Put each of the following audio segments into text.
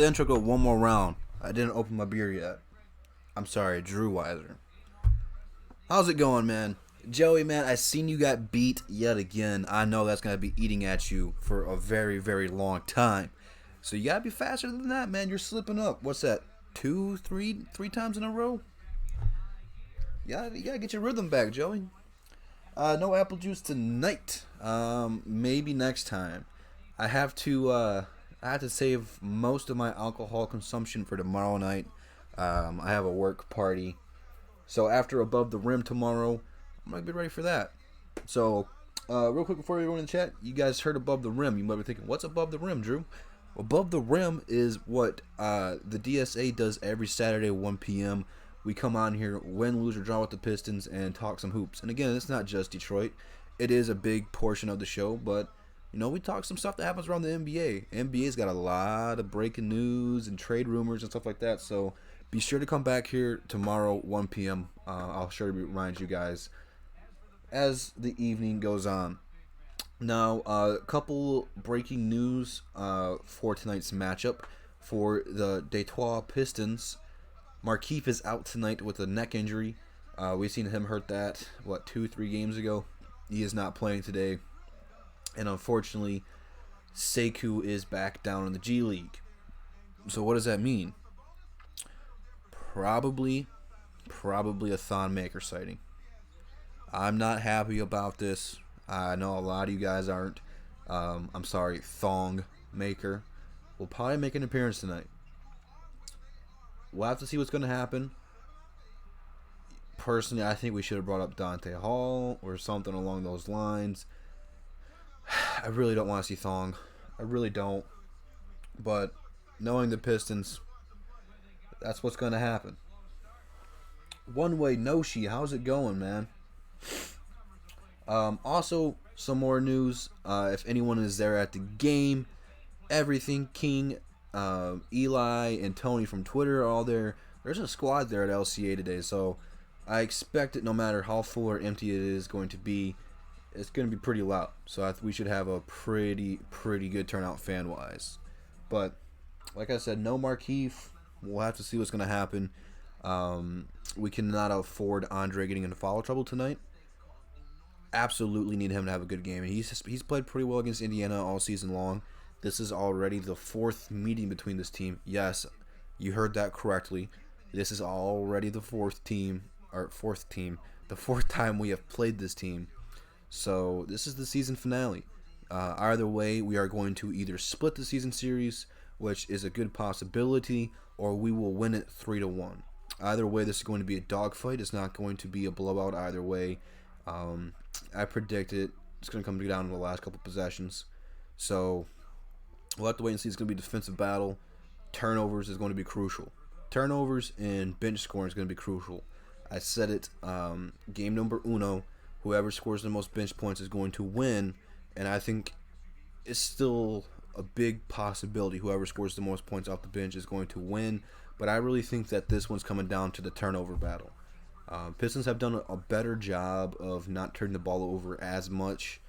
the intro go one more round. I didn't open my beer yet. I'm sorry, Drew Weiser. How's it going, man? Joey, man, I seen you got beat yet again. I know that's going to be eating at you for a very, very long time. So you got to be faster than that, man. You're slipping up. What's that? Three times in a row? Yeah, you got to get your rhythm back, Joey. No apple juice tonight. Maybe next time. I have to save most of my alcohol consumption for tomorrow night. I have a work party. So after Above the Rim tomorrow, I'm going to be ready for that. So, real quick before we go in the chat, you guys heard Above the Rim. You might be thinking, what's Above the Rim, Drew? Above the Rim is what the DSA does every Saturday at 1 p.m. We come on here, win, lose, or draw with the Pistons, and talk some hoops. And again, it's not just Detroit. It is a big portion of the show, but we talk some stuff that happens around the NBA. NBA's got a lot of breaking news and trade rumors and stuff like that. So be sure to come back here tomorrow, 1 p.m. I'll sure to remind you guys as the evening goes on. Now, a couple breaking news for tonight's matchup. For the Detroit Pistons, Markieff is out tonight with a neck injury. We've seen him hurt that, 2-3 games ago. He is not playing today. And unfortunately, Sekou is back down in the G League. So what does that mean? Probably a Thon Maker sighting. I'm not happy about this. I know a lot of you guys aren't. I'm sorry, Thong Maker will probably make an appearance tonight. We'll have to see what's going to happen. Personally, I think we should have brought up Dante Hall or something along those lines. I really don't want to see Thong. I really don't. But knowing the Pistons, that's what's going to happen. One Way Noshi, how's it going, man? Also, some more news. If anyone is there at the game, Everything King, Eli, and Tony from Twitter are all there. There's a squad there at LCA today, so I expect it, no matter how full or empty it is going to be, it's going to be pretty loud. So we should have a pretty good turnout fan-wise. But, like I said, no Markieff. We'll have to see what's going to happen. We cannot afford Andre getting into foul trouble tonight. Absolutely need him to have a good game. He's played pretty well against Indiana all season long. This is already the fourth meeting between this team. Yes, you heard that correctly. This is already the fourth time we have played this team. So this is the season finale. Either way, we are going to either split the season series, which is a good possibility, or we will win it 3-1. Either way, this is going to be a dogfight. It's not going to be a blowout either way. I predict it's going to come down to the last couple possessions. So we'll have to wait and see. It's going to be a defensive battle. Turnovers is going to be crucial. Turnovers and bench scoring is going to be crucial. I said it, game number uno, whoever scores the most bench points is going to win, and I think it's still a big possibility whoever scores the most points off the bench is going to win, but I really think that this one's coming down to the turnover battle. Pistons have done a better job of not turning the ball over as much.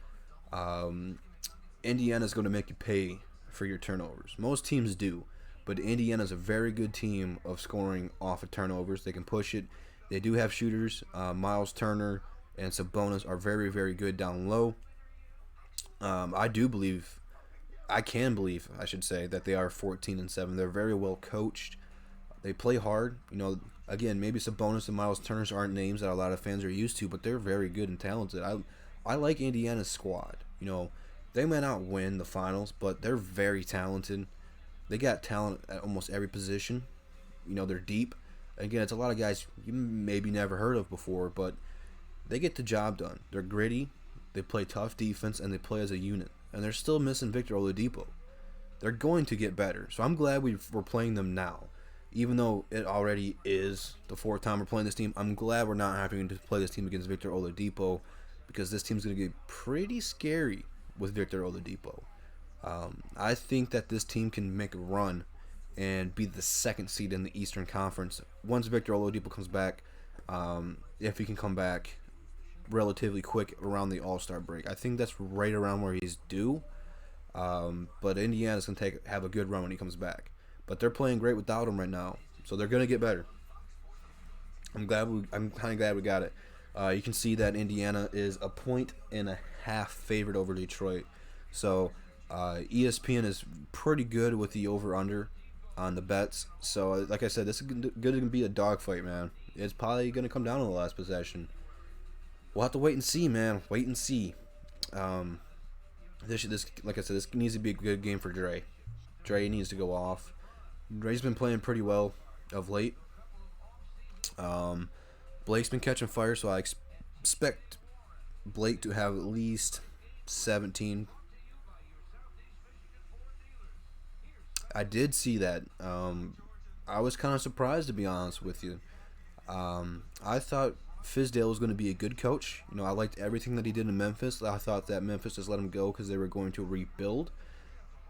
Indiana's going to make you pay for your turnovers. Most teams do, but Indiana's a very good team of scoring off of turnovers. They can push it. They do have shooters. Miles Turner and Sabonis are very, very good down low. I can believe, that they are 14-7. They're very well coached. They play hard. Again, maybe Sabonis and Miles Turner aren't names that a lot of fans are used to, but they're very good and talented. I like Indiana's squad. They might not win the finals, but they're very talented. They got talent at almost every position. They're deep. Again, it's a lot of guys you maybe never heard of before, but they get the job done. They're gritty. They play tough defense, and they play as a unit. And they're still missing Victor Oladipo. They're going to get better. So I'm glad we're playing them now. Even though it already is the fourth time we're playing this team, I'm glad we're not having to play this team against Victor Oladipo, because this team's going to get pretty scary with Victor Oladipo. I think that this team can make a run and be the second seed in the Eastern Conference once Victor Oladipo comes back, if he can come back relatively quick around the All-Star break. I think that's right around where he's due, but Indiana's going to have a good run when he comes back. but they're playing great without him right now. So they're gonna get better. I'm kind of glad we got it. You can see that Indiana is a 1.5 favorite over Detroit. So ESPN is pretty good with the over/under on the bets. So like I said, this is going to be a dogfight, man. It's probably going to come down to the last possession. We'll have to wait and see, man. Wait and see. This like I said, this needs to be a good game for Dre. Dre needs to go off. Dre's been playing pretty well of late. Blake's been catching fire, so I expect Blake to have at least 17. I did see that. I was kind of surprised, to be honest with you. I thought Fizdale was going to be a good coach. You know, I liked everything that he did in Memphis. I thought that Memphis just let him go because they were going to rebuild.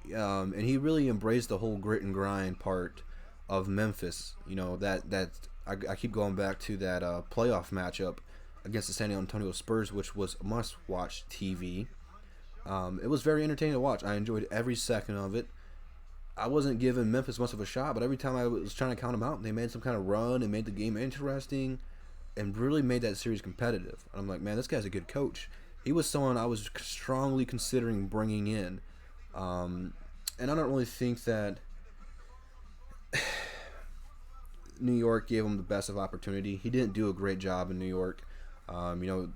And he really embraced the whole grit and grind part of Memphis. You know, I keep going back to that playoff matchup against the San Antonio Spurs, which was must-watch TV. It was very entertaining to watch. I enjoyed every second of it. I wasn't giving Memphis much of a shot, but every time I was trying to count them out, they made some kind of run and made the game interesting and really made that series competitive. And I'm like, man, this guy's a good coach. He was someone I was strongly considering bringing in. And I don't really think that New York gave him the best of opportunity. He didn't do a great job in New York. You know,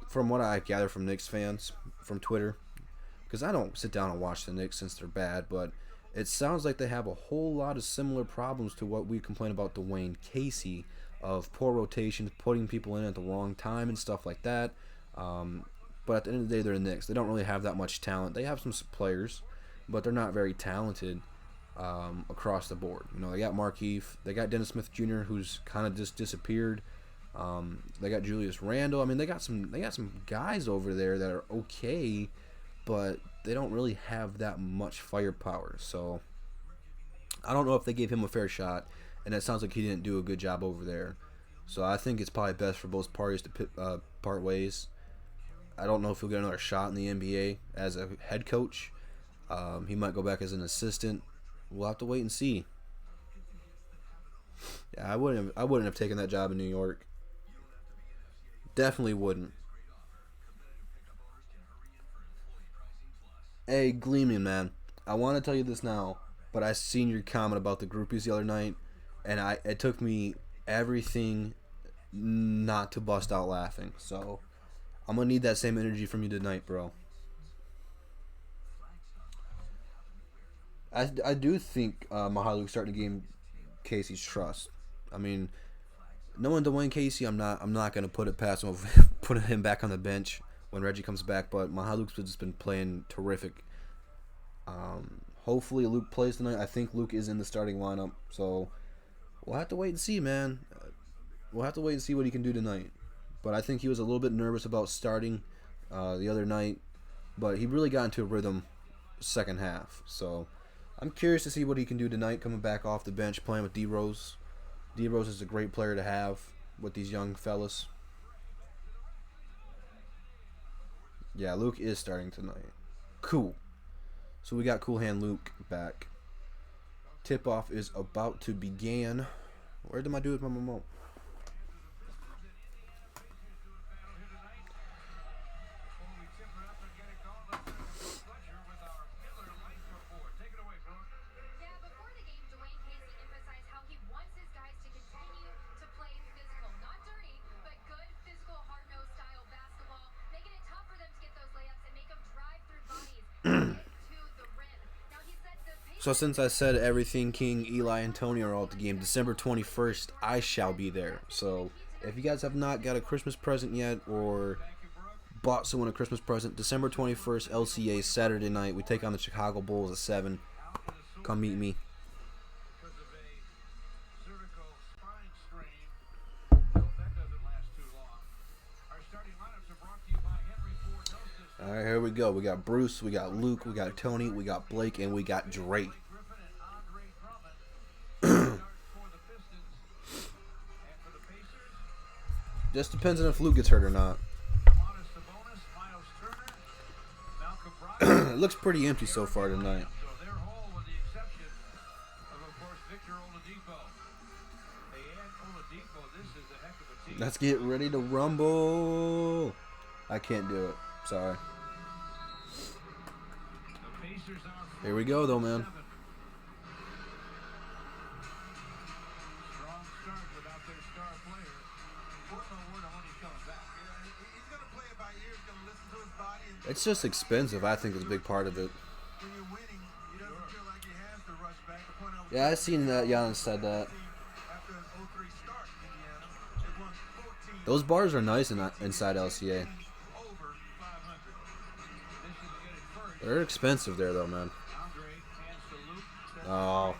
from what I gather from Knicks fans from Twitter, because I don't sit down and watch the Knicks since they're bad, but it sounds like they have a whole lot of similar problems to what we complain about Dwayne Casey, of poor rotations, putting people in at the wrong time and stuff like that. But at the end of the day, they're the Knicks. They don't really have that much talent. They have some players, but they're not very talented across the board. You know, they got Markieff, they got Dennis Smith Jr., who's kind of just disappeared. They got Julius Randle. I mean, they got some guys over there that are okay, but they don't really have that much firepower. So I don't know if they gave him a fair shot, and it sounds like he didn't do a good job over there. So I think it's probably best for both parties to part ways. I don't know if he'll get another shot in the NBA as a head coach. He might go back as an assistant. We'll have to wait and see. Yeah, I wouldn't have taken that job in New York. Definitely wouldn't. Hey, Gleeman, man. I want to tell you this now, but I seen your comment about the groupies the other night, and it took me everything not to bust out laughing. So I'm gonna need that same energy from you tonight, bro. I do think Mahaluk's starting to gain Casey's trust. I mean, knowing Dwayne Casey, I'm not gonna put it past him of putting him back on the bench when Reggie comes back. But Mahaluk's just been playing terrific. Hopefully Luke plays tonight. I think Luke is in the starting lineup, so we'll have to wait and see, man. We'll have to wait and see what he can do tonight. But I think he was a little bit nervous about starting the other night, but he really got into a rhythm second half. So I'm curious to see what he can do tonight, coming back off the bench, playing with D-Rose. D-Rose is a great player to have with these young fellas. Yeah, Luke is starting tonight. Cool. So we got Cool Hand Luke back. Tip-off is about to begin. Where did my dude with my remote? So since I said everything King, Eli, and Tony are all at the game, December 21st, I shall be there. So if you guys have not got a Christmas present yet or bought someone a Christmas present, December 21st, LCA, Saturday night, we take on the Chicago Bulls at 7. Come meet me. All right, here we go. We got Bruce, we got Luke, we got Tony, we got Blake, and we got Dre. Just depends on if Luke gets hurt or not. It looks pretty empty so far tonight. Let's get ready to rumble. I can't do it. Sorry. Here we go, though, man. It's just expensive. I think is a big part of it. Yeah, I seen that. Giannis said that. Those bars are nice inside LCA. They're expensive there, though, man. Oh.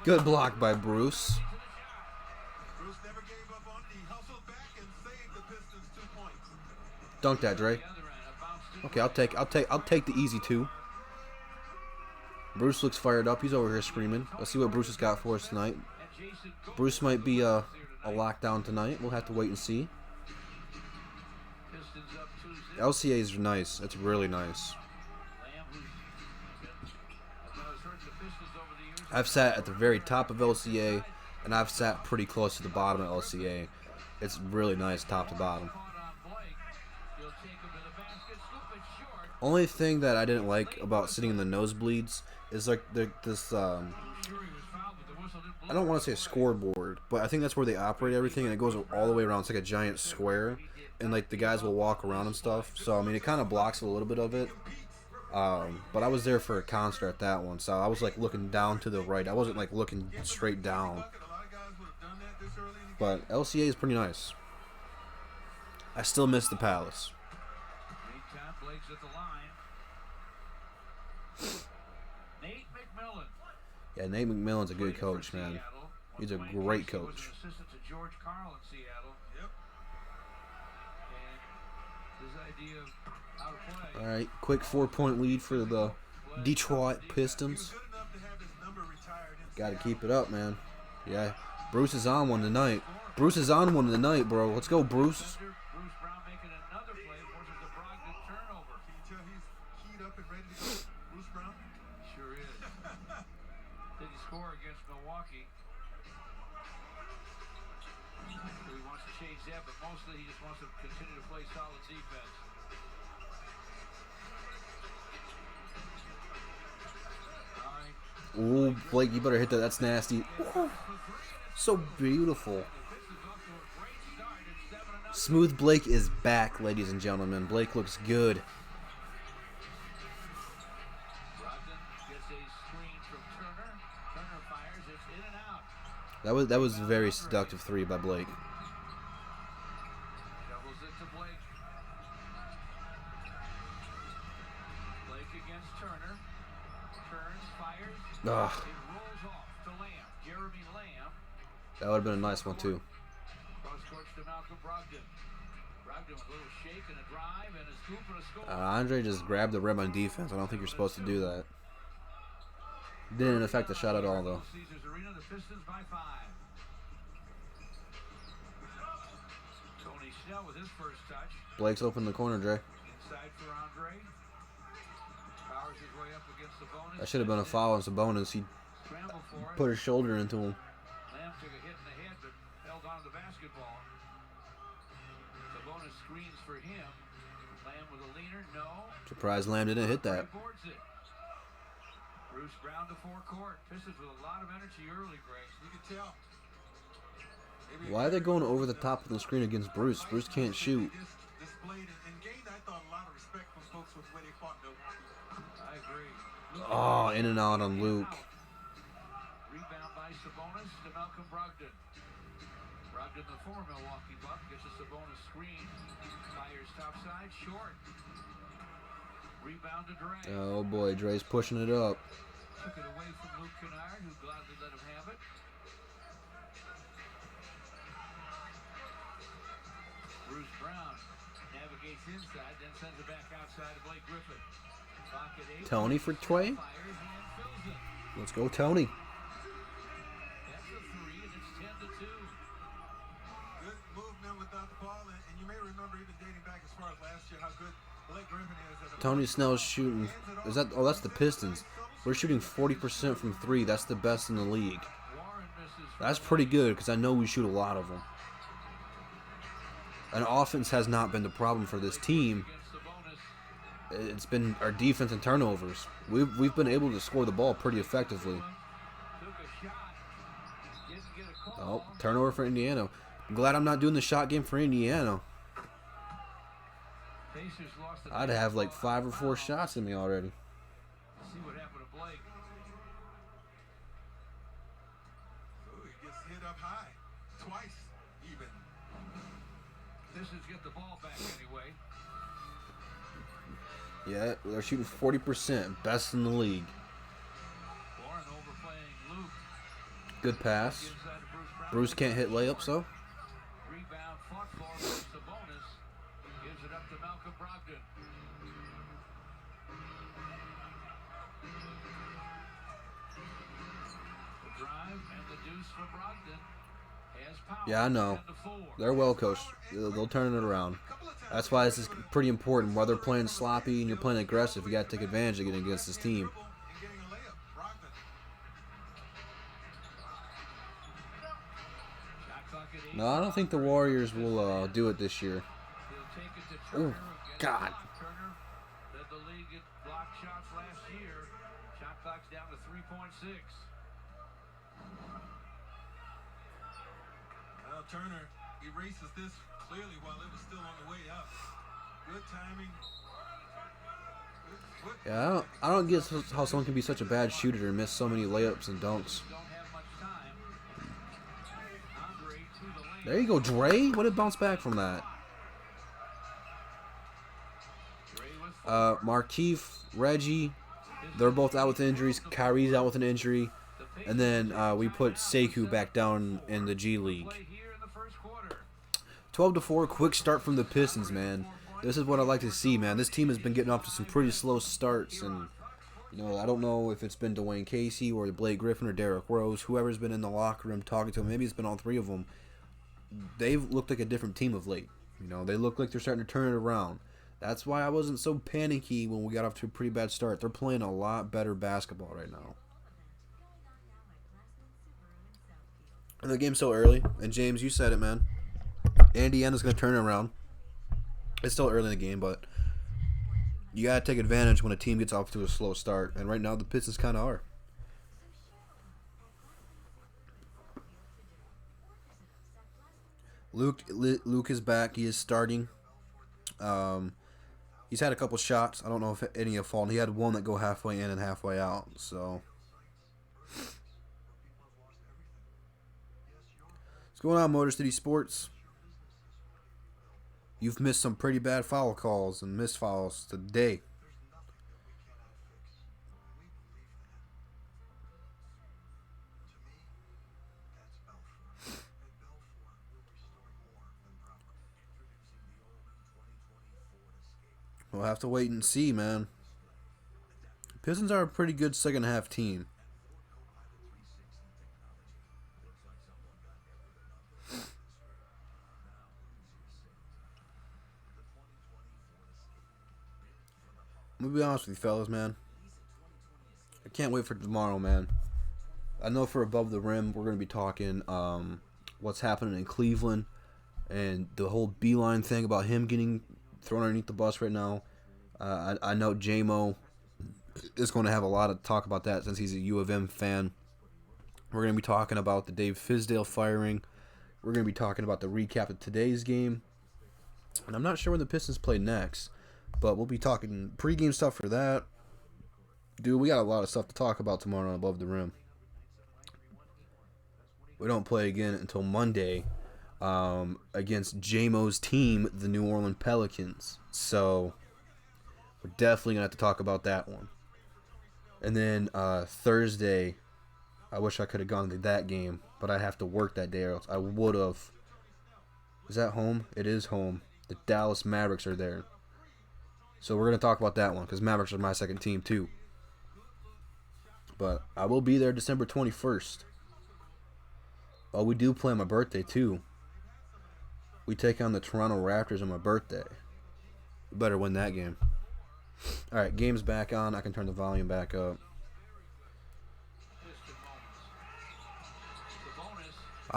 Good block by Bruce. Dunk that, Dre. Okay, I'll take the easy two. Bruce looks fired up. He's over here screaming. Let's see what Bruce has got for us tonight. Bruce might be a lockdown tonight. We'll have to wait and see. LCA's are nice. It's really nice. I've sat at the very top of LCA, and I've sat pretty close to the bottom of LCA. It's really nice top to bottom. Only thing that I didn't like about sitting in the nosebleeds is like this. I don't want to say a scoreboard, but I think that's where they operate everything, and it goes all the way around. It's like a giant square, and like the guys will walk around and stuff. So I mean, it kind of blocks a little bit of it. But I was there for a concert at that one, so I was like looking down to the right. I wasn't like looking straight down. But LCA is pretty nice. I still miss the Palace. Yeah, Nate McMillan's a good coach, man. He's a great coach. All right, quick 4-point lead for the Detroit Pistons. Got to keep it up, man. Yeah, Bruce is on one tonight. Bruce is on one tonight, bro. Let's go, Bruce. Ooh, Blake, you better hit that. That's nasty. Ooh, so beautiful. Smooth Blake is back, ladies and gentlemen. Blake looks good. That was a very seductive three by Blake. Ugh. That would have been a nice one too. Andre just grabbed the rim on defense. I don't think you're supposed to do that. Didn't affect the shot at all, though. Blake's open in the corner, Dre. That should have been a foul on Sabonis. He put his shoulder into him. Lamb took a hit in the head, but held on to the basketball. Sabonis screens for him. Lamb with a leaner, no. Surprised Lamb didn't hit that. Bruce Brown to forecourt. Pistons with a lot of energy early, Grace. You can tell. Why are they going over the top of the screen against Bruce? Bruce can't shoot. I agree. Oh, in and out on Luke. Rebound by Sabonis to Malcolm Brogdon. Brogdon, the former Milwaukee Buck, gets a Sabonis screen. Fires topside, short. Rebound to Dre. Oh boy, Dre's pushing it up. Took it away from Luke Kennard, who gladly let him have it. Bruce Brown navigates inside, then sends it back outside to Blake Griffin. Tony for Tway. Let's go, Tony. That's a three, and it's 10-2. Good movement without the ball, and you may remember even dating back as far as last year how good Blake Griffin is. Tony Snell's shooting. Is that? Oh, that's the Pistons. We're shooting 40% from 3. That's the best in the league. Warren misses. That's pretty good because I know we shoot a lot of them. And offense has not been the problem for this team. Against Sabonis. It's been our defense and turnovers. We've been able to score the ball pretty effectively. Took a shot. Didn't get a call. Oh, turnover for Indiana. I'm glad I'm not doing the shot game for Indiana. Pacers lost the I'd have like 5 or 4 shots in me already. See what happened to Blake. Ooh, he gets hit up high. Twice, even. Pistons get the ball back anyway. Yeah, they're shooting 40%, best in the league. Warren overplaying Luke. Good pass. Gives that to Bruce Brown. Bruce can't hit layups, though. Rebound fought for by Sabonis. Gives it up to Malcolm Brogdon. The drive and the deuce for Brogdon. Has power. Yeah, I know. 10-4. They're well coached. They'll turn it around. That's why this is pretty important. While they're playing sloppy and you're playing aggressive, you got to take advantage of it against this team. And getting a layup. Brogdon. Shot clock at 8. No, I don't think the Warriors will do it this year. He'll take it to Turner. Ooh, Against God. block. Turner led the league in block shots last year. Shot clock's down to 3.6. Well, Turner erases this clearly while it was still on the way up. Good timing. Good Yeah, I don't get how someone can be such a bad shooter and miss so many layups and dunks. Don't have much time. Andre to the lane. There you go, Dre. What did bounce back from that? Dre with four. Markeith, Reggie, they're both out with injuries. Kyrie's out with an injury. And then we put Sekou back down in the G League. Play here in the first quarter. 12-4, quick start from the Pistons, man. This is what I like to see, man. This team has been getting off to some pretty slow starts, and I don't know if it's been Dwayne Casey or Blake Griffin or Derrick Rose, whoever's been in the locker room talking to them. Maybe it's been all 3 of them. They've looked like a different team of late. They look like they're starting to turn it around. That's why I wasn't so panicky when we got off to a pretty bad start. They're playing a lot better basketball right now. And the game's so early, and James, you said it, man. Indiana's going to turn it around. It's still early in the game, but you got to take advantage when a team gets off to a slow start. And right now, the Pistons kind of are. Luke is back. He is starting. He's had a couple shots. I don't know if any have fallen. He had one that go halfway in and halfway out. So, what's going on, Motor City Sports? You've missed some pretty bad foul calls and missed fouls today. We'll have to wait and see, man. Pistons are a pretty good second half team. I'm gonna be honest with you, fellas, man. I can't wait for tomorrow, man. I know for Above the Rim, we're gonna be talking what's happening in Cleveland and the whole Beeline thing about him getting thrown underneath the bus right now. I know J-Mo is going to have a lot of talk about that since he's a U of M fan. We're going to be talking about the Dave Fizdale firing. We're going to be talking about the recap of today's game. And I'm not sure when the Pistons play next, but we'll be talking pregame stuff for that. Dude, we got a lot of stuff to talk about tomorrow on Above the Rim. We don't play again until Monday against J-Mo's team, the New Orleans Pelicans. So we're definitely going to have to talk about that one. And then Thursday, I wish I could have gone to that game, but I have to work that day, or else I would have. Is that home? It is home. The Dallas Mavericks are there. So we're going to talk about that one, because Mavericks are my second team too. But I will be there December 21st. Oh, we do play on my birthday too. We take on the Toronto Raptors on my birthday. We better win that game. Alright, game's back on. I can turn the volume back up.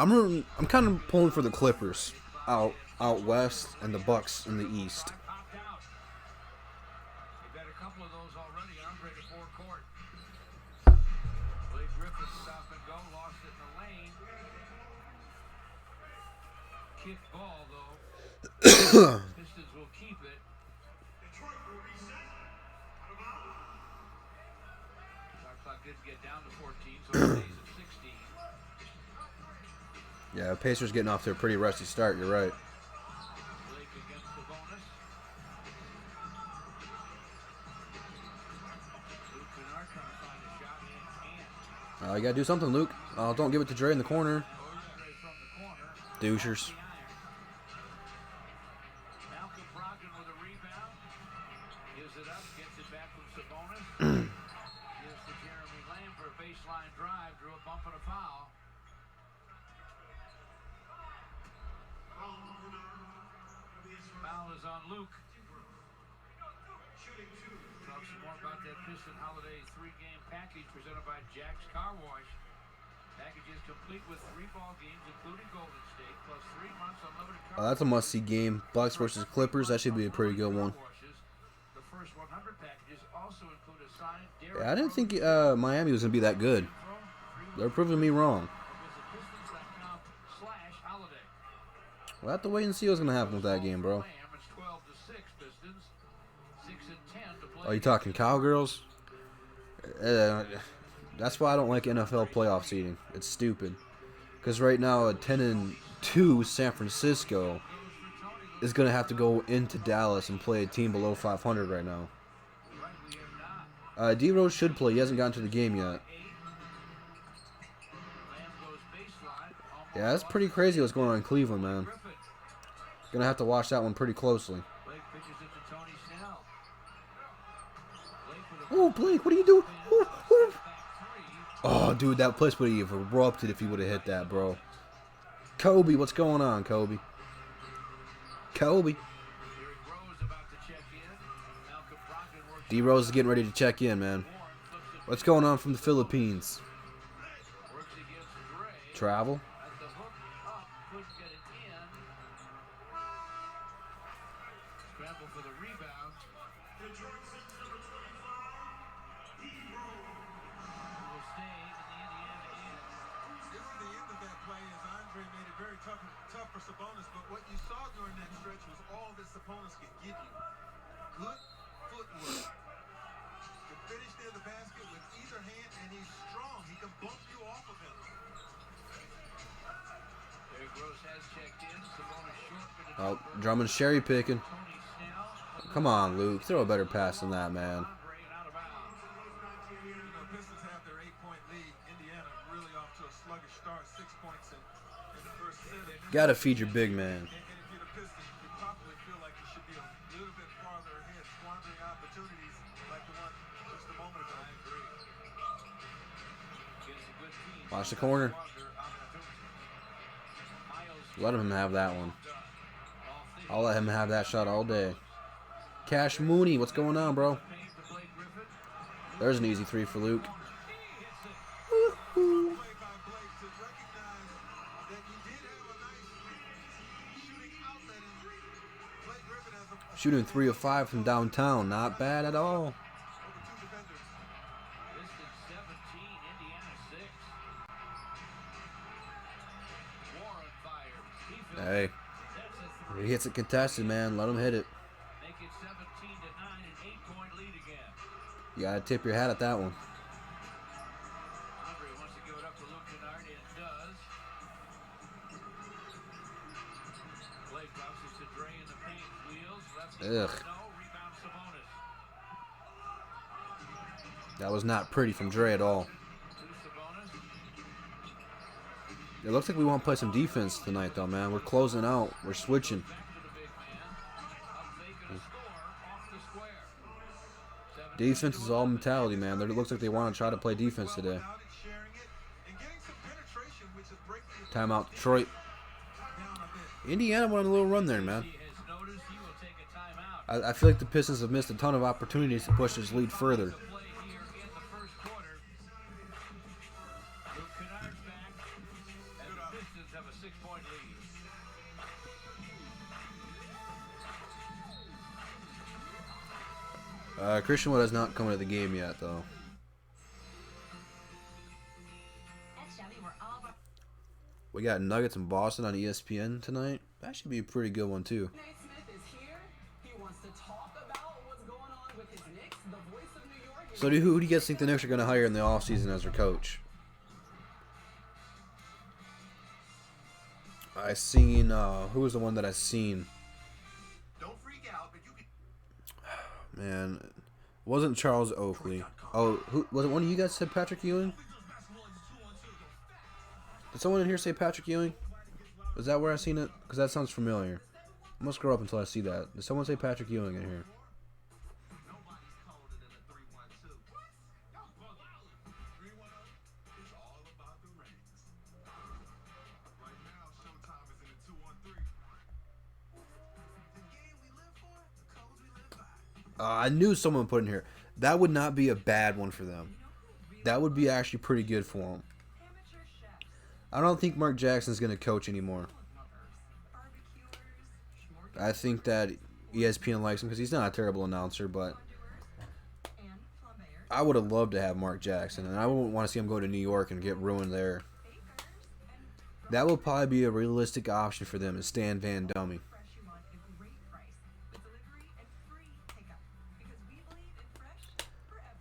I'm kind of pulling for the Clippers out west and the Bucks in the east. Popped out. We've had a couple of those already. Andre to forecourt. Blake Griffin stop and go. Lost it in the lane. Kick ball, though. Pistons will keep it. Shot clock didn't get down to 14, so it stays at 16. Yeah, Pacers getting off to a pretty rusty start. You're right. Blake against Sabonis. Luke Kennard trying to find a shot and can't. You gotta do something, Luke. Don't give it to Dre in the corner. Andre from the corner. Douchers. Malcolm Brogdon with a rebound. Gives it up, gets it back from Sabonis. Gives to Jeremy Lamb for a baseline drive. Drew a bump and a foul. Foul is on Luke. Talk some more about that Piston Holiday 3-game package presented by Jack's Car Wash. Package is complete with 3 ball games, including Golden State, plus 3 months unlimited car That's a must-see game. Bucks versus Clippers. That should be a pretty good one. washes. The first 100 packages also include a signed Yeah, I didn't think Miami was gonna be that good. They're proving me wrong. Visit Pistons.com/holiday. We'll have to wait and see what's gonna happen with that game, bro. It's 12-6 Pistons. 6-10 to play. Are you talking cowgirls? That's why I don't like NFL playoff seeding. It's stupid. Because right now, a 10-2 San Francisco is gonna have to go into Dallas and play a team below 500 right now. D Rose should play. He hasn't gotten to the game yet. Yeah, that's pretty crazy what's going on in Cleveland, man. Gonna have to watch that one pretty closely. Blake pitches it to Tony Snell. Oh, Blake, what are you doing? Ooh, ooh. Oh, dude, that place would have erupted if he would have hit that, bro. Kobe, what's going on, Kobe? Kobe. D Rose is getting ready to check in, man. What's going on from the Philippines? Travel? Scramble for the rebound. Will stay in the Indiana end. This is the end of that play as Andre made it very tough for Sabonis. But what you saw during that stretch was all that Sabonis could give you. Good footwork. Can finish near the basket with either hand, and he's strong. He can bump you off of him. Derrick Rose has checked in. Sabonis short for the Oh, Drummond's cherry picking. Tony Snell. Come on, Luke. Throw a better pass than that, man. Andre and out of bounds. You know, Pistons have their 8-point lead. Indiana really off to a sluggish start. 6 points in the first set. Gotta feed your big man. And if you're the Pistons, you probably feel like you should be a little bit farther ahead, squandering opportunities like the one just a moment ago. I agree. Against a good team. Watch the corner. Let him have that one. I'll let him have that shot all day. Cash Mooney, what's going on, bro? There's an easy 3 for Luke. Play by Blake to recognize that you did have a nice shooting outlet in Blake Griffin as a Shooting 3 of 5 from downtown. Not bad at all. over 2 defenders. Pistons 17, Indiana 6. Warren fires. He fills Hey, it. That's a 3. he hits it contested, man. Let him hit it. Make it 17-9, an 8-point lead again. You gotta tip your hat at that one. Andre wants to give it up to Luke Kennard and does. Blake bounces to Dre in the paint. Wheels. Left. Ugh. No. Rebound Sabonis. That was not pretty from Dre at all. To Sabonis. It looks like we want to play some defense tonight, though, man. We're closing out. We're switching. Back to the big man. Up fake and a score off the square. Defense is all mentality, man. It looks like they want to try to play defense today. Without it, sharing it, and getting some penetration, which is breaking your Timeout, Detroit. down a bit. Indiana went on a little run there, man. He has noticed he will take a timeout. I feel like the Pistons have missed a ton of opportunities to push this lead further. Play here in the first quarter. Luke Kennard's back. And the Pistons have a 6-point lead. Christian Wood has not come to the game yet, though. We got Nuggets in Boston on ESPN tonight. That should be a pretty good one, too. So who do you guys think the Knicks are going to hire in the offseason as their coach? I seen, who was the one that I seen? Don't freak out, but you can. Man, it wasn't Charles Oakley. Oh, who was it? One of you guys said Patrick Ewing? Did someone in here say Patrick Ewing? Is that where I seen it? Because that sounds familiar. I must scroll up until I see that. Did someone say Patrick Ewing in here? I knew someone put in here. That would not be a bad one for them. That would be actually pretty good for them. I don't think Mark Jackson's going to coach anymore. I think that ESPN likes him because he's not a terrible announcer, but I would have loved to have Mark Jackson, and I wouldn't want to see him go to New York and get ruined there. That would probably be a realistic option for them, is Stan Van Gundy.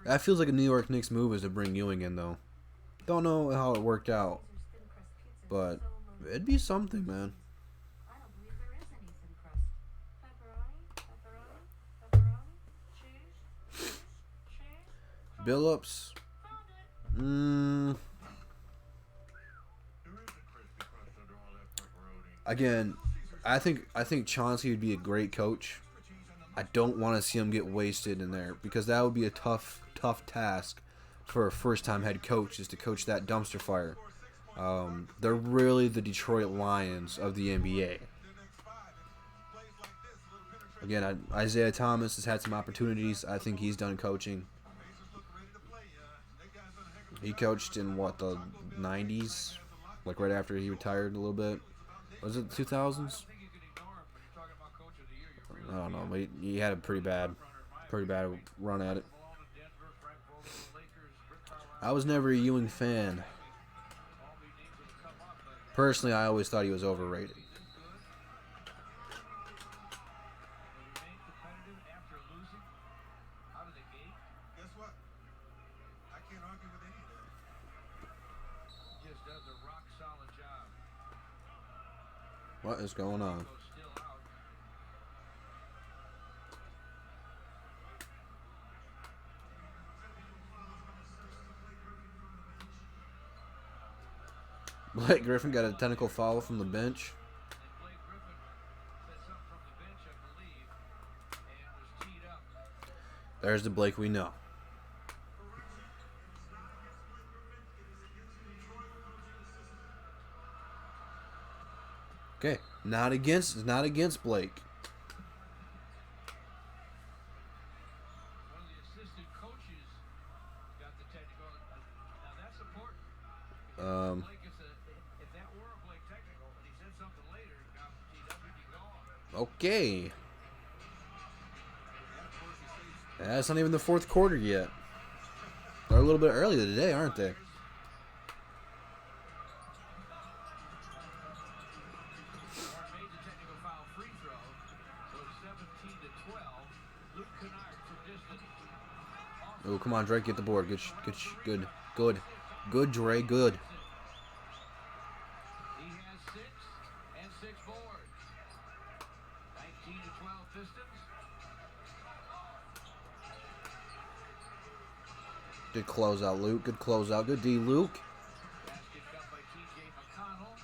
That feels like a New York Knicks move is to bring Ewing in, though. Don't know how it worked out, but it'd be something, man. Billups. Again, I think Chauncey would be a great coach. I don't want to see him get wasted in there because that would be a tough task for a first-time head coach, is to coach that dumpster fire. They're really the Detroit Lions of the NBA. Again, Isaiah Thomas has had some opportunities. I think he's done coaching. He coached in, the 90s? Like right after he retired a little bit. Was it the 2000s? I don't know, but he had a pretty bad run at it. I was never a Ewing fan. Personally, I always thought he was overrated. Guess what? I can't argue with any of that. Just does a rock solid job. What is going on? Blake Griffin got a technical foul from the bench. There's the Blake we know. Okay, not against Blake. One of the assistant coaches got the technical. Now that's important. Blake, if that were a Blake technical, and he said something later, now he'd be gone. Okay. That's not even the fourth quarter yet. They're a little bit early today, aren't they? Oh, come on, Drake, get the board. Good, Dre, good. He has 6 and 6 boards. 19-12 Pistons. Good closeout, Luke. Good closeout. Good D, Luke. Basket cut by TJ McConnell.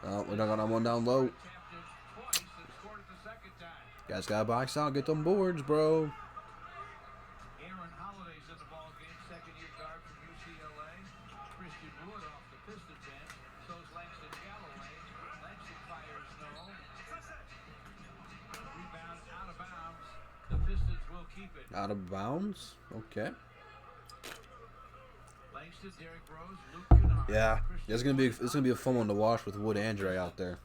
Oh, we're not gonna one down low. Tapped in twice and scored it the second time. Guys gotta box out. Get them boards, bro. Aaron Holiday's in the ball game, second-year guard from UCLA. Christian Wood off the Pistons bench. So is Langston Galloway. Langston fires no. Rebound out of bounds. The Pistons will keep it. Out of bounds? Okay. Langston, Derrick Rose, Luke Kennard, Yeah. Christian It's gonna be a fun one to watch with Wood and Dre out there.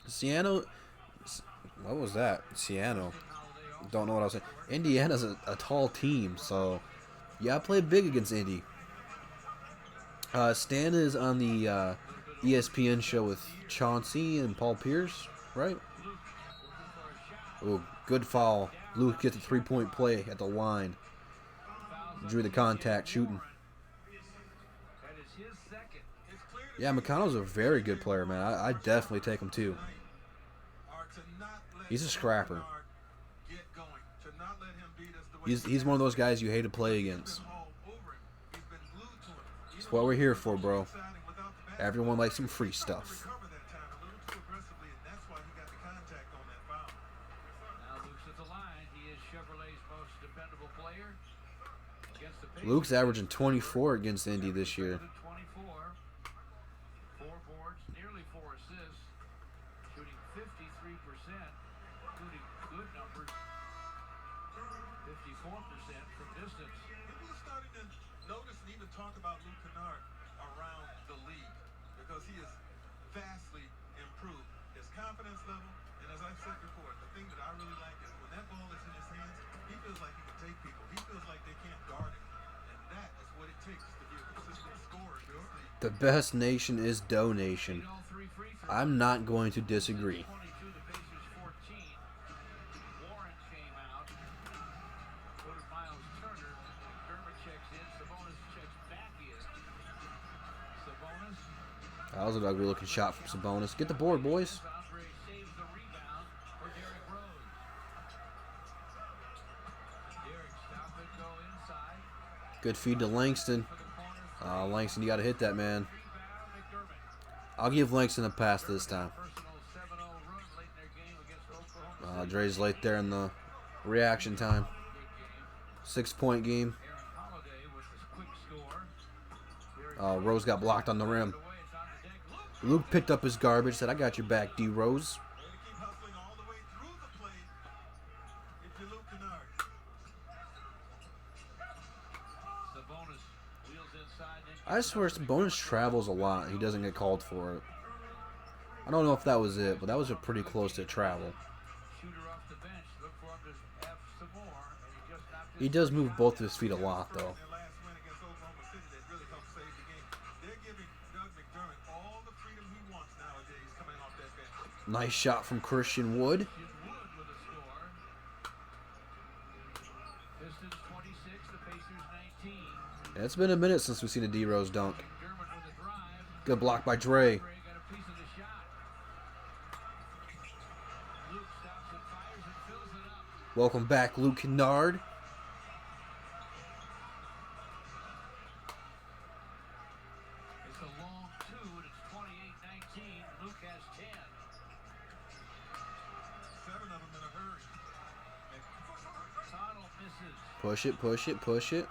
Siano, what was that? Siano. Don't know what I was saying. Indiana's a tall team, so yeah, I played big against Indy. Stan is on the ESPN show with Chauncey and Paul Pierce, right? Oh, good foul. Luke gets a 3-point play at the line. Drew the contact shooting. Yeah, McConnell's a very good player, man. I definitely take him too. He's a scrapper. He's one of those guys you hate to play against. That's what we're here for, bro. Everyone likes some free stuff. Luke's averaging 24 against Indy this year. 4 boards, nearly 4 assists, shooting 53%, including good numbers, 54% from distance. People are starting to notice and even talk about Luke Kennard around the league because he is vastly improved. His confidence level, and as I've said before, the thing that I really like is when that ball is in his hands, he feels like he can take people. He feels like they can't guard him. And that is what it takes to be a consistent scorer in this league. The best nation is donation. I'm not going to disagree. 22 to Pacers 14. Warren came out. So did Miles Turner. McDermott checks in. Sabonis checks back in. Sabonis. That was an ugly looking shot from Sabonis. Get the board, boys. Andre saves the rebound for Derrick Rose. Derrick stop it, go inside. Good feed to Langston. Langston, you got to hit that, man. I'll give Langston a pass this time. Dre's late there in the reaction time. 6-point game. Rose got blocked on the rim. Luke picked up his garbage, said, "I got your back, D. Rose." I swear Sabonis travels a lot. He doesn't get called for it. I don't know if that was it, but that was a pretty close to travel. He does move both of his feet a lot, though. Nice shot from Christian Wood. Pistons 26, the Pacers 19. Yeah, it's been a minute since we've seen a D Rose dunk. Good block by Dre. Welcome back, Luke Kennard. It's a long 2, and it's 28-19. Luke has 10. 7 of them in a hurry. Connell misses. Push it, push it, push it.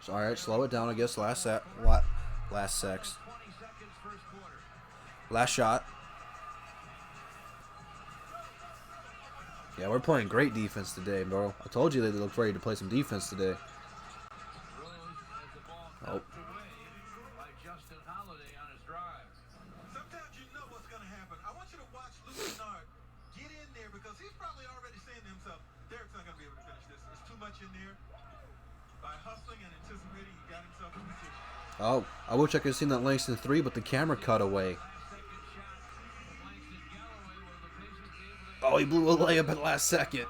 All right, slow it down, I guess. Last sex. 20 seconds first quarter. Last shot. Yeah, we're playing great defense today, bro. I told you they looked ready to play some defense today. Rose has the ball knocked away by Justin Holiday on his drive. Sometimes you know what's going to happen. I want you to watch Luke Kennard get in there because he's probably already saying to himself, Derrick's not going to be able to finish this. There's too much in there. By hustling and anticipating, he got himself in position. Oh, I wish I could have seen that Langston 3, but the camera cut away. Oh, he blew a layup at the last second.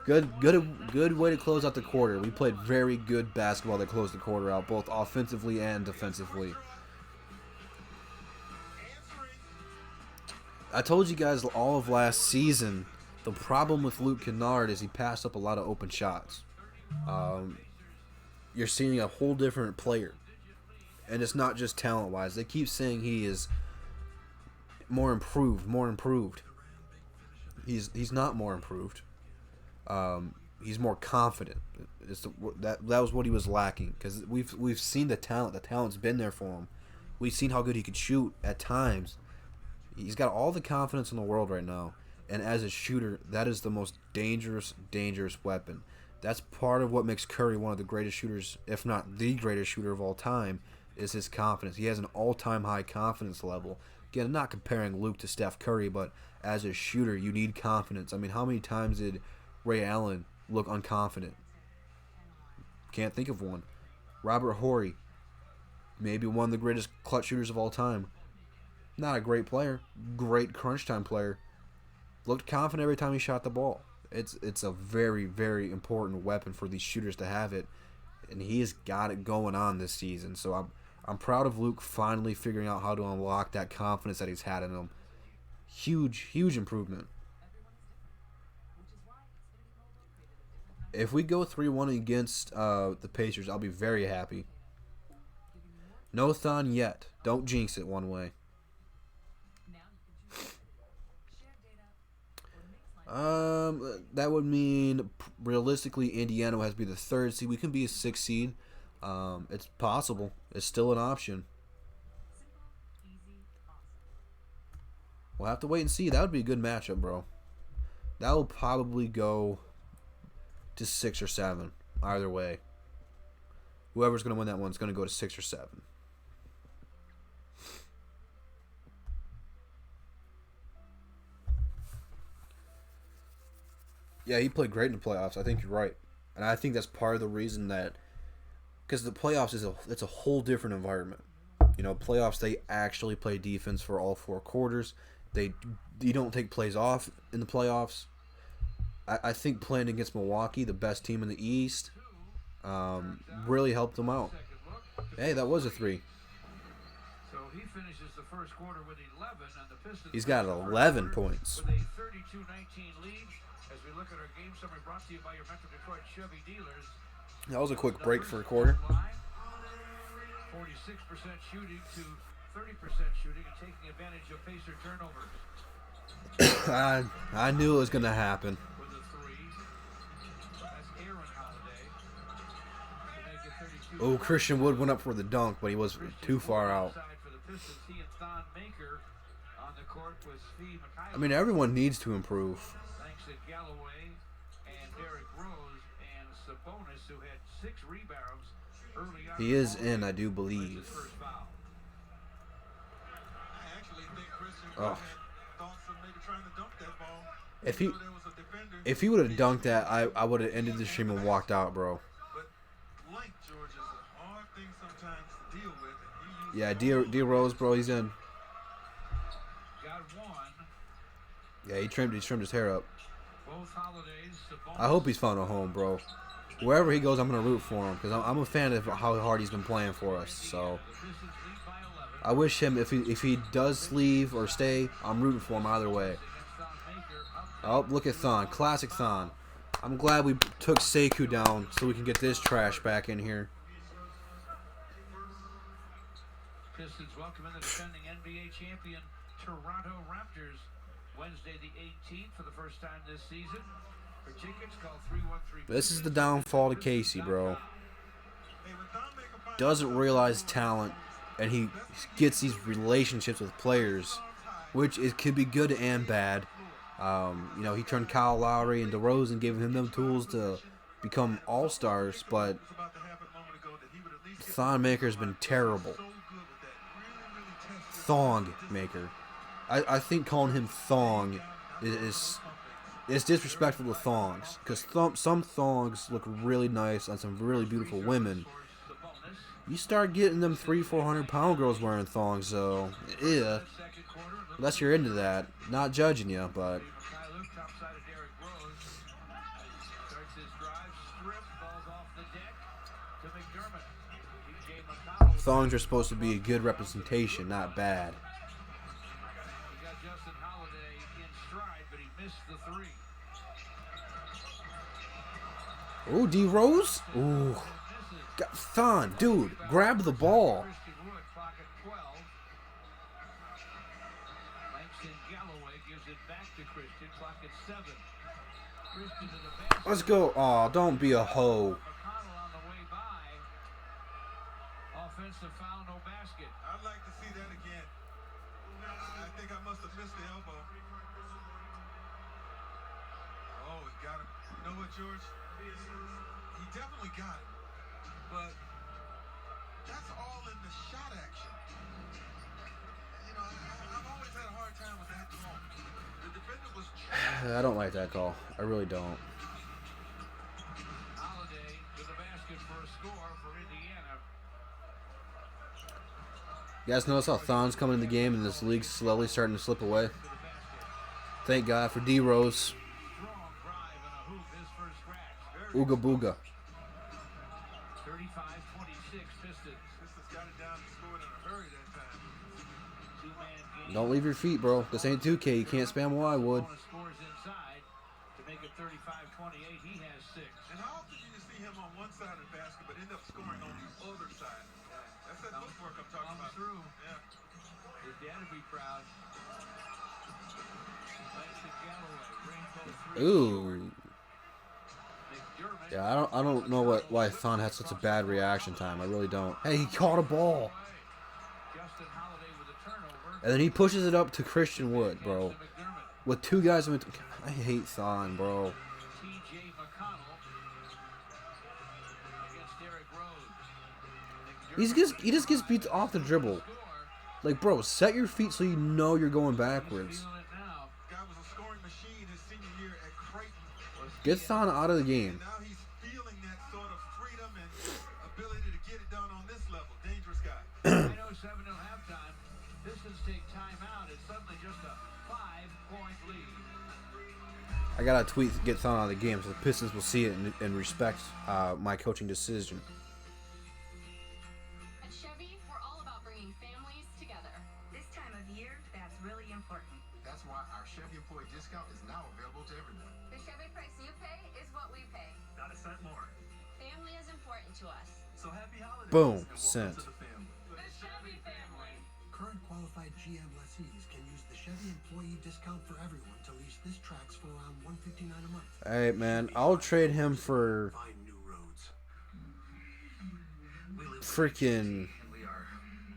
Good way to close out the quarter. We played very good basketball to close the quarter out, both offensively and defensively. I told you guys all of last season, the problem with Luke Kennard is he passed up a lot of open shots. You're seeing a whole different player. And it's not just talent-wise. They keep saying he is more improved. He's not more improved. He's more confident. That was what he was lacking. Because we've seen the talent. The talent's been there for him. We've seen how good he could shoot at times. He's got all the confidence in the world right now. And as a shooter, that is the most dangerous weapon. That's part of what makes Curry one of the greatest shooters, if not the greatest shooter of all time, is his confidence. He has an all-time high confidence level. Again, I'm not comparing Luke to Steph Curry, but as a shooter, you need confidence. I mean, how many times did Ray Allen look unconfident? Can't think of one. Robert Horry, maybe one of the greatest clutch shooters of all time. Not a great player, great crunch time player. Looked confident every time he shot the ball. It's a very, very important weapon for these shooters to have it, and he has got it going on this season. So I'm proud of Luke finally figuring out how to unlock that confidence that he's had in him. Huge, huge improvement. If we go 3-1 against the Pacers, I'll be very happy. No Thon yet. Don't jinx it one way. That would mean realistically Indiana has to be the 3rd seed. We can be a 6th seed. It's possible. It's still an option. We'll have to wait and see. That would be a good matchup, bro. That will probably go to 6 or 7. Either way. Whoever's going to win that one's going to go to 6 or 7. Yeah, he played great in the playoffs. I think you're right. And I think that's part of the reason that, because the playoffs it's a whole different environment. You know, playoffs, they actually play defense for all 4 quarters. You don't take plays off in the playoffs. I think playing against Milwaukee, the best team in the East, really helped them out. Hey, that was a 3. So he finishes the first quarter with 11, and the Pistons. He's got 11 points. With a 32-19 lead. As we look at our game summary brought to you by your Metro Detroit Chevy dealers. That was a quick break for a quarter. 46% shooting to 30% shooting and taking advantage of Pacer turnovers. I knew it was going to happen. With a 3. That's Aaron Holiday. To make it 32. Oh, Christian Wood went up for the dunk, but he was too far out. For the Pistons, he and Thon Maker on the court with Steve I mean, everyone needs to improve. Thanks to Galloway and Derrick Rose and Sabonis, who had 6 rebounds early on. He is in, I do believe. I actually think Christian Oh. had thoughts of maybe trying to dunk that ball. If There was a defender. he would have dunked that, I would have ended the stream and walked out, bro. But length, George, is a hard thing sometimes to deal with. And he used Yeah, D Rose, bro, he's in. Got 1. Yeah, he trimmed his hair up. Both Holidays, Sabonis. I hope he's found a home, bro. Wherever he goes, I'm gonna root for him because I'm a fan of how hard he's been playing for us. So The Pistons lead by 11. I wish him if he does leave or stay, I'm rooting for him either way. Against Thon Maker, up Oh, look at Thon, classic Thon. I'm glad we took Sekou down so we can get this trash back in here. Pistons welcoming the defending NBA champion Toronto Raptors Wednesday the 18th for the first time this season. For tickets, call 313. This is the downfall to Casey, bro. Hey, when Thon Maker finds Doesn't realize talent, and he gets these relationships with players, which could be good and bad. You know, he turned Kyle Lowry and DeRozan, giving him them tools to become all-stars, but was about to happen a moment ago that he would at least get Thon Maker's been terrible. so good with that. Really tested. Thong Maker. I think calling him Thong is disrespectful to thongs, because some thongs look really nice on some really beautiful women. You start getting them 300-400 pound girls wearing thongs, so yeah. Unless you're into that, not judging you, but Kyler, top side of Derrick Rose. Starts his drive, strip, balls off the deck to McDermott. DJ McConnell. thongs are supposed to be a good representation, not bad. He got Justin Holiday in stride, but he missed the 3. Ooh, D Rose. Ooh, got Thon, dude, grab the ball. Christian Wood, clock at 12. Langston Galloway gives it back to Christian, clock at 7. Christian to the basket. Let's go. Aw, don't be a hoe. McConnell on the way by. Offensive foul, no basket. I'd like to see that again. I think I must have missed the elbow. Oh, he got him. You know what, George? He definitely got it, but that's all in the shot action. You know, I've always had a hard time with that call. The defender was I don't like that call. I really don't. Holiday to the basket for a score for Indiana. You guys notice how Thon's coming in the game and this league's slowly starting to slip away? Thank God for D-Rose. Strong drive and a hoop, his first scratch. Ooga booga. 35-26 Pistons. Pistons got it down and scored in a hurry that time. Two-man game. Don't leave your feet, bro. This ain't 2K. You can't spam Wildwood. Bonus scores inside to make it 35-28. He has 6. And how often do you see him on one side of the basket but end up scoring on the other side? That's that footwork I'm talking about. Through. Yeah. His dad would be proud. Langston Galloway, rainbow 3. Ooh. McDermott. Yeah, I don't know why Thon had such a bad reaction time. I really don't. Hey, he caught a ball. Justin Holiday with a turnover. And then he pushes it up to Christian Wood, bro. To McDermott. With two guys in between. I hate Thon, bro. T.J. McConnell against Derrick Rose. He just gets beat off the dribble. Score. Like, bro, set your feet so you know you're going backwards. Feeling it now. Guy was a scoring machine his senior year at Creighton. Get Thon out of the game. And now he's feeling that sort of freedom and ability to get it done on this level. Dangerous guy. 9:07 till halftime. Pistons take time out. It's suddenly just a 5-point lead. I gotta tweet get Thon out of the game so the Pistons will see it and respect my coaching decision. At Chevy, we're all about bringing families together. This time of year, that's really important. That's why our Chevy employee discount is now available to everyone. The Chevy price you pay is what we pay. Not a cent more. Family is important to us. So happy holidays. Boom, and welcome sent. to the family. The Chevy family. Current qualified GM lessees can use the Chevy employee discount for everyone to lease this Trax for around $159 a month. Hey, man, I'll trade him for Find new roads. freaking, And we are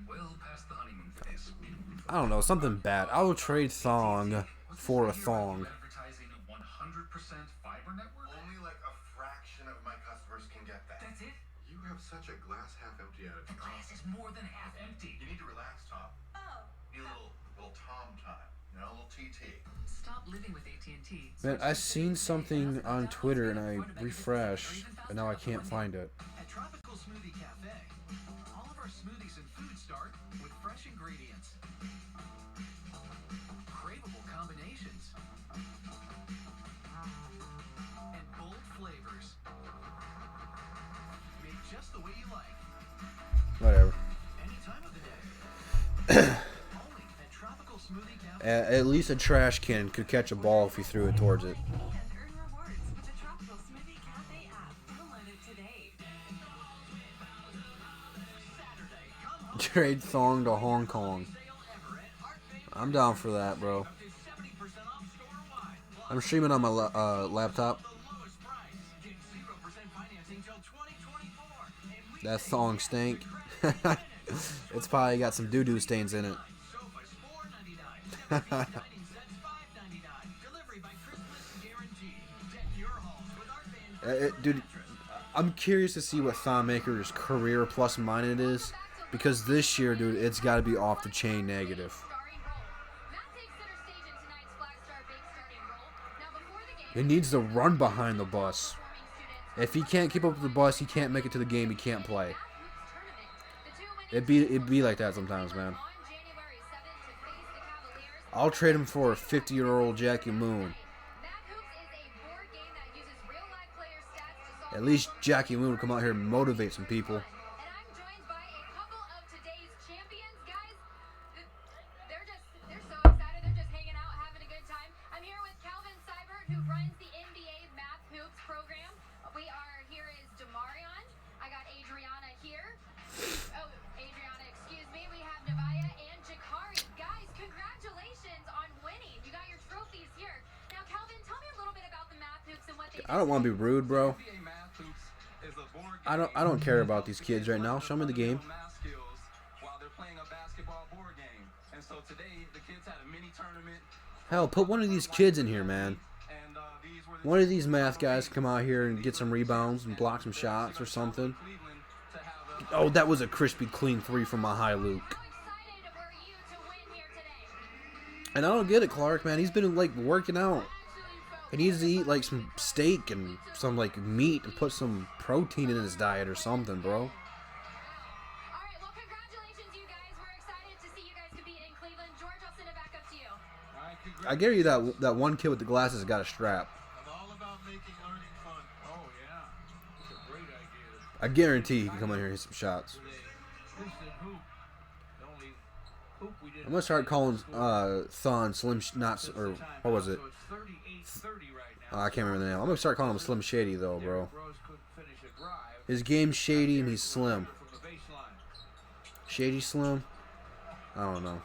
well past the honeymoon phase. I don't know, something bad. I will trade Thong for a thong. Advertising a 100% fiber network? Only like a fraction of my customers can get that. That's it? You have such a glass half empty The attitude. glass is more than half empty. You need to relax, Tom. Oh. Need a little Tom time. You know, a little TT. Stop living with AT&T. Man, I seen something on Twitter and I refreshed, and now I can't find it. At Tropical Smoothie Cafe, all of our smoothies and food start with fresh ingredients, craveable combinations, and bold flavors. Made just the way you like, Whatever. any time of the day. Only at Tropical Smoothie Cafe. At least a trash can could catch a ball if you threw it towards it. And earn rewards with the Tropical Smoothie Cafe app. Download it today. Saturday, come home. Trade Thong to Hong Kong. Sale ever at Art Van I'm down for that, bro. up to 70% off store-wide. Plus, I'm streaming on my laptop. the lowest price. Get 0% financing till 2024. And we That thong stink. It's probably got some doo-doo stains in it. sofas $4.99. Dining sets $5.99. Delivery by Christmas guaranteed. Deck your homes with Art Van Dude, I'm curious to see what Thon Maker's career plus minus is. Because this year, dude, it's got to be off the chain negative. Starring role. Matt takes center stage in tonight's Black Star Big starting role. Now before the game, He needs to run behind the bus. performing students If he can't keep up with the bus, he can't make it to the game. He can't play. Math Hoops tournament. The two winning It'd be like that sometimes, man. on January 7th to face the Cavaliers. I'll trade him for a 50-year-old Jackie Moon. Math Hoops is a board game that uses real-life player stats to solve At least Jackie Moon will come out here and motivate some people. And I'm joined by a couple of today's champions, guys. They're so excited. They're just hanging out, having a good time. I'm here with Calvin Seibert, who runs the NBA Math Hoops program. We are here is Demarion. I got Adriana here. Oh, Adriana, excuse me. We have Navaya and Jakari. Guys, congratulations on winning. You got your trophies here. Now, Calvin, tell me a little bit about the Math Hoops and what they do. I don't want to be rude, bro. NBA Math Hoops is a board I don't care about these kids right now. Show me the game. math skills while they're playing a basketball board game. And so today the kids had a mini tournament. Hell, put one of these kids in here, man. And these were One of these math guys come out here and get some rebounds and block some shots or something. Oh, that was a crispy, clean 3 from my high Luke. How excited were you to win here today? And I don't get it, Clark, man. He's been, like, working out. Absolutely felt He needs to eat, like, some steak and some, like, meat and put some protein in his diet or something, bro. All right, well, congratulations, you guys. We're excited to see you guys compete in Cleveland. George, I'll send it back up to you. All right, I guarantee you that one kid with the glasses got a strap. I'm all about making learning fun. Oh, yeah. It's a great idea. I guarantee he can come in here and hit some shots. Today, Piston hoop. The only hoop we didn't I'm gonna start calling Thon Slim or what was it? So it's 38-30 right Oh, now. I can't remember the name. I'm gonna start calling him Slim Shady though, bro. Derrick Rose couldn't finish a drive. His game's shady and he's slim. From the baseline. Shady Slim? I don't know.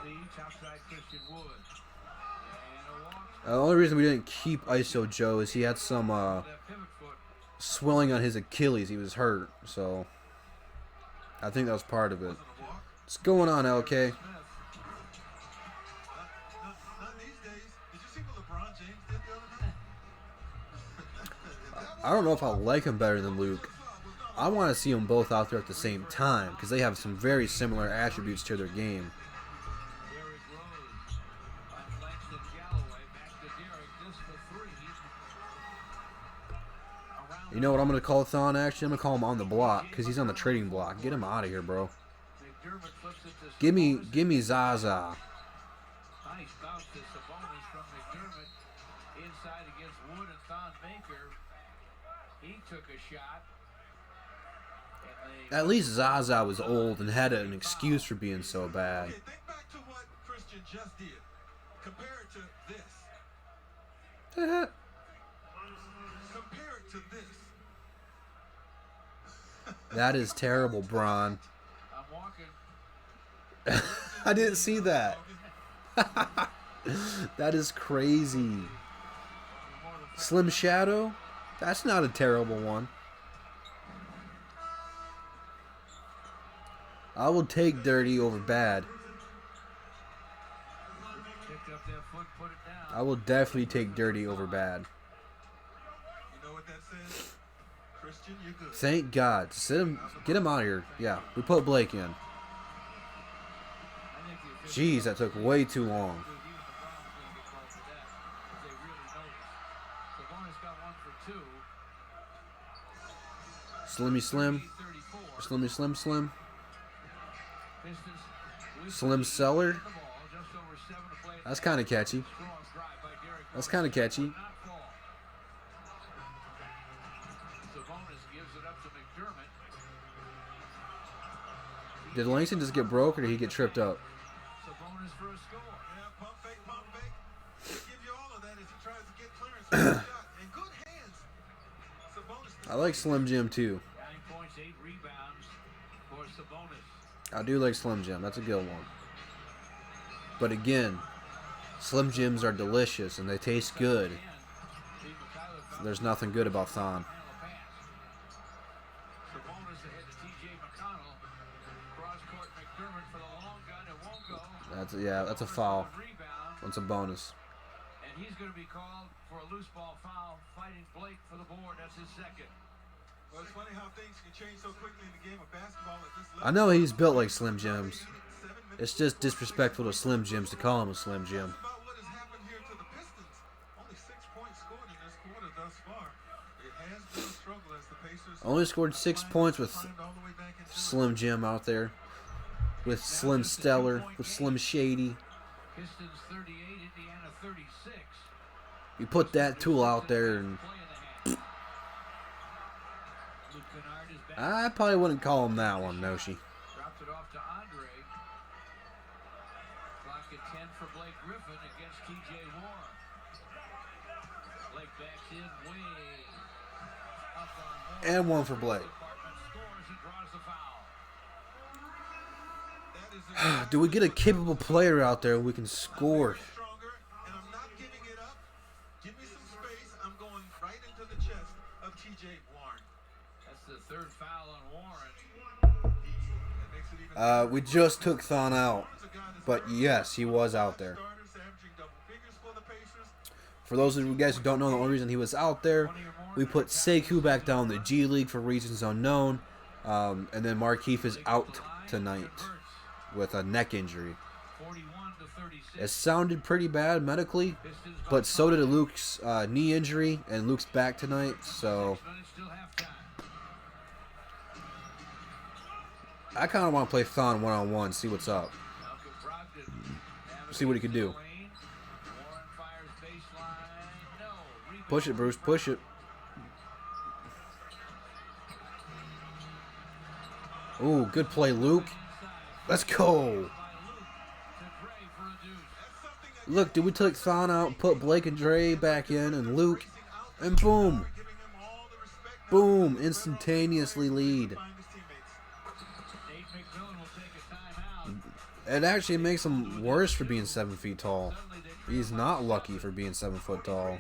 Lee, topside Christian Wood. And a walk. The only reason we didn't keep ISO Joe is he had some That pivot foot. swelling on his Achilles. He was hurt, so I think that was part of it. Wasn't a walk. What's going on, LK? Smith. Not these days. Did you see what LeBron James did the other night? I don't know if I like him better than Luke. I want to see them both out there at the same time because they have some very similar attributes to their game. Derrick Rose. On Langston Galloway. Back to Derrick. This for 3. Around You know what I'm going to call Thon, actually? I'm going to call him on the block because he's on the trading block. Get him out of here, bro. McDermott flips it to Give Sabonis. me Zaza. Nice bounce to Sabonis from McDermott. Inside against Wood and Thon Maker. He took a shot. And they At least Zaza was old and had an excuse for being so bad. Okay, think back to what Christian just did. Compare it to this. Compare it to this. That is terrible, Bron. I'm walking. I didn't see that. That is crazy. Slim Shadow? That's not a terrible one. I will take dirty over bad. Picked up that foot, put it down. I will definitely take dirty over bad. You know what that says? Christian, you're good. Thank God. Get him out of here. Yeah, we put Blake in. I think the officials Jeez, that took way too long. even the Browns going to get called for that if they really notice. Sabonis got 1 for 2. Slimmy Slim. 34. Slimmy Slim Slim. Pistons lose Slim the Seller. ball, just over 7 to play. That's kind of catchy. Strong drive by Derrick That's Rose. kind of catchy. Not fall. Sabonis gives it up to McDermott. Did Langston just get broke or did he get tripped up? Sabonis for a score. Yeah, pump fake, pump fake. They give you all of that as he tries to get clearance for the shot. And good hands. Sabonis. I like Slim Jim too. 9 points, 8 rebounds for Sabonis. I do like Slim Jim. That's a good one. But again, Slim Jims are delicious and they taste good. And Steve McKayla There's nothing good about Thon. handle a pass. Sabonis ahead to T.J. McConnell. Cross court McDermott for the long gun. It won't go. That's a foul. Rebound. That's a bonus. And he's going to be called for a loose ball foul, fighting Blake for the board. That's his second. Well, it's funny how things can change so quickly in the game of basketball at this level. I know he's built like Slim Jims. 7 minutes. It's just disrespectful to Slim Jims to call him a Slim Jim. About what has happened here to the Pistons. Only 6 points scored in this quarter thus far. It has been a struggle as the Pacers Only scored 6 points with climbed all the way back into it. Slim Jim out there. With Slim Stellar. With Slim Shady. Pistons 38, Indiana 36. You put that tool out there and Play in the half. Luke Kennard is back. I probably wouldn't call him that one, Noshi. Dropped it off to Andre. Clock at 10 for Blake Griffin against T.J. Warren. Blake backs in way up on Warren. And one for Blake. Department scores and draws the foul. That is a Do we get a capable player out there we can score? stronger, and I'm not giving it up. Give me some space. I'm going right into the chest of T.J. Warren. That's the third foul on Warren. That makes it even We just took Thon out. Warren's a guy that's But very yes, he was out there. starters averaging double figures for the Pacers. For those of you guys who don't know, the only reason he was out there, we put Sekou back down in the G League for reasons unknown. And then Markieff is out tonight with a neck injury. It sounded pretty bad medically, but so did Luke's knee injury, and Luke's back tonight, so I kind of want to play Thon one-on-one, see what's up. See what he can do. Push it, Bruce, push it. Ooh, good play, Luke. Let's go. Look, dude, we took Thon out, put Blake and Dre back in, and Luke, and boom. Boom, instantaneously lead. It actually makes him worse for being 7 feet tall. He's not lucky for being 7 foot tall.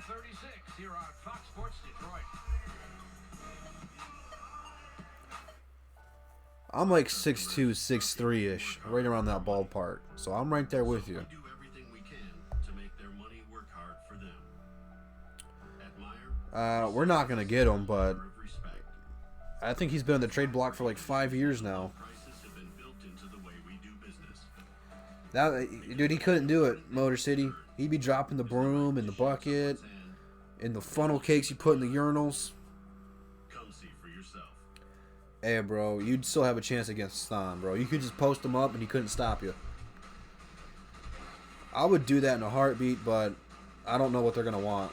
I'm like 6'2", 6'3"-ish, right around that ballpark. So I'm right there with you. We're not going to get him, but I think he's been on the trade block for like 5 years now. That, dude, he couldn't do it, Motor City. He'd be dropping the broom in the bucket, in the funnel cakes you put in the urinals. Hey, bro, you'd still have a chance against Thon, bro. You could just post him up and he couldn't stop you. I would do that in a heartbeat, but I don't know what they're going to want.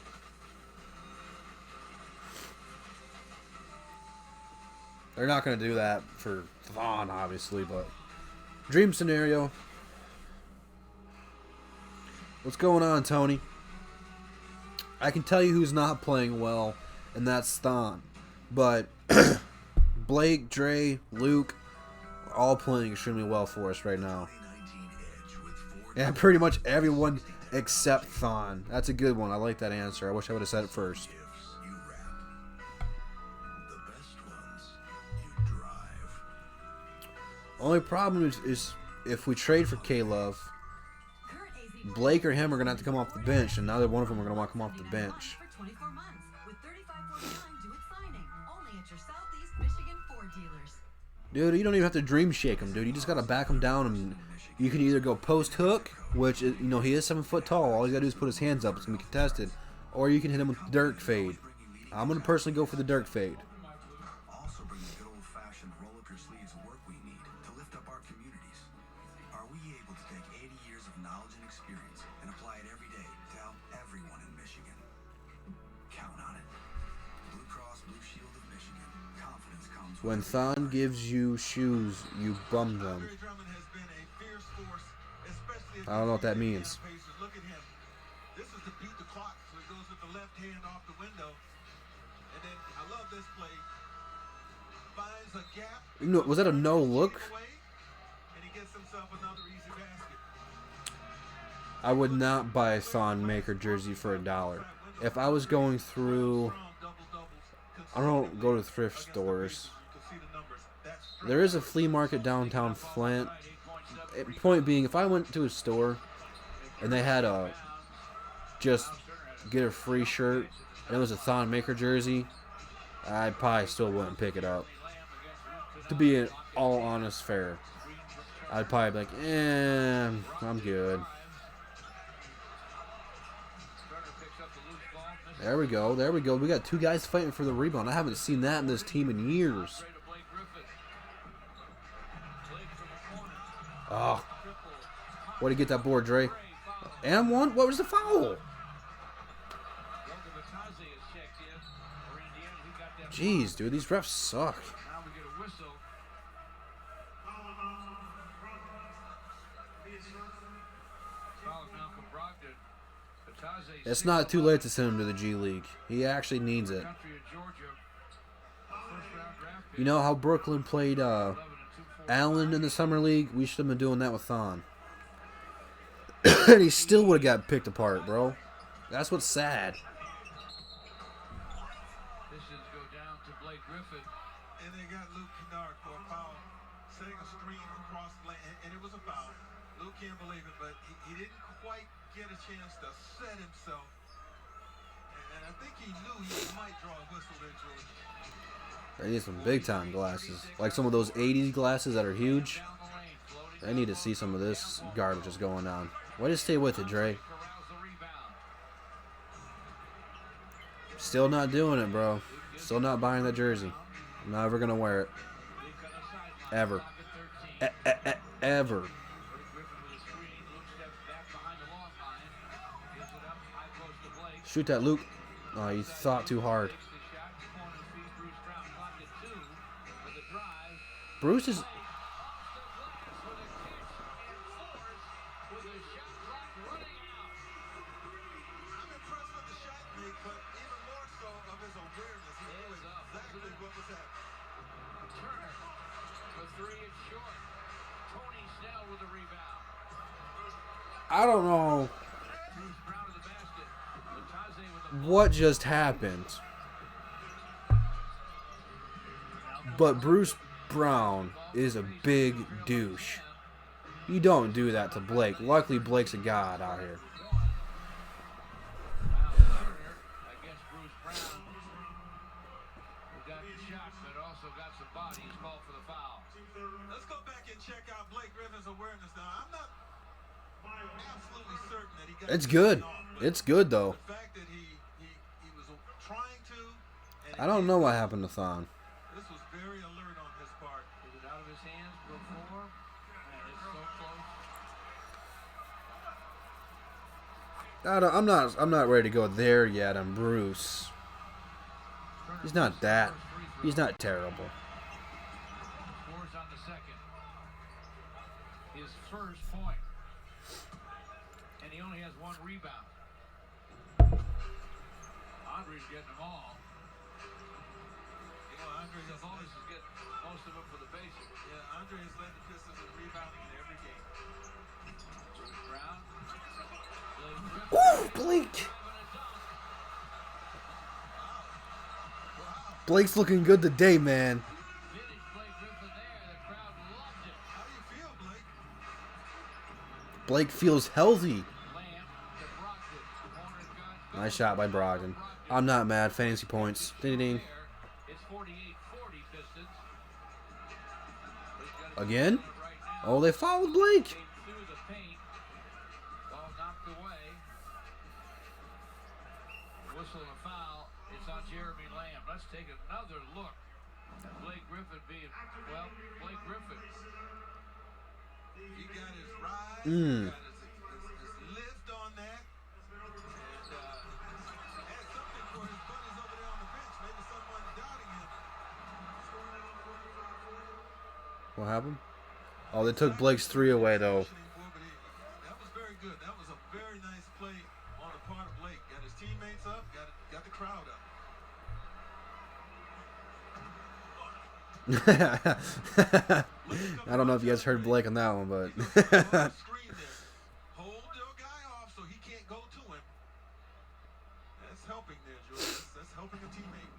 They're not going to do that for Thon, obviously, but dream scenario. What's going on, Tony? I can tell you who's not playing well, and that's Thon. But Blake, Dre, Luke, all playing extremely well for us right now. Yeah, pretty much everyone except Thon. That's a good one. I like that answer. I wish I would have said it first. Only problem is if we trade for K-Love, Blake or him are going to have to come off the bench, and neither one of them are going to want to come off the bench. Dude, you don't even have to dream shake him, dude. You just got to back him down, and you can either go post hook, which, you know, he is 7 foot tall. All he's got to do is put his hands up. It's going to be contested. Or you can hit him with the Dirk fade. I'm going to personally go for the Dirk fade. Also bring the good old-fashioned roll-up-your-sleeves work we need to lift up our communities. Are we able to take 80 years of knowledge and experience and apply it every day to help everyone in Michigan? Count on it. Blue Cross Blue Shield of Michigan. Confidence comes When Thon gives you shoes, you bum them. I don't know what that means. Look at him. This is to beat the clock, so he goes with the left hand off the window. And then I love this play. Finds a gap. You know, was that a no look? And he gets himself another easy basket. I would not buy a Thon Maker jersey for $1. If I was going through, I don't go to thrift stores. There is a flea market downtown Flint. Point being, if I went to a store and they had a just get a free shirt and it was a Thon Maker jersey, I probably still wouldn't pick it up. To be an all honest fair, I'd probably be like, I'm good. There we go. There we go. We got two guys fighting for the rebound. I haven't seen that in this team in years. Oh. Way to get that board, Dre. And one. What was the foul? Jeez, dude. These refs suck. It's not too late to send him to the G League. He actually needs it. You know how Brooklyn played Allen in the Summer League? We should have been doing that with Thon. And he still would have got picked apart, bro. That's what's sad. Pistons go down to Blake Griffin. And they got Luke Kennard for a foul, setting a screen across the lane, and it was a foul. Luke can't believe it, but he didn't quite get a chance to set himself And I think he knew he might draw a whistle there, George. I need some big time glasses. Like some of those 80s glasses that are huge. I need to see some of this garbage that's going on. Way to stay with it, Dre. Still not doing it, bro. Still not buying that jersey. I'm not ever going to wear it. Ever. Ever. Shoot that, Luke. Oh, you thought too hard. Bruce is... I don't know what just happened, but Bruce Brown is a big douche. You don't do that to Blake. Luckily, Blake's a god out here. Let's go back and check out Blake Griffin's awareness now. I'm not absolutely certain that he got It's good. It's good, though. the fact that he was trying to. And I don't know what happened to Thon. This was very alert on his part. Is it out of his hands before? Man, it's so close. I'm not ready to go there yet on Bruce. He's not that. He's not terrible. Scores on the second. His first point. And he only has one rebound. Andre's getting them all. You know, Andre has Sabonis is getting most of them for the basics. Yeah, Andre has led the Pistons in rebounding in every game. Bruce Brown. Woo, Blake. Blake's looking good today, man. Vintage Blake Griffin there. The crowd loved it. How do you feel, Blake? Blake feels healthy. Lamb to Brogdon. Corner gun. Nice shot by Brogdon. I'm not mad. Fantasy points. Ding ding. It's 48-40 Pistons. Again? Oh, they fouled Blake. Came through the paint. Ball knocked away. Whistle and a foul. It's on Jeremy Lamb. Let's take another look at Blake Griffin being, well, Blake Griffin. He got his rise. Mm. He got his lift on that. And had something for his buddies over there on the bench. Maybe someone doubting him. What happened? Oh, they took Blake's three away, though. That was very good. That was a very nice play on the part of Blake. Got his teammates up, got the crowd up. I don't know if you guys heard Blake on that one, but... Screen there. Hold your guy off so he can't go to him. That's helping there, George. That's helping a teammate.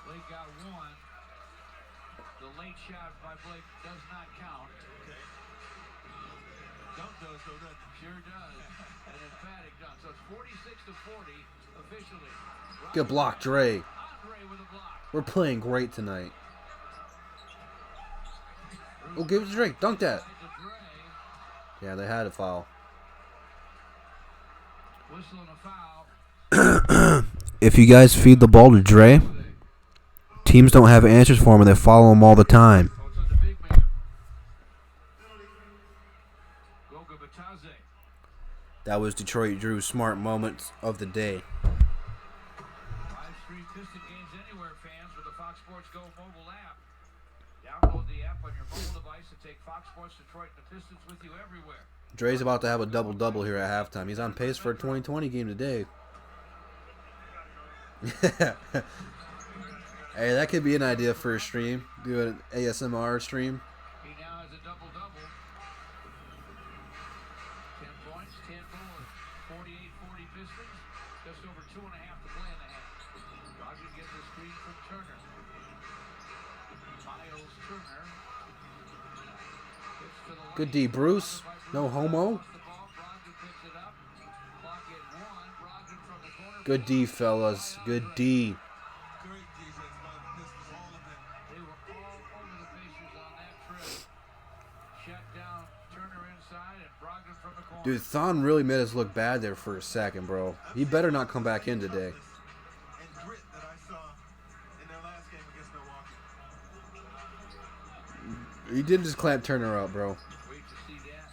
Blake got one. The late shot by Blake does not count. Okay. Dunk does, though, doesn't it? Sure does. An emphatic dunk. So it's 46-40 officially. Good block, Dre. Andre with a block. We're playing great tonight. Oh, give it to Dre. Dunk that. To Dre. Yeah, they had a foul. Whistle and a foul. If you guys feed the ball to Dre, teams don't have answers for him and they follow him all the time. Oh, it's on the big man. Goga Batadze. That was Detroit Drew's smart moment of the day. Live stream Piston games anywhere, fans, with the Fox Sports Go mobile app. Download the app on your mobile device and take Fox Sports Detroit and the Pistons with you everywhere. Dre's about to have a double-double here at halftime. He's on pace for a 2020 game today. Hey, that could be an idea for a stream. Do an ASMR stream. He now has a double-double. 10 points, 10 boards, 48-40 Pistons. Just over 2.5 to play in the half. Roger gets a screen from Turner. Miles Turner. Good D, Bruce. No homo. The ball, Brogdon Good D, fellas. Good D. Great defense by the Pistons, all of them. They were all over the Pacers on that trip. Shut down Turner inside and Brogdon from the corner. Dude, Thon really made us look bad there for a second, bro. He better not come back in today. And grit that I saw in their last game against Milwaukee. He did just clamp Turner up, bro. Wait to see that.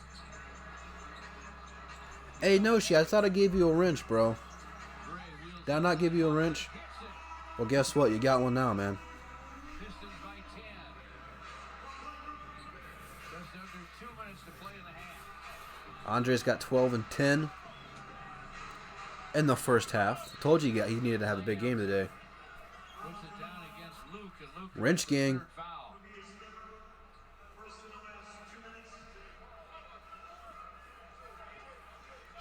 Hey, Noshi, I thought I gave you a wrench, bro. Gray wheels Did I not give you a wrench? hits it. Well, guess what? You got one now, man. Pistons by 10. Just under 2 minutes to play in the half. Andre's got 12 and 10 in the first half. Told you he needed to have a big game today. Puts it down against Luke, and Luke Wrench gang. third foul.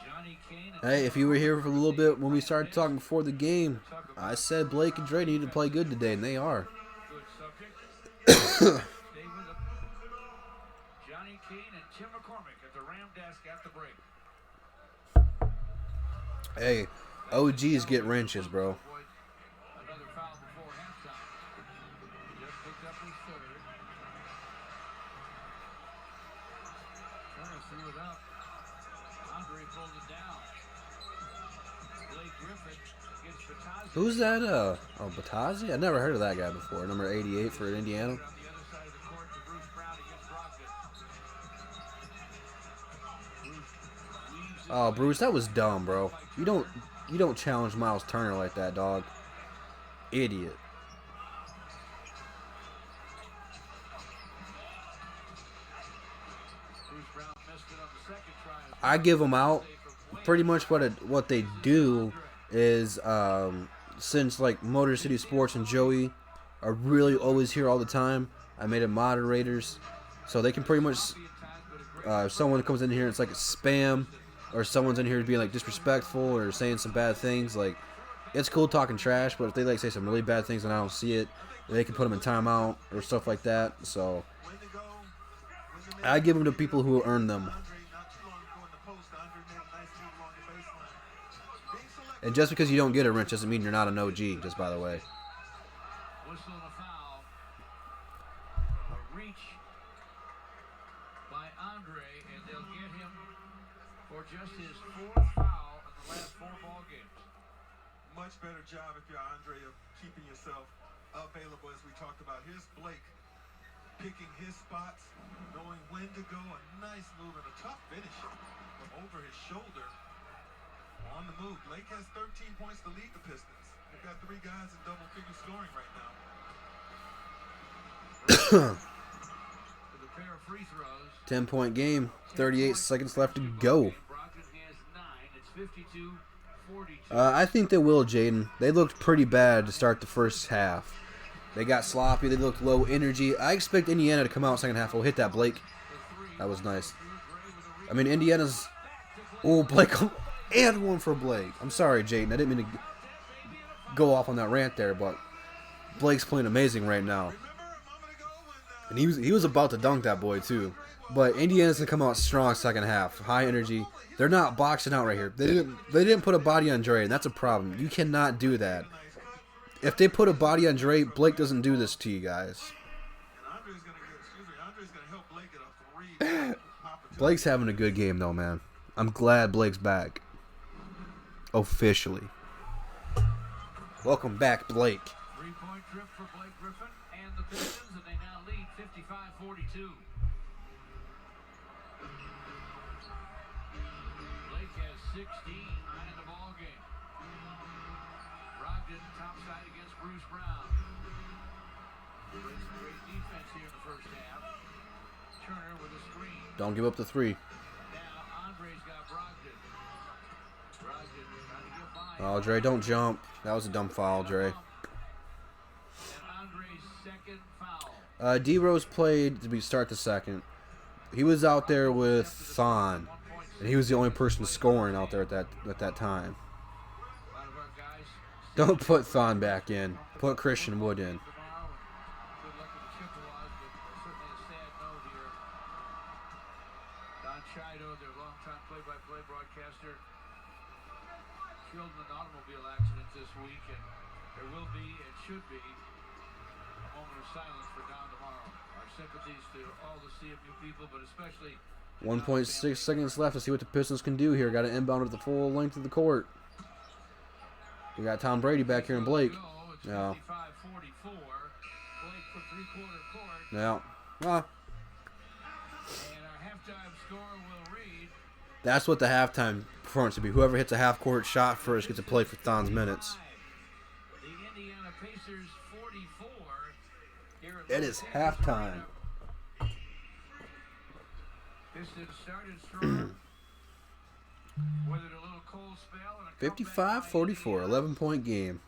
Johnny Kane and Hey, if you were here for a little bit when we started talking before the game, I said Blake and Dre need to play good today, and they are. good subject. Stay with him. Johnny Kane and Tim McCormick at the Ram desk at the break. Hey, OGs get wrenches, bro. Avoid another foul before halftime. Just picked up his third. Turner threw it up. Andre pulled it down. Blake Griffin gets Batazzi. Who's that? Batazzi? I never heard of that guy before. Number 88 for Indiana. On the other side of the court to Bruce Brown against Brogdon. Bruce weaves it. Oh, Bruce, that was dumb, bro. You don't challenge Miles Turner like that, dog. Idiot. Bruce Brown missed it on the second try. I give them out. Pretty much what they do is since like Motor City Sports and Joey are really always here all the time, I made them moderators, so they can pretty much if someone comes in here and it's like a spam, or someone's in here being like disrespectful or saying some bad things, like it's cool talking trash, but if they like say some really bad things and I don't see it, they can put them in timeout or stuff like that. So When to go, when to make I give them to people who earn them. Andre not too long ago in the post. Andre made a nice move along the baseline. Being selected. And just because you don't get a wrench doesn't mean you're not an OG, just by the way. Whistle and a foul. A reach by Andre, and they'll get him for just his fourth foul in the last 4 ball games. Much better job if you're Andre of keeping yourself available, as we talked about. Here's Blake picking his spots, knowing when to go. A nice move and a tough finish from over his shoulder. On the move, Blake has 13 points to lead the Pistons. They've got 3 guys in double-figure scoring right now. With a pair of free throws. 10-point game, 38 seconds left to go. Brogdon has 9. It's 52-42. I think they will, Jaden. They looked pretty bad to start the first half. They got sloppy. They looked low energy. I expect Indiana to come out second half. Oh, hit that, Blake. That was nice. I mean, Indiana's... Oh, Blake. And one for Blake. I'm sorry, Jaden. I didn't mean to go off on that rant there, but Blake's playing amazing right now. And he was about to dunk that boy, too. But Indiana's going to come out strong second half. High energy. They're not boxing out right here. They didn't put a body on Dre, and that's a problem. You cannot do that. If they put a body on Dre, Blake doesn't do this to you guys. And Andre's going to help Blake get a 3 opportunity. Blake's having a good game, though, man. I'm glad Blake's back. Officially. Welcome back, Blake. 3-point trip for Blake Griffin and the Pistons, and they now lead 55-42. Blake has 16 in the ball game. Brogdon topside against Bruce Brown. Played some great defense here in the first half. Turner with a screen. Don't give up the 3. Now Andre's got Brogdon. Brogdon trying to get by. Oh, Dre, don't jump. That was a dumb foul, Dre. And Andre's second foul. D-Rose played to start the second. He was out there with Thon, and he was the only person scoring out there at that time. A lot of our guys Don't put Thon back in. Put Christian Wood in. tomorrow. Good luck with the Chippewas, but certainly a sad note here. Don Chido, their longtime play-by-play broadcaster, killed in an automobile accident there will be and should be a moment of silence for Don tomorrow. Our sympathies to all the CFU people, but especially 1.6 seconds left to see what the Pistons can do here. Got an inbound at the full length of the court. We got Tom Brady back here and Blake. No. No. Well, that's what the halftime performance would be. Whoever hits a half-court shot first gets to play for Thon's minutes. It is halftime. Pistons started strong. 55-44, 11-point game.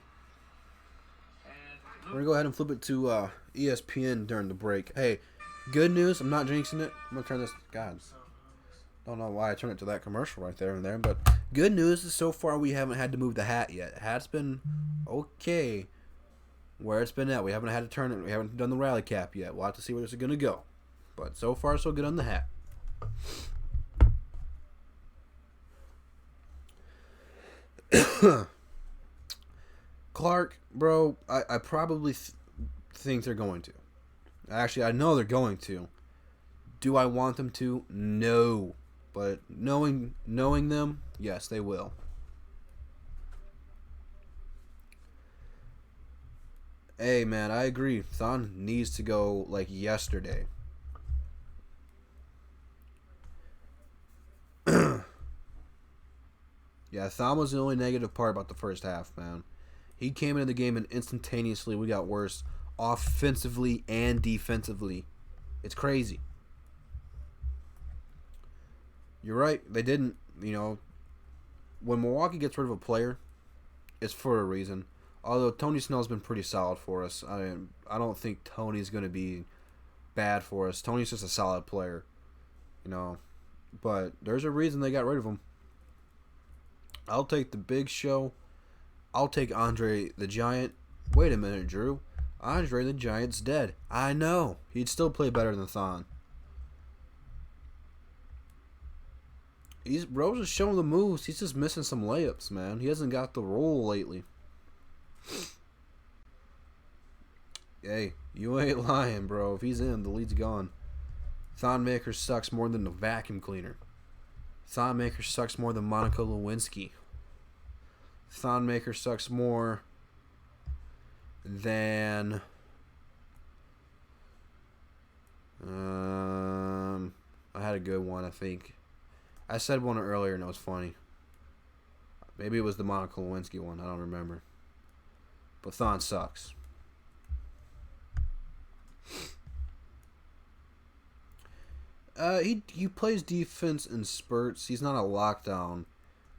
We're going to go ahead and flip it to ESPN during the break. Hey, good news. I'm not jinxing it. I'm going to turn this. God. Don't know why I turned it to that commercial right there and there. But good news is so far we haven't had to move the hat yet. Hat's been okay where it's been at. We haven't had to turn it. We haven't done the rally cap yet. We'll have to see where this is going to go. But so far, so good on the hat. Clark, bro, I probably think they're going to. Actually, I know they're going to. Do I want them to? No. But knowing them, yes, they will. Hey, man, I agree. Thon needs to go like yesterday. Yeah, Thon was the only negative part about the first half, man. He came into the game and instantaneously we got worse offensively and defensively. It's crazy. You're right. They didn't, when Milwaukee gets rid of a player, it's for a reason. Although Tony Snell's been pretty solid for us. I don't think Tony's going to be bad for us. Tony's just a solid player, But there's a reason they got rid of him. I'll take the Big Show. I'll take Andre the Giant. Wait a minute, Drew. Andre the Giant's dead. I know. He'd still play better than Thon. Rose is showing the moves. He's just missing some layups, man. He hasn't got the roll lately. Hey, you ain't lying, bro. If he's in, the lead's gone. Thon Maker sucks more than the vacuum cleaner. Thon Maker sucks more than Monica Lewinsky. Thon Maker sucks more than I had a good one, I think. I said one earlier and it was funny. Maybe it was the Monica Lewinsky one. I don't remember. But Thon sucks. He plays defense in spurts. He's not a lockdown.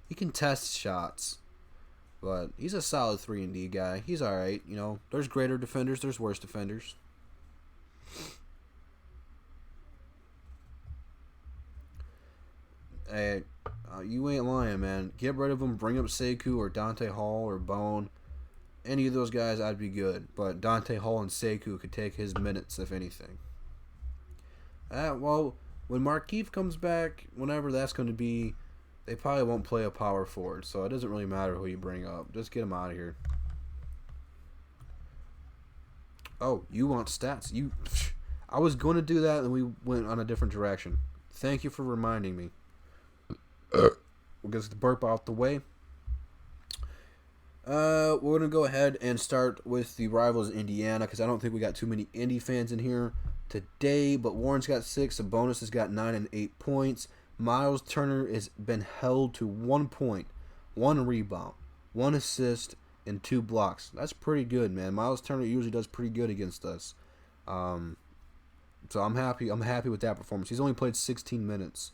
He can test shots. But he's a solid 3-and-D guy. He's alright, There's greater defenders, there's worse defenders. Hey, you ain't lying, man. Get rid of him, bring up Sekou or Dante Hall or Bone. Any of those guys, I'd be good. But Dante Hall and Sekou could take his minutes, if anything. Well, when Markieff comes back, whenever that's going to be, they probably won't play a power forward, so it doesn't really matter who you bring up. Just get him out of here. Oh, you want stats? I was going to do that, and we went on a different direction. Thank you for reminding me. We'll get the burp out the way. We're going to go ahead and start with the rivals Indiana, because I don't think we got too many Indy fans in here today, but Warren's got 6, Sabonis has got 9 and 8 points. Miles Turner has been held to 1 point, 1 rebound, 1 assist, and 2 blocks. That's pretty good, man. Miles Turner usually does pretty good against us. So I'm happy. I'm happy with that performance. He's only played 16 minutes,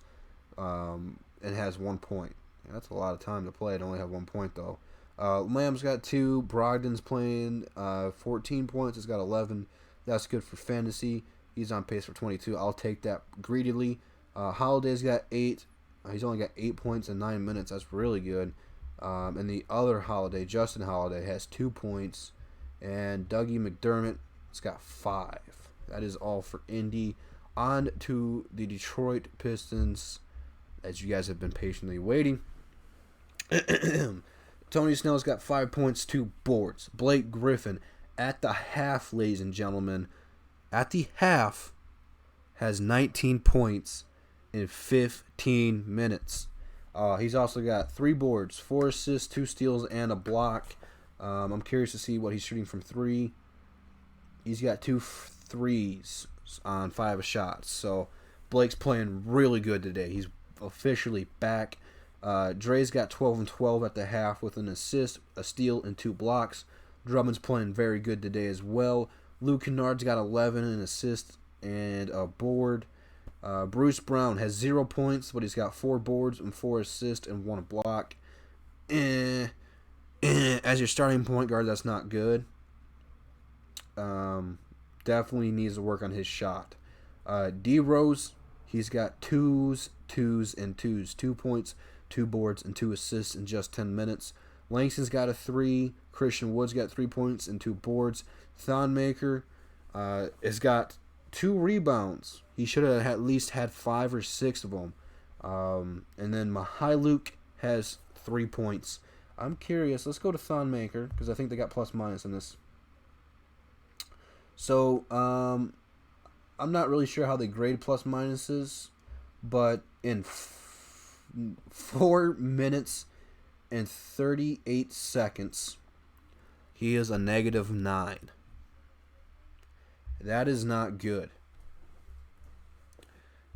and has 1 point. Yeah, that's a lot of time to play to only have 1 point though. Lamb's got 2. Brogdon's playing 14 points. He's got 11. That's good for fantasy. He's on pace for 22. I'll take that greedily. Holiday's got 8. He's only got 8 points in 9 minutes. That's really good. And the other Holiday, Justin Holiday, has 2 points. And Dougie McDermott has got 5. That is all for Indy. On to the Detroit Pistons, as you guys have been patiently waiting. Tony Snell's got 5 points, 2 boards. Blake Griffin at the half, ladies and gentlemen, at the half has 19 points in 15 minutes. He's also got 3 boards, 4 assists, 2 steals, and a block. I'm curious to see what he's shooting from 3. He's got 2 threes on 5 shots. So Blake's playing really good today. He's officially back. Dre's got 12 and 12 at the half with an assist, a steal, and 2 blocks. Drummond's playing very good today as well. Luke Kennard's got 11, an assist, and a board. Bruce Brown has 0 points, but he's got 4 boards and 4 assists and 1 block. As your starting point guard, that's not good. Definitely needs to work on his shot. D Rose, he's got 2s, 2s, and 2s. 2 points, 2 boards, and 2 assists in just 10 minutes. Langston's got a 3. Christian Wood's got 3 points and 2 boards. Thonmaker has got 2 rebounds. He should have at least had 5 or 6 of them. And then Mihailuk has 3 points. I'm curious. Let's go to Thonmaker because I think they got plus minus in this. So I'm not really sure how they grade plus minuses, but in 4 minutes and 38 seconds, he is a -9. That is not good.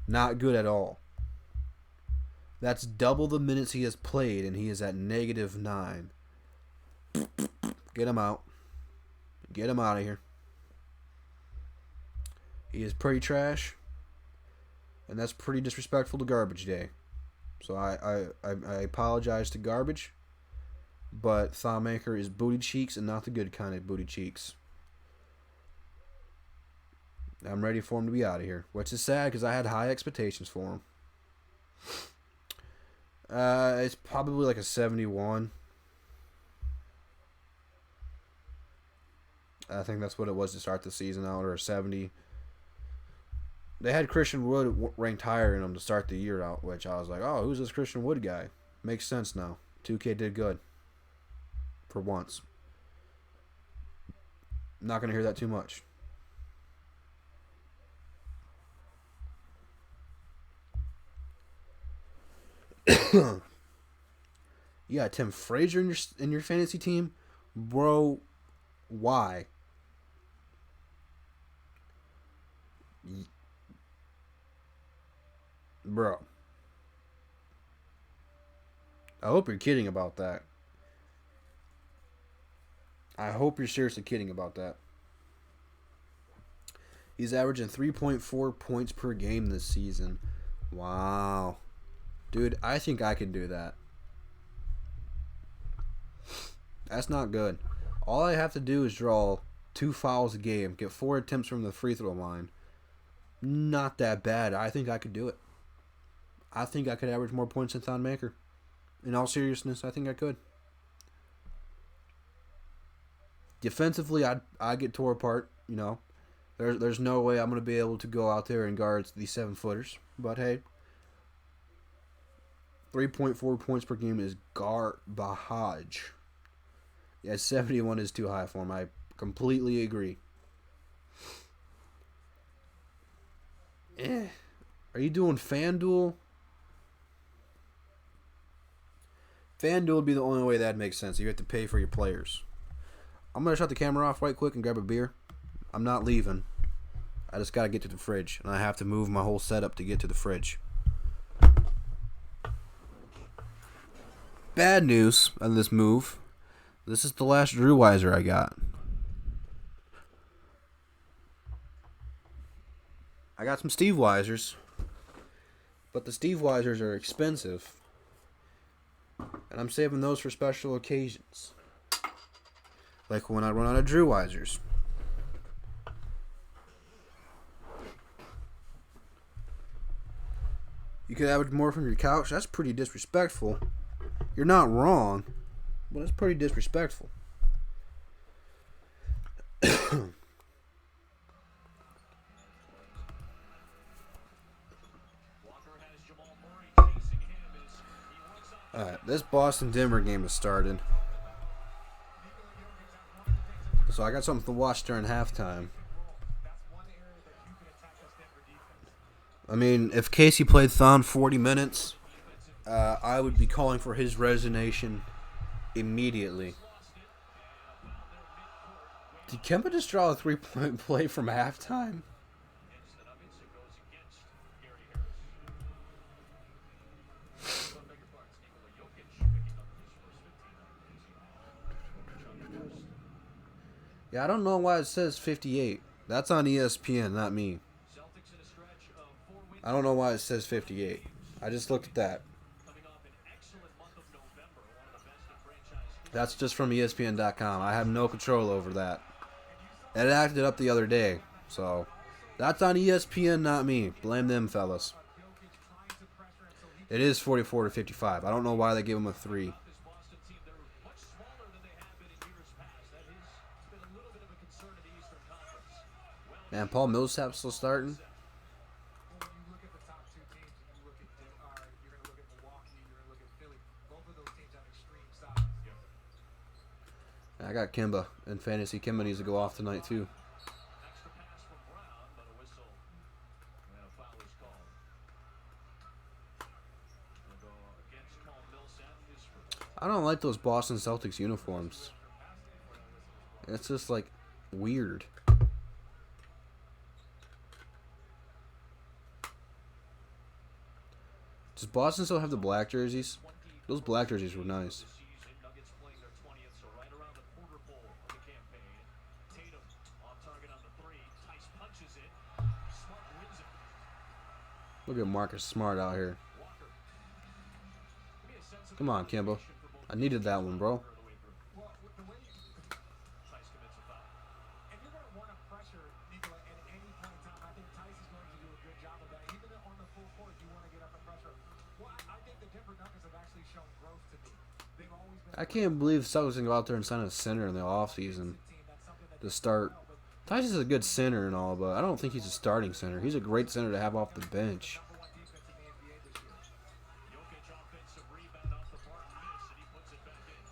Not good at all. That's double the minutes he has played, and he is at -9. Get him out. Get him out of here. He is pretty trash, and that's pretty disrespectful to Garbage Day. So I apologize to Garbage, but Thonmaker is booty cheeks and not the good kind of booty cheeks. I'm ready for him to be out of here, which is sad because I had high expectations for him. It's probably like a 71. I think that's what it was to start the season out, or a 70. They had Christian Wood ranked higher in them to start the year out, which I was like, oh, who's this Christian Wood guy? Makes sense now. 2K did good. For once. Not going to hear that too much. You got Tim Frazier in your fantasy team? Bro, why? Bro. I hope you're kidding about that. I hope you're seriously kidding about that. He's averaging 3.4 points per game this season. Wow. Dude, I think I can do that. That's not good. All I have to do is draw 2 fouls a game, get 4 attempts from the free throw line. Not that bad. I think I could do it. I think I could average more points than Thonmaker. In all seriousness, I think I could. Defensively, I get tore apart. You know, there's no way I'm going to be able to go out there and guard these 7-footers. But hey, 3.4 points per game is garbage. Yeah, 71 is too high for him. I completely agree. Are you doing FanDuel? FanDuel would be the only way that makes sense. You have to pay for your players. I'm going to shut the camera off right quick and grab a beer. I'm not leaving. I just got to get to the fridge. And I have to move my whole setup to get to the fridge. Bad news on this move. This is the last Drew Weiser I got. I got some Steve Weisers. But the Steve Weisers are expensive. And I'm saving those for special occasions. Like when I run out of Drew Weisers. You could average more from your couch. That's pretty disrespectful. You're not wrong, but it's pretty disrespectful. Alright, this Boston-Denver game has started. So I got something to watch during halftime. I mean, if Casey played Thon 40 minutes, I would be calling for his resignation immediately. Did Kemba just draw a 3-point play from halftime? Yeah, I don't know why it says 58. That's on ESPN, not me. I don't know why it says 58. I just looked at that. That's just from ESPN.com. I have no control over that. It acted up the other day. So, that's on ESPN, not me. Blame them, fellas. It is 44 to 55. I don't know why they gave him a 3. Man, Paul Millsap's still starting. I got Kemba in fantasy. Kemba needs to go off tonight too. I don't like those Boston Celtics uniforms. It's just like weird. Does Boston still have the black jerseys? Those black jerseys were nice. Look at Marcus Smart out here. Come on, Kemba. I needed that one, bro. I can't believe Celtics can go out there and sign a center in the offseason to start. Tyus is a good center and all, but I don't think he's a starting center. He's a great center to have off the bench.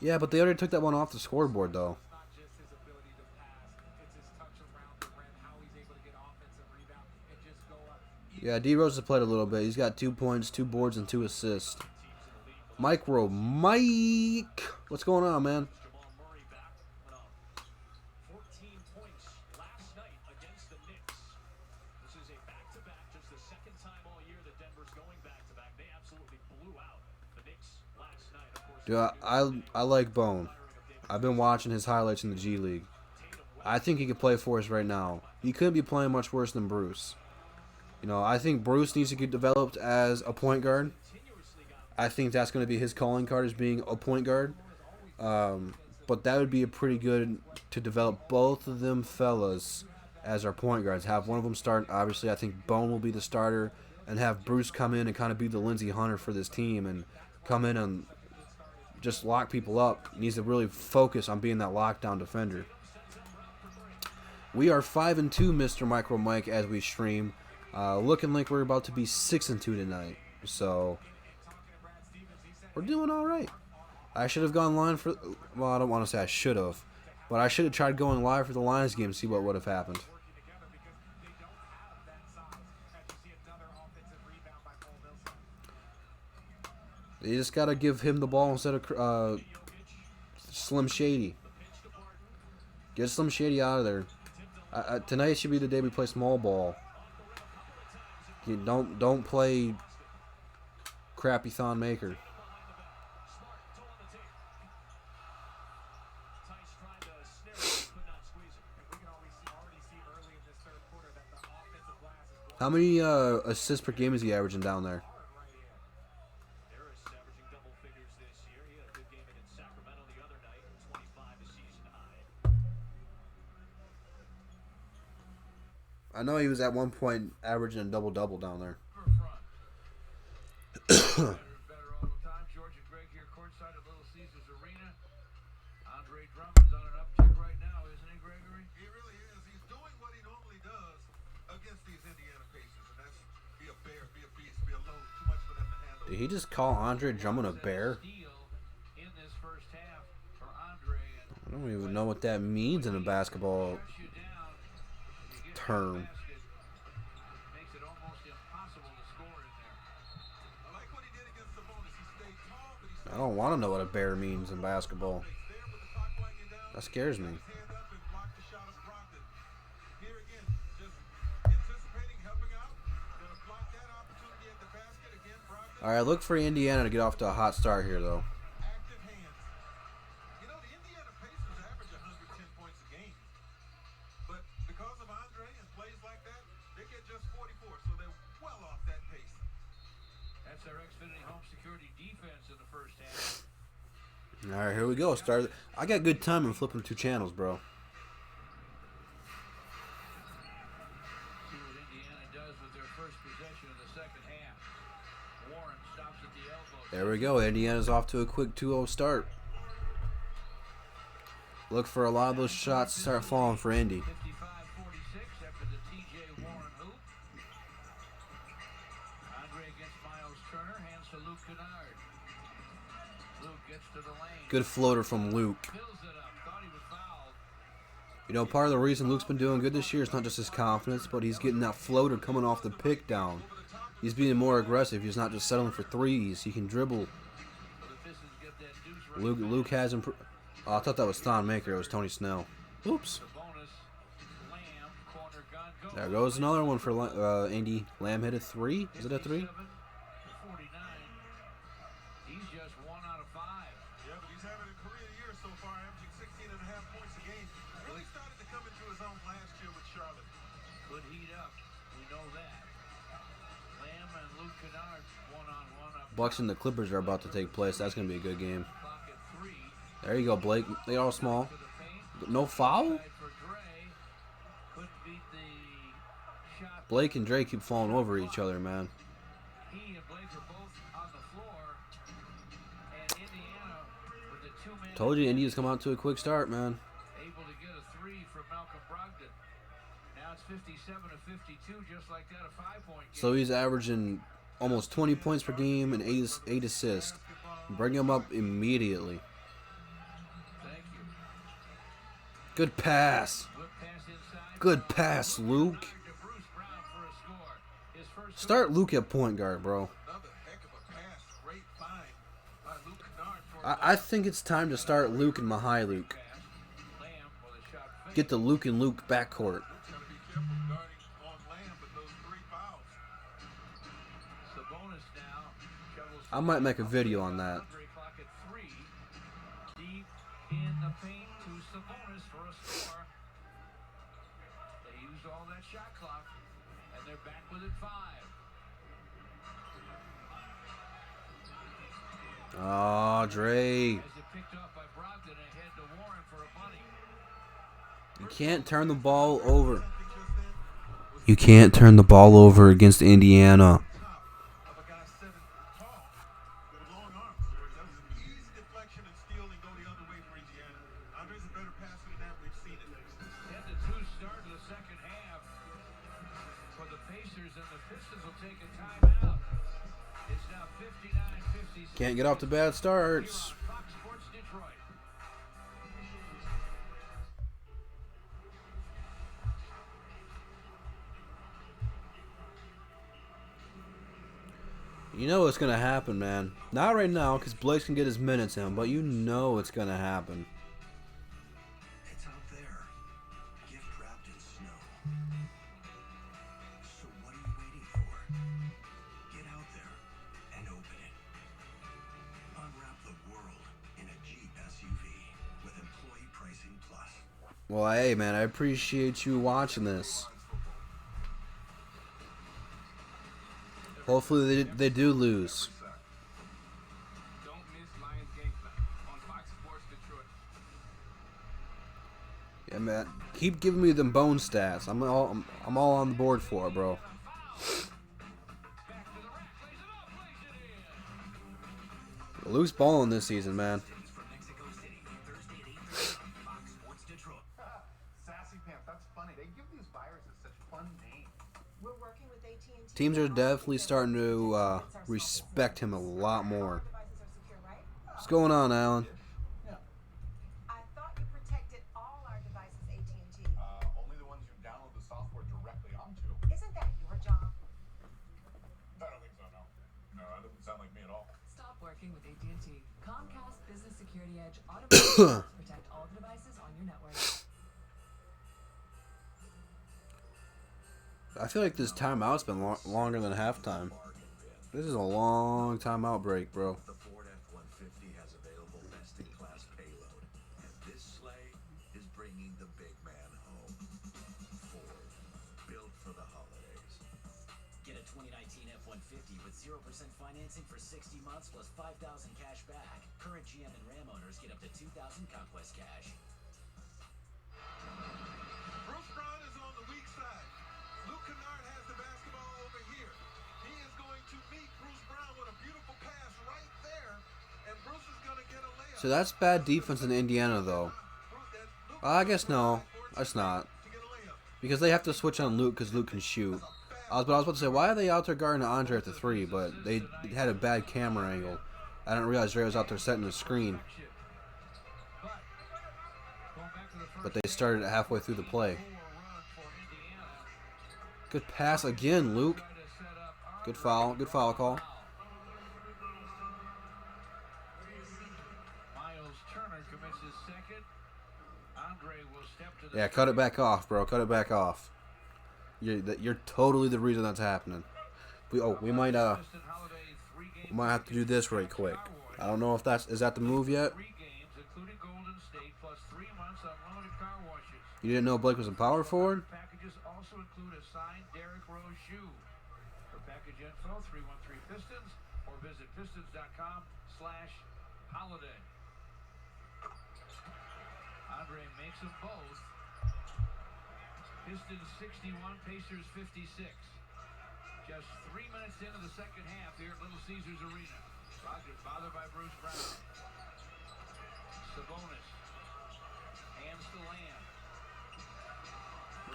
Yeah, but they already took that one off the scoreboard, though. Yeah, D Rose has played a little bit. He's got 2 points, 2 boards, and 2 assists. Mike, what's going on, man? Dude, I like Bone. I've been watching his highlights in the G League. I think he could play for us right now. He couldn't be playing much worse than Bruce. You know, I think Bruce needs to get developed as a point guard. I think that's going to be his calling card as being a point guard. But that would be a pretty good to develop both of them fellas as our point guards. Have one of them start. Obviously, I think Bone will be the starter. And have Bruce come in and kind of be the Lindsey Hunter for this team. And come in and just lock people up. He needs to really focus on being that lockdown defender. We are 5-2, Mr. Micro Mike, as we stream. Looking like we're about to be 6-2 tonight. So we're doing all right. I should have gone live for. Well, I don't want to say I should have, but I should have tried going live for the Lions game and see what would have happened. You just gotta give him the ball instead of Slim Shady. Get Slim Shady out of there. Tonight should be the day we play small ball. You don't play crappy Thon Maker. How many assists per game is he averaging down there? I know he was at one point averaging a double-double down there. Did he just call Andre Drummond a bear? don't even know what that means in a basketball Shuts you down. You get to the term. basket. Makes it almost impossible to score in there. I like what he did against Sabonis. He stayed tall, but he stayed I don't want to know what a bear means in basketball. there with the clock winding down. That scares me. His hand up and blocked the shot of Brogdon. Here again, just anticipating, helping out. Gonna block that opportunity at the basket again. Brogdon. All right, look for Indiana to get off to a hot start here, though. Active hands. You know, the Indiana Pacers average 110 points a game. But because of Andre and plays like that, they get just 44, so they're well off that pace. That's our Xfinity home security defense in the first half. All right, here we go. Start. I got good time in flipping 2 channels, bro. See what Indiana does with their first possession of the second half. Warren stops at the elbow. There we go. Indiana's off to a quick 2-0 start. Look for a lot of those shots to start falling for Indy. 55-46 after the TJ Warren hoop. Andre against Miles Turner, hands to Luke Kennard. Luke gets to the lane. Good floater from Luke. Fills it up. Thought he was fouled. You know, part of the reason Luke's been doing good this year is not just his confidence, but he's getting that floater coming off the pick down. He's being more aggressive. He's not just settling for threes. He can dribble. So the Pistons get that deuce right Luke has improved. Oh, I thought that was Thon Maker. It was Tony Snell. Oops. bonus. Lamb, corner gun, go. There goes another one for Indy. Lamb hit a 3. Is it a 3? 57-49. He's just 1 out of 5. Yeah, but he's having a career year so far, averaging 16 and a half points a game. Really started to come into his own last year with Charlotte. Could heat up. We know that. Lamb and Luke Kennard 1-on-1 up. Bucks and the Clippers are about to take place. That's going to be a good game. Clock at 3. There you go, Blake. They all small. To the paint. No foul? Side for Dre. Couldn't beat the shot. Blake and Dre keep falling over each other, man. He and Blake are both on the floor. And Indiana with the 2-man Told you India's come out to a quick start, man. able to get a 3 from Malcolm Brogdon. Now it's 57-52, just like that, a 5-point game. So he's averaging almost 20 points per game and 8 assists. Bring him up immediately. Thank you. Good pass. Whip pass inside. Good pass, Luke. To Bruce Brown for a score. His first Start Luke at point guard, bro. Another heck of a pass. Great find by Luke Kennard for I think it's time to start Luke and Mahai Luke. pass. Lamb with a shot fake. Get the Luke and Luke backcourt. Luke's got to be careful guarding on Lamb with those 3 fouls. Sabonis now shovels I might make a video on that. Andre clock at 3. Deep in the paint to Sabonis for a score. They used all that shot clock, and they're back with it 5. Oh, Dre. As it picked off by Brogdon ahead to Warren for a bunny. You can't turn the ball over. You can't turn the ball over against Indiana. Top of a guy 7 tall with long arms. That was an easy deflection and steal and go the other way for Indiana. Andre's a better passer than that. We've seen it. 10-2 start of the second half for the Pacers, and the Pistons will take a timeout. It's now 59-56. Can't get off to bad starts. Fox Sports Detroit. You know what's going to happen, man. Not right now, because Blake's can get his minutes in, but you know it's going to happen. It's out there, gift wrapped in snow. So what are you waiting for? Get out there and open it. Unwrap the world in a Jeep SUV with employee pricing plus. Well, hey, man, I appreciate you watching this. Hopefully they do lose. Don't miss Lions Game Plan on Fox Sports Detroit. Yeah, man. Keep giving me them bone stats. I'm all on the board for it, bro. Luke's balling this season, man. From Mexico City, Thursday at 8:30 on Fox Sports Detroit. Sassy Pants, that's funny. They give these viruses such fun names. We're working with AT&T. Teams are definitely starting to respect him a lot more. Devices are secure, right? What's going on, Alan? I thought you protected Security Edge automatic to protect all the devices on your network. I feel like this timeout's been longer than halftime. This is a long timeout break, bro. The Ford F-150 has available best-in-class payload, and this sleigh is bringing the big man home. Ford, built for the holidays. Get a 2019 F-150 with 0% financing for 60 months plus $5,000 cash back. Current GM and Ram owners get up to $2,000 Conquest cash. Bruce Brown is on the weak side. Luke Kennard has the basketball over here. He is going to meet Bruce Brown with a beautiful pass right there, and Bruce is going to get a layup. So that's bad defense in Indiana, though. I guess no, that's not. Because they have to switch on Luke because Luke can shoot. But I was about to say, why are they out there guarding Andre at the 3? But they had a bad camera angle. I didn't realize Ray was out there setting the screen. But they started halfway through the play. Good pass again, Luke. Good foul call. Miles Turner commits his second. Andre will step to the Yeah, cut it back off, bro. Cut it back off. You're totally the reason that's happening. We might have to do this right quick. I don't know if is that the move yet. 3 games, including Golden State, plus 3 months unlimited car washes. You didn't know Blake was a power forward? Packages also include a signed Derrick Rose shoe. For package info, 313 Pistons or visit pistons.com/holiday. Andre makes them both. Pistons 61, Pacers 56. Just 3 minutes into the second half here at Little Caesars Arena. Rogers bothered by Bruce Brown. Sabonis hands to Lamb.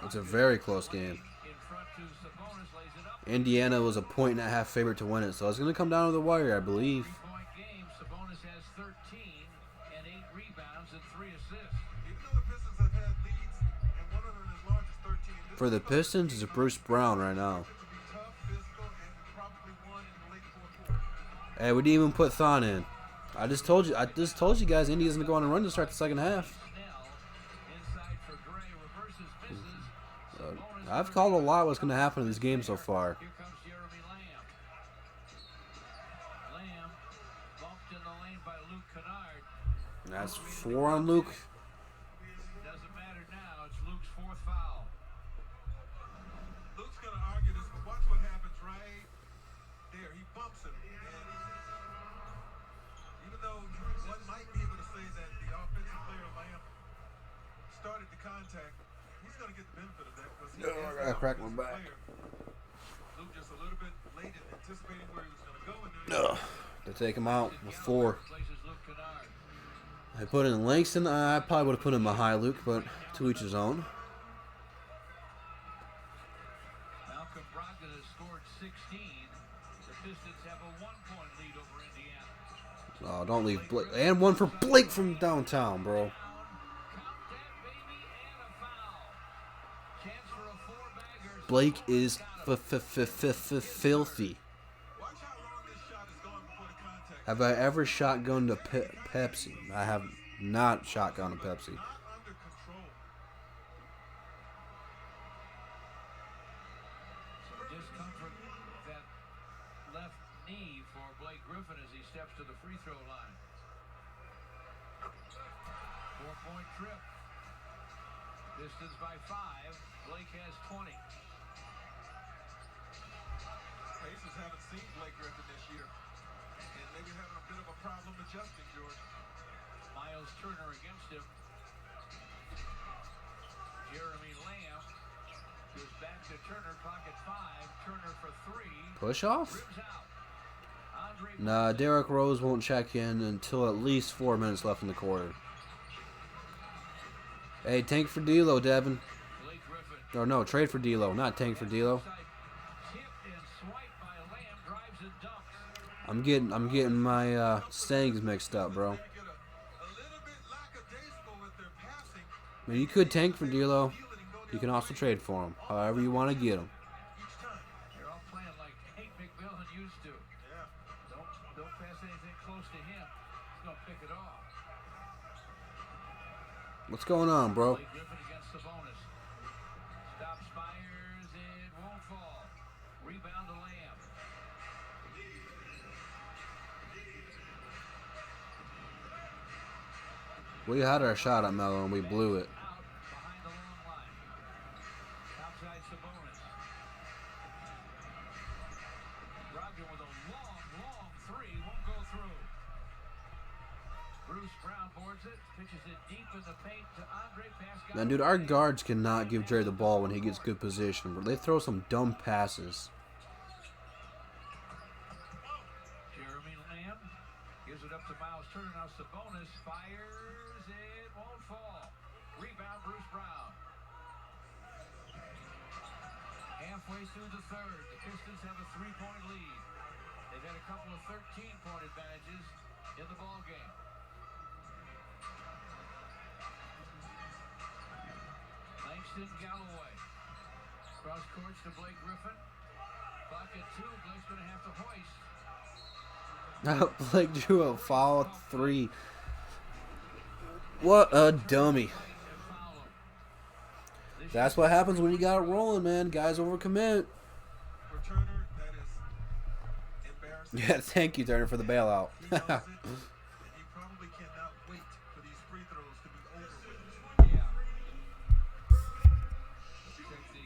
It's a very close game. In front to Sabonis, lays it up. Indiana was a 1.5 favorite to win it, so it's going to come down to the wire, I believe. 3-point game. Sabonis has 13 and 8 rebounds and 3 assists. Even though the Pistons have had leads, and one of them as large as 13, this For the Pistons, it's Bruce Brown right now. to be tough, physical, and probably won in the late fourth quarter. Hey, we didn't even put Thon in. I just told you guys India's going to go on a run to start the second half. Snell inside for Gray, reverses, misses. Sabonis I've called a lot what's going to happen in this game so far. Here comes Jeremy Lamb. Lamb bumped in the lane by Luke Kennard. That's 4 on Luke. Doesn't matter now. It's Luke's 4th foul. Luke's going to argue this, but watch what happens right there. He bumps him. And even though one might be able to say that the offensive player, Lamb, started the contact, he's going to get the benefit of that because he is I the gotta crack my offensive back. player. Luke just a little bit late in anticipating where he was going to go. And then They take him out with 4. Replaces Luke Kennard. I put in Langston. I probably would have put him behind Luke, but to each his own. Malcolm Brogdon has scored 16. The Pistons have a 1-point lead over Indiana. Oh, don't leave Blake. And one for Blake from downtown, bro. Count that baby and a foul. Chance for a 4-bagger. Blake is filthy. watch how long this shot is going before the contact. Have I ever shotgunned a Pepsi? I have not shotgunned a Pepsi. Not under control. Some discomfort with that left knee for Blake Griffin as he steps to the free throw line. 4-point trip. Pistons by 5. Blake has 20. Pacers haven't seen Blake Griffin this year, and maybe having a bit of a problem adjusting, George. Miles Turner against him. Jeremy Lamb goes back to Turner. Clock at 5. Turner for 3. Push off? Rims out. Andre Nah, Derrick Rose won't check in until at least 4 minutes left in the quarter. Hey, tank for D'Lo, Devin. Blake Griffin. Or no, trade for D'Lo, not tank for D'Lo. Tip and swipe by Lamb, drives and dunks. I'm getting my sayings mixed up, bro. They get a little bit lackadaisical with their passing. I mean, you could tank for D'Lo. You can also trade for him, however you want to get him. Each time. They're all playing like Hank McMillan used to. Yeah. Don't pass anything close to him. He's gonna pick it off. What's going on, bro? Blake Griffin against Sabonis. Stops, fires, it won't fall. Rebound to Lamb. We had our shot at Melo and we blew it. Out behind the long line. Outside Sabonis. Brogdon with a long three. Won't go through. Bruce Brown boards it. Pitches it deep in the paint to Andre. Pass. Man, dude, our guards cannot give Dre the ball when he gets good position. But they throw some dumb passes. Jeremy Lamb gives it up to Miles Turner. Now Sabonis fires. It won't fall. Rebound Bruce Brown. Halfway through the third, the Pistons have a 3-point lead. They've had a couple of 13-point advantages in the ball game. Langston Galloway. Cross courts to Blake Griffin. Clock at 2. Blake's going to have to hoist. Blake drew a foul 3. What a dummy. That's what happens when you got it rolling, man. Guys overcommit. For Turner, that is embarrassing. Yeah, thank you, Turner, for the bailout. He knows it, and he probably cannot wait for these free throws to be over with. Yeah. Check the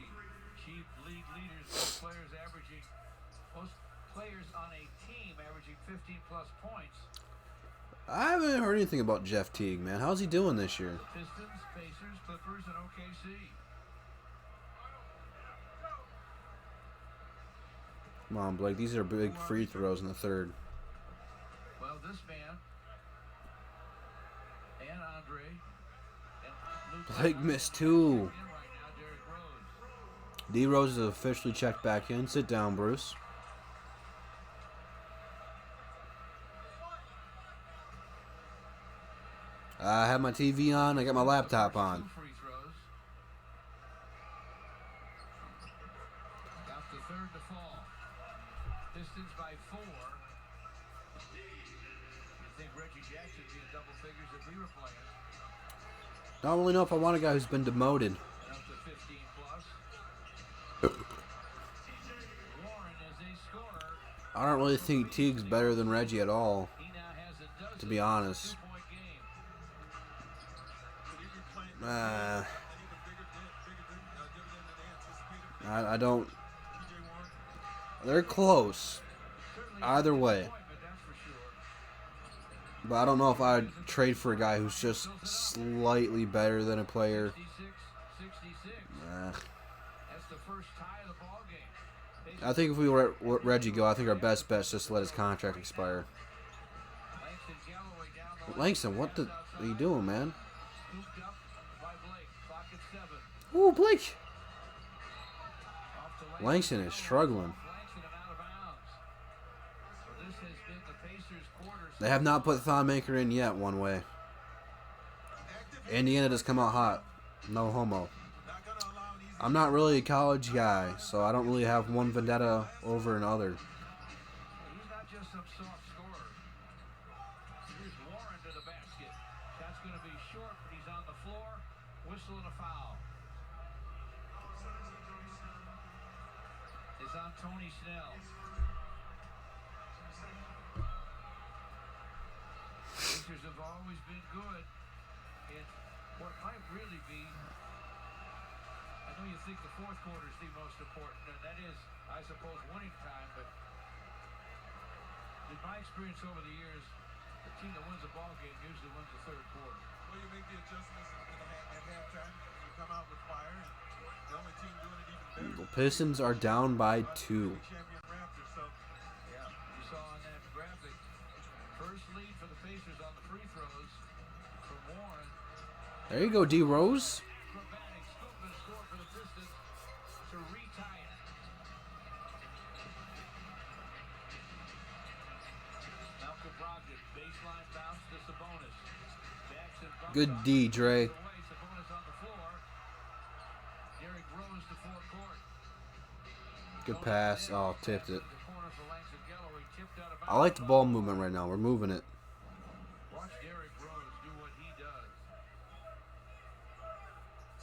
chief leaders. Most players on a team averaging 15-plus points. I haven't heard anything about Jeff Teague, man. How's he doing this year? Pistons, Pacers, Clippers, and OKC. Come on, Blake. These are big free throws in the third. Well, this man and Andre and Luke Blake missed 2. right now, Derrick Rose. D Rose is officially checked back in. Sit down, Bruce. I have my TV on. I got my laptop on. 2 free throws. Got the third to fall. Pistons by 4. You think Reggie Jackson would be in double figures if we were playing? Don't really know if I want a guy who's been demoted. And up to 15 plus. Warren is a scorer. I don't really think Teague's better than Reggie at all, He now has a dozen. to be honest. 2-point game. Could he be playing an even bigger dividend than they anticipated? I don't. P.J. Warren? They're close. Certainly Either way. disappointment, that's for sure. But I don't know if I'd trade for a guy who's just slightly better than a player. 66. Nah. That's the first tie of the ball game. I think if we let Reggie go, I think our best bet is just to let his contract expire. Langston Galloway down the lane. Langston, what the are you doing, man? Scooped up by Blake. Clock at 7. Ooh, Blake. Off to Langston is struggling. Langston and out of bounds. So this has been the Pacers' quarter. They have not put Thon Maker in yet, one way. Indiana just come out hot. No homo. Not gonna allow an easy I'm not really a college guy, so I don't really have one vendetta over another. He's not just some soft scorer. Here's Warren to the basket. Shot's going to be short, but he's on the floor. Whistle and a foul. Is on Tony Snell. Pacers have always been good in what might really be. I know you think the fourth quarter is the most important, and that is, I suppose, winning time, but in my experience over the years, the team that wins a ball game usually wins the third quarter. Well, you make the adjustments at halftime. You come out with fire, and the only team doing it even better. The Pistons are down by 2. Champion Raptors. So Yeah, you saw on that graphic, first lead for the Pacers on the free throws from Warren. There you go, D Rose. Acrobatic scoop and score for the Pistons to retie it. Malcolm Brogdon, baseline bounce to Sabonis. Jackson bumps Good up, D, Dre. away, Sabonis on the floor. Derrick Rose to forecourt. Good pass. Oh, tipped it. The corner for Langston Galloway, tipped out of I like bounds. the ball movement right now. We're moving it. Watch Derrick Rose do what he does.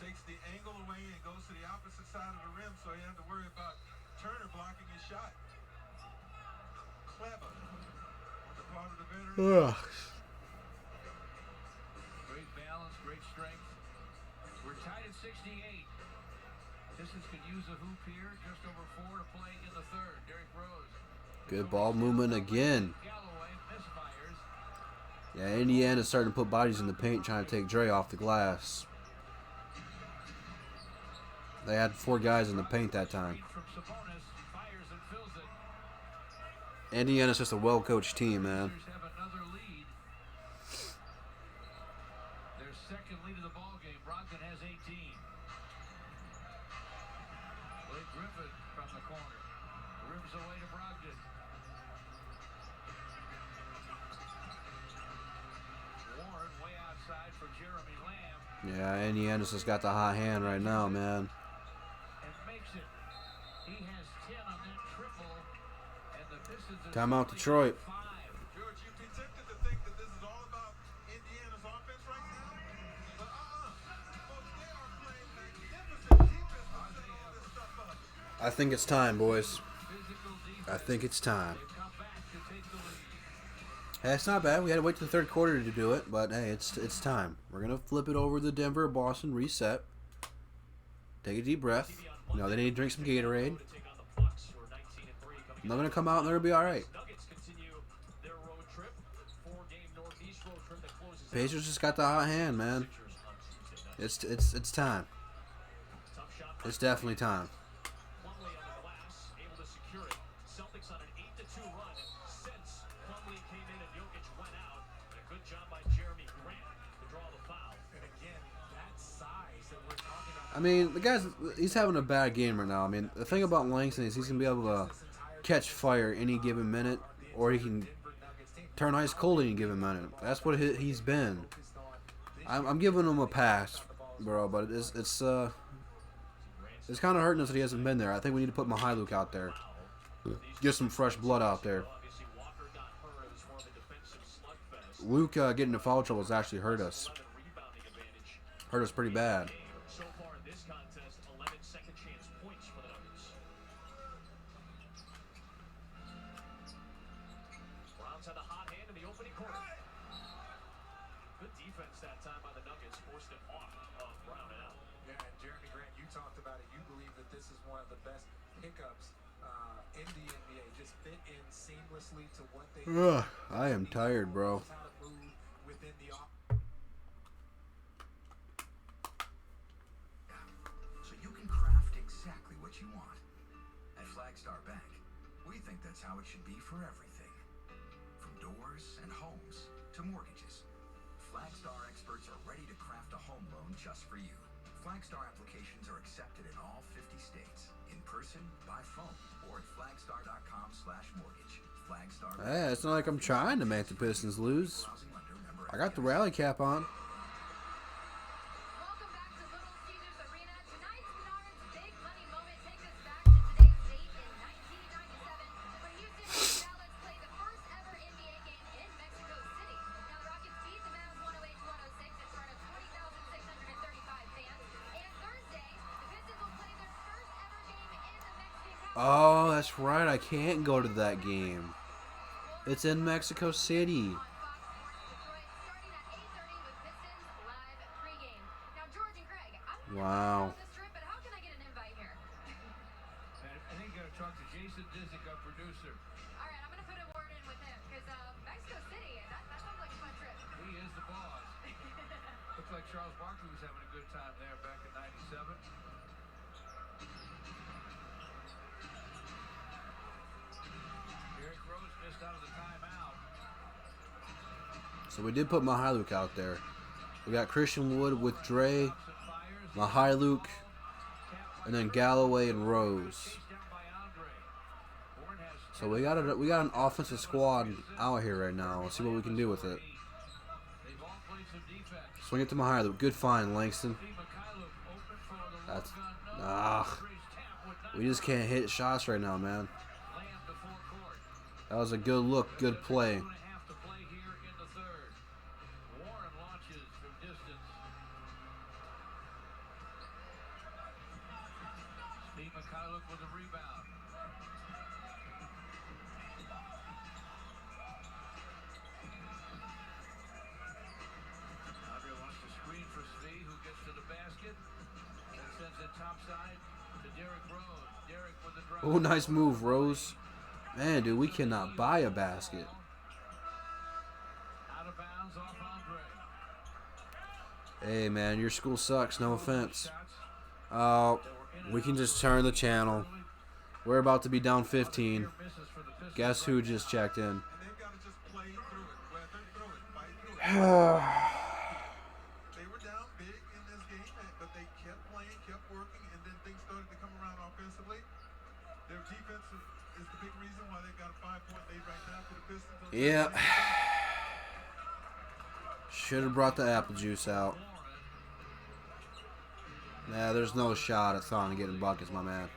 takes the angle away and goes to the opposite side of the rim, so you have to worry about Turner blocking his shot. Clever on the part of the veteran. Great balance, great strength. We're tied at 68. Pistons could use a hoop here. Just over 4 to play in the third. Derrick Rose. Good ball movement again. Galloway misfires. Yeah, Indiana's starting to put bodies in the paint, trying to take Dre off the glass. They had 4 guys in the paint that time. From Sabonis, fires and fills it. Indiana's just a well-coached team, man. Pacers have another lead. Their second lead of the ball game. Brogdon has 18. Blake Griffin from the corner. Rims away to Brogdon. Warren way outside for Jeremy Lamb. Yeah, Indiana's just got the hot hand right now, man. And makes it. He has 10 on that triple. And the Pistons are Timeout, Detroit. 5. George, you'd be tempted to think that this is all about Indiana's offense right now, but folks, they are playing magnificent defense by setting all this stuff up. I think it's time, boys. Physical defense. I think it's time. They've come back to take the lead. Hey, it's not bad. We had to wait till the third quarter to do it, but hey, it's time. We're gonna flip it over to Denver, Boston, reset. Take a deep breath. You know, they need to drink some Gatorade. And they're gonna come out and they're gonna be all right. Pacers just got the hot hand, man. It's time. It's definitely time. I mean, the guy's, he's having a bad game right now. I mean, the thing about Langston is he's going to be able to catch fire any given minute, or he can turn ice cold any given minute. That's what he's been. I'm giving him a pass, bro, but it's kind of hurting us that he hasn't been there. I think we need to put Mihailuk out there. Get some fresh blood out there. Luke getting into foul trouble has actually hurt us. Hurt us pretty bad. So far in this contest, 11 second chance points for the Nuggets. Browns had the hot hand in the opening quarter. Good defense that time by the Nuggets, forced it off of Brown and out. Yeah, and Jeremy Grant, you talked about it. You believe that this is one of the best pickups in the NBA. Just fit in seamlessly to what they Ugh, I am tired, bro. how to move within the So you can craft exactly what you want. At Flagstar Bank, we think that's how it should be for everything. From doors and homes to mortgages. Flagstar experts are ready to craft a home loan just for you. Flagstar applications are accepted in all 50 states. In person, by phone, or at flagstar.com/mortgage. Flagstar. Hey, it's not like I'm trying to make the Pistons lose. I got the rally cap on. Welcome back to Little Caesars Arena. Tonight's Menards Big Money Moment takes us back to today's date in 1997 when Houston and Dallas played the first ever NBA game in Mexico City. Now the Rockets beat the Mavs 108-106 in front of 20,635 fans. And Thursday, the Pistons will play their first ever game in the Mexican capital. Oh, that's right. I can't go to that game. It's in Mexico City. On Fox Sports Detroit, starting at 8:30 with Pistons live pregame. Now George and Craig, I'm not Wow. on this trip, but how can I get an invite here? I think you got to talk to Jason Disick, our producer. All right, I'm gonna put a word in with him because Mexico City, that sounds like a fun trip. He is the boss. Looks like Charles Barkley was having a good time there back in '97. Derrick Rose missed out of the timeout. So we did put Mihailuk out there. We got Christian Wood with Dre, Thompson fires. Mihailuk, and then Galloway and Rose. Chased down by Andre. Warren has So we got an offensive squad out here right now. Let's see what we can do with it. They've all played some defense. Swing it to Mihailuk. Good find, Langston. Steve Mikhailuk open for the That's look on Andre's tap would not we just can't hit shots right now, man. Lamb to full court. That was a good look, good play. 2.5 to play here in the third. Warren launches from distance. Mikhailuk with the rebound. Andre wants to screen for Svi, who gets to the basket and sends it topside to Derrick Rose. Derrick with the drive. Oh, nice move, Rose. Man, dude, we cannot buy a basket. Out of bounds off Andre. Hey, man, your school sucks. No offense. We can just turn the channel. We're about to be down 15. Guess who just checked in? And they've got to just play through it, weather through it, fight through it. They were down big in this game, but they kept playing, kept working, and then things started to come around offensively. Their defense is the big reason why they've got a 5-point lead right now for the Pistons. Yeah. Should have brought the apple juice out. Nah, there's no shot at Thon getting buckets, my man.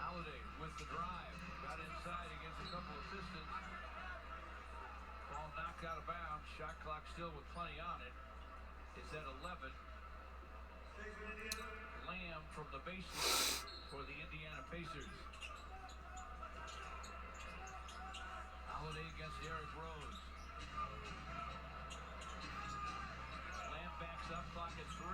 Holiday with the drive. Got inside against a couple of Pistons. Ball knocked out of bounds. Shot clock still with plenty on it. It's at 11. Lamb from the baseline for the Indiana Pacers. Holiday against Derrick Rose. Lamb backs up, clock at 3.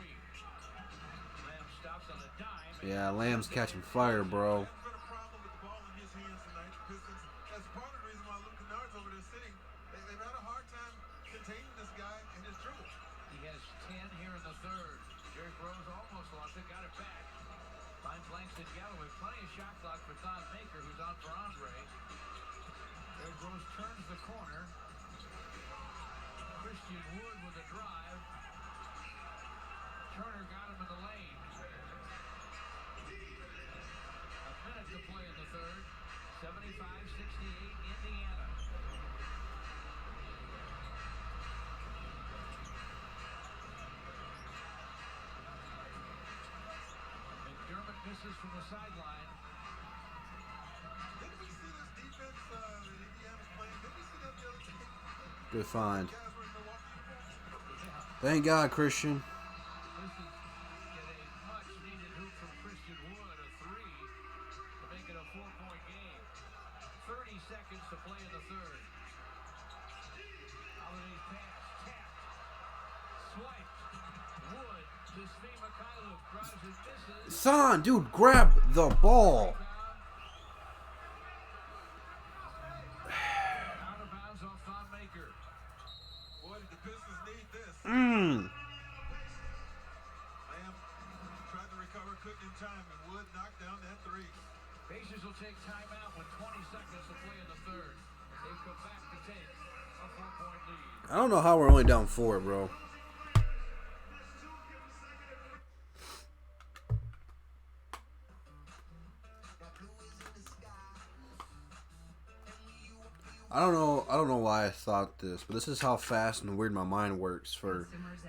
Lamb stops on a dime. Yeah, Lamb's catching fire, bro. There's been a problem with the ball in his hands tonight. The Pistons, that's part of the reason why Luke Kennard's over there sitting. They've had a hard time containing this guy and his dribble. He has 10 here in the third. Derrick Rose almost lost it, got it back. Finds Langston Galloway. Plenty of shot clock for Thon Maker, who's on for Andre. Derrick Rose turns the corner. Christian Wood with a drive. Turner got him in the lane. A minute to play in the third. 75-68 Indiana. McDermott misses from the sideline. Didn't we see this defense that Indiana's playing? Didn't we see that the other day? Good find. Guys were in Milwaukee. Thank God, Christian. Pistons get a much-needed hoop from Christian Wood, a 3, to make it a 4-point game. 30 seconds to play in the third. Holiday's pass, tapped, swiped. Wood to Svi Mikhailuk, drives and misses. Thon, dude, grab the ball. Out of bounds off Thon Maker. Boy, did the Pistons need this. Mmm. Lamb tried to recover, couldn't in time, and Wood knocked down that 3. Pacers will take timeout with 20 seconds to play in the third. They come back to take a 4-point lead. I don't know how we're only down 4, bro. I don't know why I thought this, but this is how fast and weird my mind works for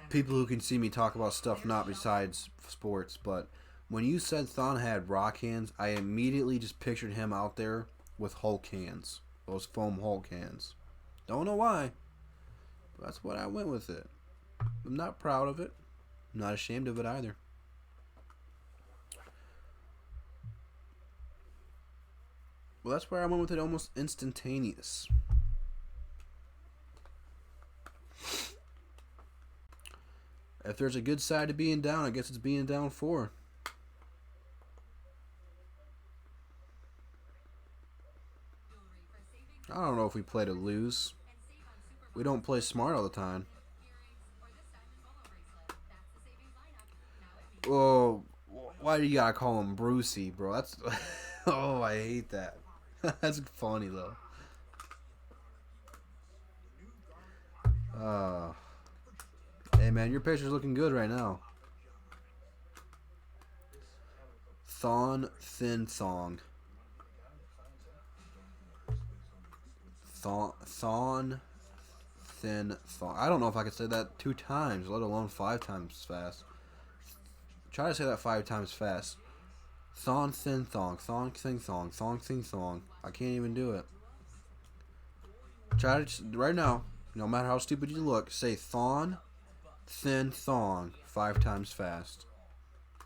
people who can see me talk about stuff not besides sports. But when you said Thon had rock hands, I immediately just pictured him out there with Hulk hands. Those foam Hulk hands. Don't know why, but that's what I went with it. I'm not proud of it. I'm not ashamed of it either. Well, that's where I went with it, almost instantaneous. If there's a good side to being down, I guess it's being down 4. I don't know if we play to lose. We don't play smart all the time. Oh, why do you gotta call him Brucey, bro? That's oh, I hate that. That's funny though. Hey man, your picture's looking good right now. Thon Thin Thong. Thon Thin Thong. I don't know if I could say that 2 times, let alone 5 times fast. Try to say that 5 times fast. Thon Thin Thong. Thong Thin Thong. Thong Thin Thong. I can't even do it. Try to, right now, no matter how stupid you look, say Thon Thin Thong 5 times fast.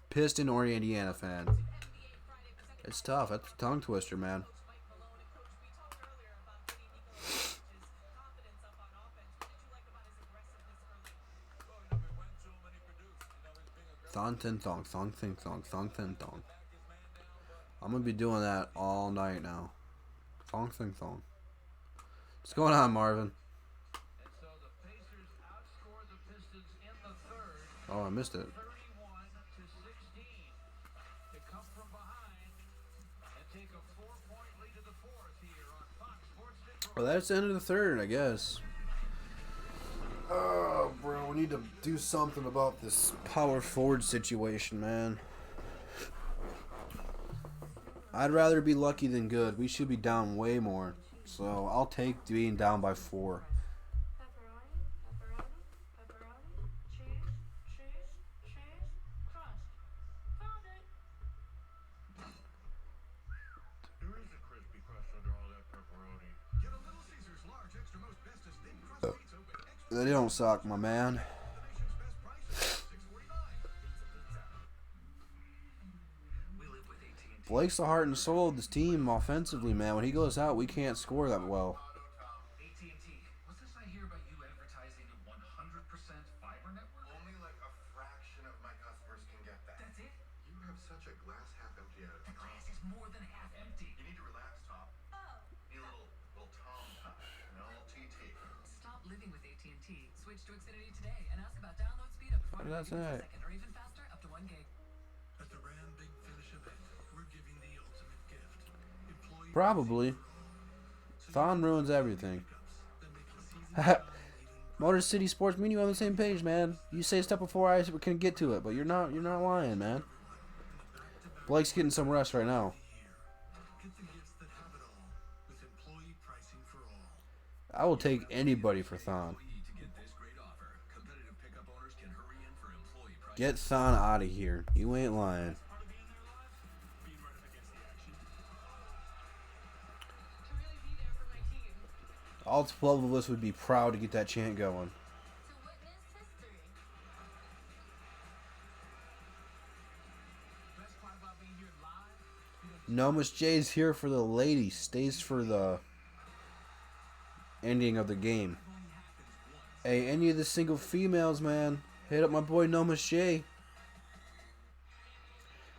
Piston or Indiana fan. It's tough. That's a tongue twister, man. Thong tin thong, thong thing thong, thong tin thong. I'm gonna be doing that all night now. Thong thing thong. What's going on, Marvin? And so the Pacers outscored the Pistons in the third, Oh, I missed it. 31-16, to come from behind and take a 4-point lead to the fourth here on Fox Sports Detroit. Well, that's the end of the third, I guess. Oh, bro, we need to do something about this power forward situation, man. I'd rather be lucky than good. We should be down way more. So I'll take being down by 4. Pepperoni, pepperoni, pepperoni, cheese, cheese, cheese, crust. Found it. There is a crispy crust under all that pepperoni. Get a Little Caesars large extra most bestest thin crust pizza with extra They don't suck, my man. the nation's best price, $6.49. We live with AT&T. Blake's the heart and soul of this team offensively, man. When he goes out, we can't score that well. AT&T. What's this I hear about you advertising a 100% fiber network? Only like a fraction of my customers can get that. That's it? You have such a glass half empty The attitude. glass is more than half empty. You need to relax, Tom. Need a little Tom time, you know, a little TT. Stop living with AT&T. Switch to Xfinity today and ask about download speed up to 400 That's megabits per right. second or even faster up to 1 gig. At the Ram Big Finish event, we're giving the ultimate gift. Employee Probably. Thon ruins everything. that make the season Motor City Sports, me and you on the same page, man. You say stuff before I can get to it, but you're not lying, man. Blake's getting some rest right now. get the gifts that have it all with employee pricing for all. I will take anybody for Thon. To get this great offer, competitive pickup owners can hurry in for employee price. Get Thon out of here. You ain't lying. Part of being there live, being right up against the action. To really be there for my team. All 12 of us would be proud to get that chant going. To witness history. Best part about being here live, Nomus J's here for the ladies, stays for the ending of the game. Hey, any of the single females, man, hit up my boy Nomus J.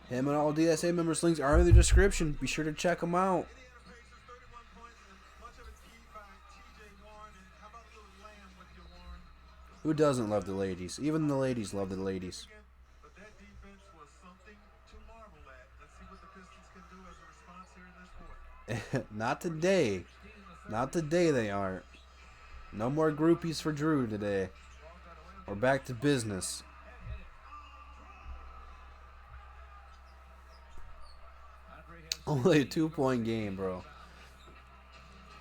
Him and all DSA members' links are in the description. Be sure to check them out. Indiana Pacers, 31 points, and much of it keyed by TJ Warren. And how about a little lamb with your Warren? Who doesn't love the ladies? Even the ladies love the ladies. But that defense was something to marvel at. Let's see what the Pistons can do as a response here in this fourth. Not today. Not today they aren't. No more groupies for Drew today. We're back to business. Andre has Only a 2-point game, bro.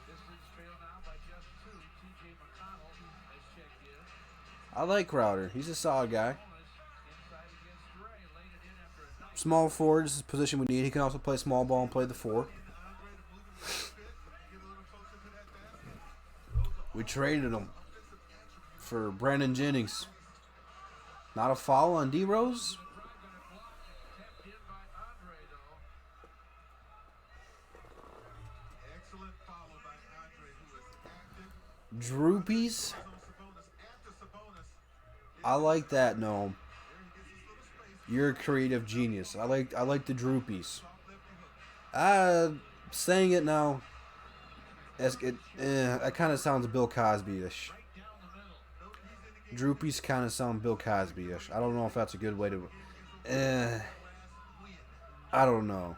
Pistons trail now by just 2. TJ McConnell has checked in. I like Crowder. He's a solid guy. Bonus inside against Dre, laid it in after a nice Small forward is his position we need. He can also play small ball and play the 4. Andre to move him a little bit, get a little closer to that basket. We traded him for Brandon Jennings. Not a foul on D Rose. tapped in by Andre, though. Excellent follow by Andre, who is active. Droopies. On Sabonis after Sabonis. I like that, no. There he gets his little space. You're a creative genius. I like the droopies. Soft lefty hook. Saying it now. That kind of sounds Bill Cosby-ish. Right down the middle. Note he's indicating Droopies kind of sound Bill Cosby-ish. I don't know if that's a good way to. last win. I don't know.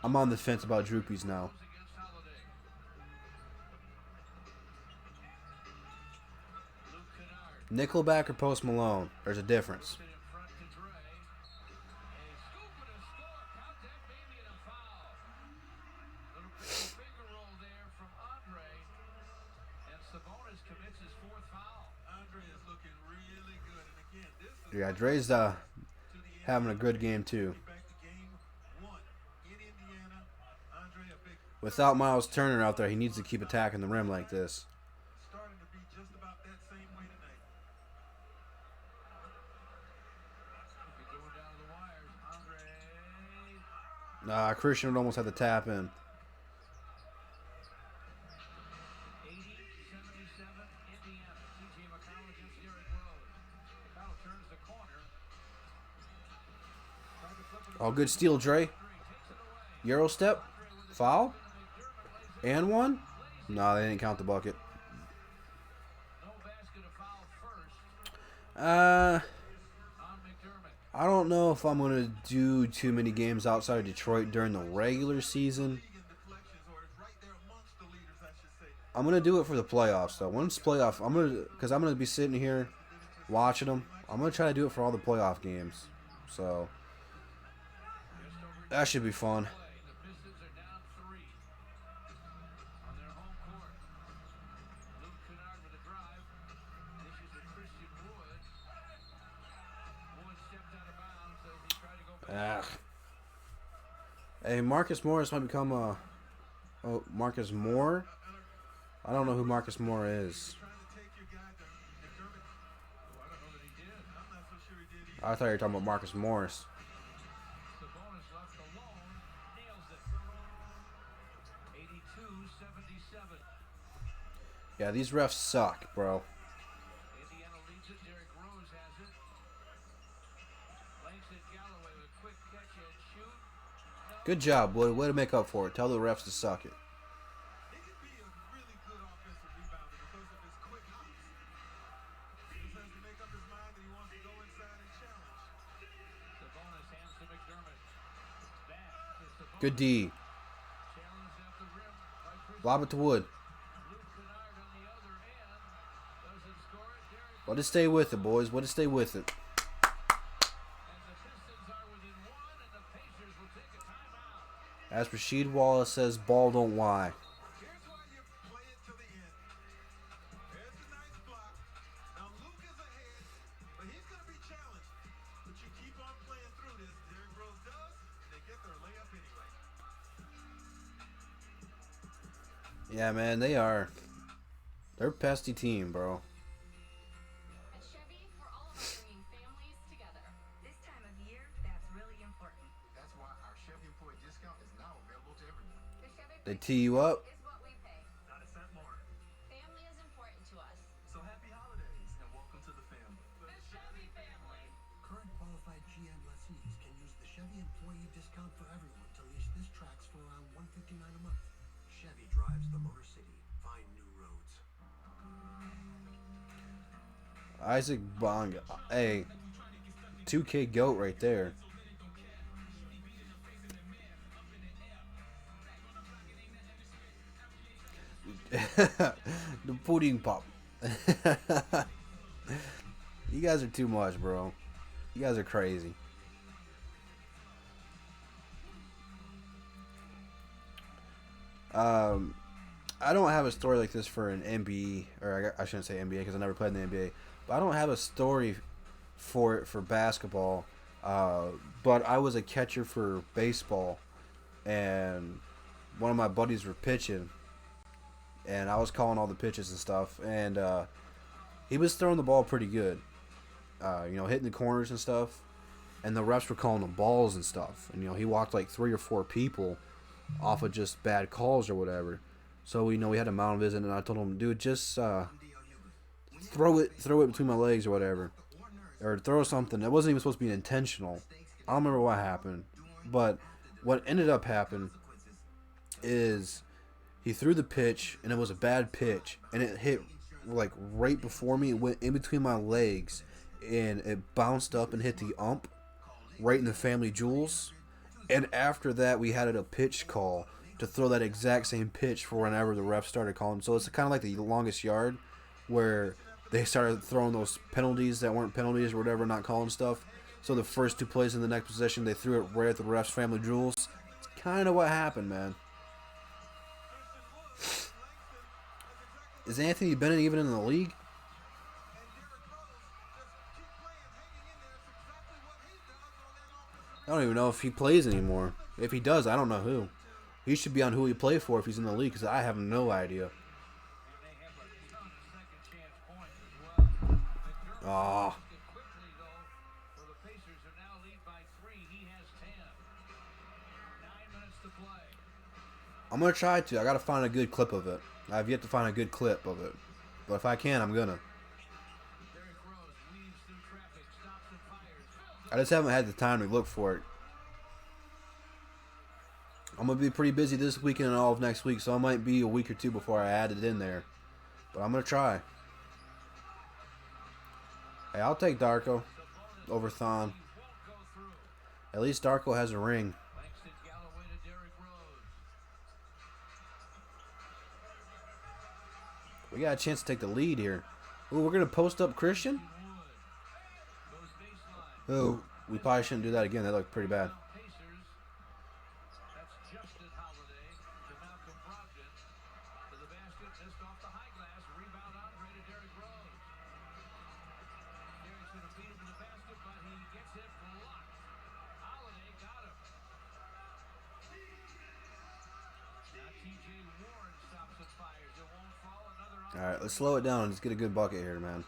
I'm on the fence about droopies now. Against Holiday. Luke Kennard. Nickelback or Post Malone? There's a difference. In front to Dre. A scoop and a score. Count that baby and a foul. Little finger roll there from Andre. And Sabonis commits his 4th foul. Andre is looking really good. And again, this is Yeah, Dre's to the end. having a good game too. Back to game 1 in Indiana. Andre, a big Without Miles Turner out there, he needs to keep attacking the rim like this. starting to be just about that same way tonight. Going down to the wires. Andre Nah, Christian would almost have to tap in. 80-77, Indiana. T.J. McConnell against Derrick Rose. McConnell turns the corner. Tried to flip it Oh, good steal, Dre. Takes it away. Euro step. Foul. McDermott lays it And one. No, they didn't count the bucket. no basket, a foul first Uh, on McDermott. I don't know if I'm going to do too many games outside of Detroit during the regular season. I'm going to do it for the playoffs, though. Once playoff, because I'm going to be sitting here watching them. I'm going to try to do it for all the playoff games. So, that should be fun. The Pistons are down 3 on their home court. Luke Kennard with a drive. Dishes to Christian Wood. Wood stepped out of bounds as he tried to go back. Hey, Marcus Morris might become a... Oh, Marcus Moore? I don't know who Marcus Moore is. I thought you were talking about Marcus Morris. Sabonis left alone. Nails it. 82-77. Yeah, these refs suck, bro. Indiana leads it. Derrick Rose has it. Langston Galloway with a quick catch and shoot. No. Good job, Wood. Way to make up for it. Tell the refs to suck it. He could be a really good offensive rebounder because of his quick hops. He just has to make up his mind that he wants to go inside and challenge. Sabonis hands to McDermott. Back to Sabonis. Good D. Challenged at the rim by Christian. Lob it to Wood. Luke Kennard on the other end. Doesn't score it. Derrick Let it stay with it, boys. Let it stay with it. and the Pistons are within 1, and the Pacers will take a timeout. As Rasheed Wallace says, ball don't lie. Here's why you play it to the end. There's the nice block. Now Luke is ahead, but he's going to be challenged. But you keep on playing through this. Derrick Rose does, and they get their layup anyway. Yeah, man, they are. They're a pesty team, bro. At Chevy, we're all about bringing families together. This time of year, that's really important. That's why our Chevy employee discount is now available to everyone. The Chevy They price tee you up. is what we pay. Not a cent more. Family is important to us. So happy holidays and welcome to the family. The Chevy family. Current qualified GM lessees can use the Chevy employee discount for everyone to lease this Trax for around $159 a month. Chevy drives the Motor City. Find new roads. Isaac Bonga. Hey, 2K GOAT right there. The pudding pop. You guys are too much, bro. You guys are crazy. I don't have a story like this for an NBA, or I shouldn't say NBA because I never played in the NBA. But I don't have a story for it for basketball. But I was a catcher for baseball, and one of my buddies were pitching, and I was calling all the pitches and stuff, and he was throwing the ball pretty good, hitting the corners and stuff, and the refs were calling them balls and stuff, and he walked like 3 or 4 people off of just bad calls or whatever. So we had a mound visit, and I told him, dude, just throw it between my legs or whatever, or throw something. It wasn't even supposed to be intentional. I don't remember what happened, but what ended up happening is he threw the pitch, and it was a bad pitch, and it hit like right before me. It went in between my legs, and it bounced up and hit the ump right in the family jewels. And after that, we had a pitch call to throw that exact same pitch for whenever the refs started calling. So it's kind of like the longest yard, where they started throwing those penalties that weren't penalties or whatever, not calling stuff. So the first 2 plays in the next possession, they threw it right at the refs' family jewels. It's kind of what happened, man. Is Anthony Bennett even in the league? I don't even know if he plays anymore. If he does, I don't know who. He should be on who he play for if he's in the league, because I have no idea. Oh. The Pacers are now lead by 3. He has 10. 9 to play. I'm gonna try to. I gotta find a good clip of it. I've yet to find a good clip of it, but if I can, I'm gonna. Derrick Rose weaves through traffic, stops and fires. Fills I just haven't had the time to look for it. I'm gonna be pretty busy this weekend and all of next week, so it might be a week or two before I add it in there. But I'm gonna try. Hey, I'll take Darko over Thon. He won't go through. At least Darko has a ring. Langston Galloway to Derrick Rose. We got a chance to take the lead here. Ooh, we're gonna post up Christian. Wood goes baseline. Ooh, we probably shouldn't do that again. That looked pretty bad. Pacers. That's Justin Holiday to Malcolm Brogdon. To the basket, missed off the high glass. Rebound Andre to Derrick Rose. Derrick's going to beat him to the basket, but he gets it blocked. Holiday got him. Now T.J. Warren stops and fires. It won't fall. Another All right, let's slow it down and just get a good bucket here, man.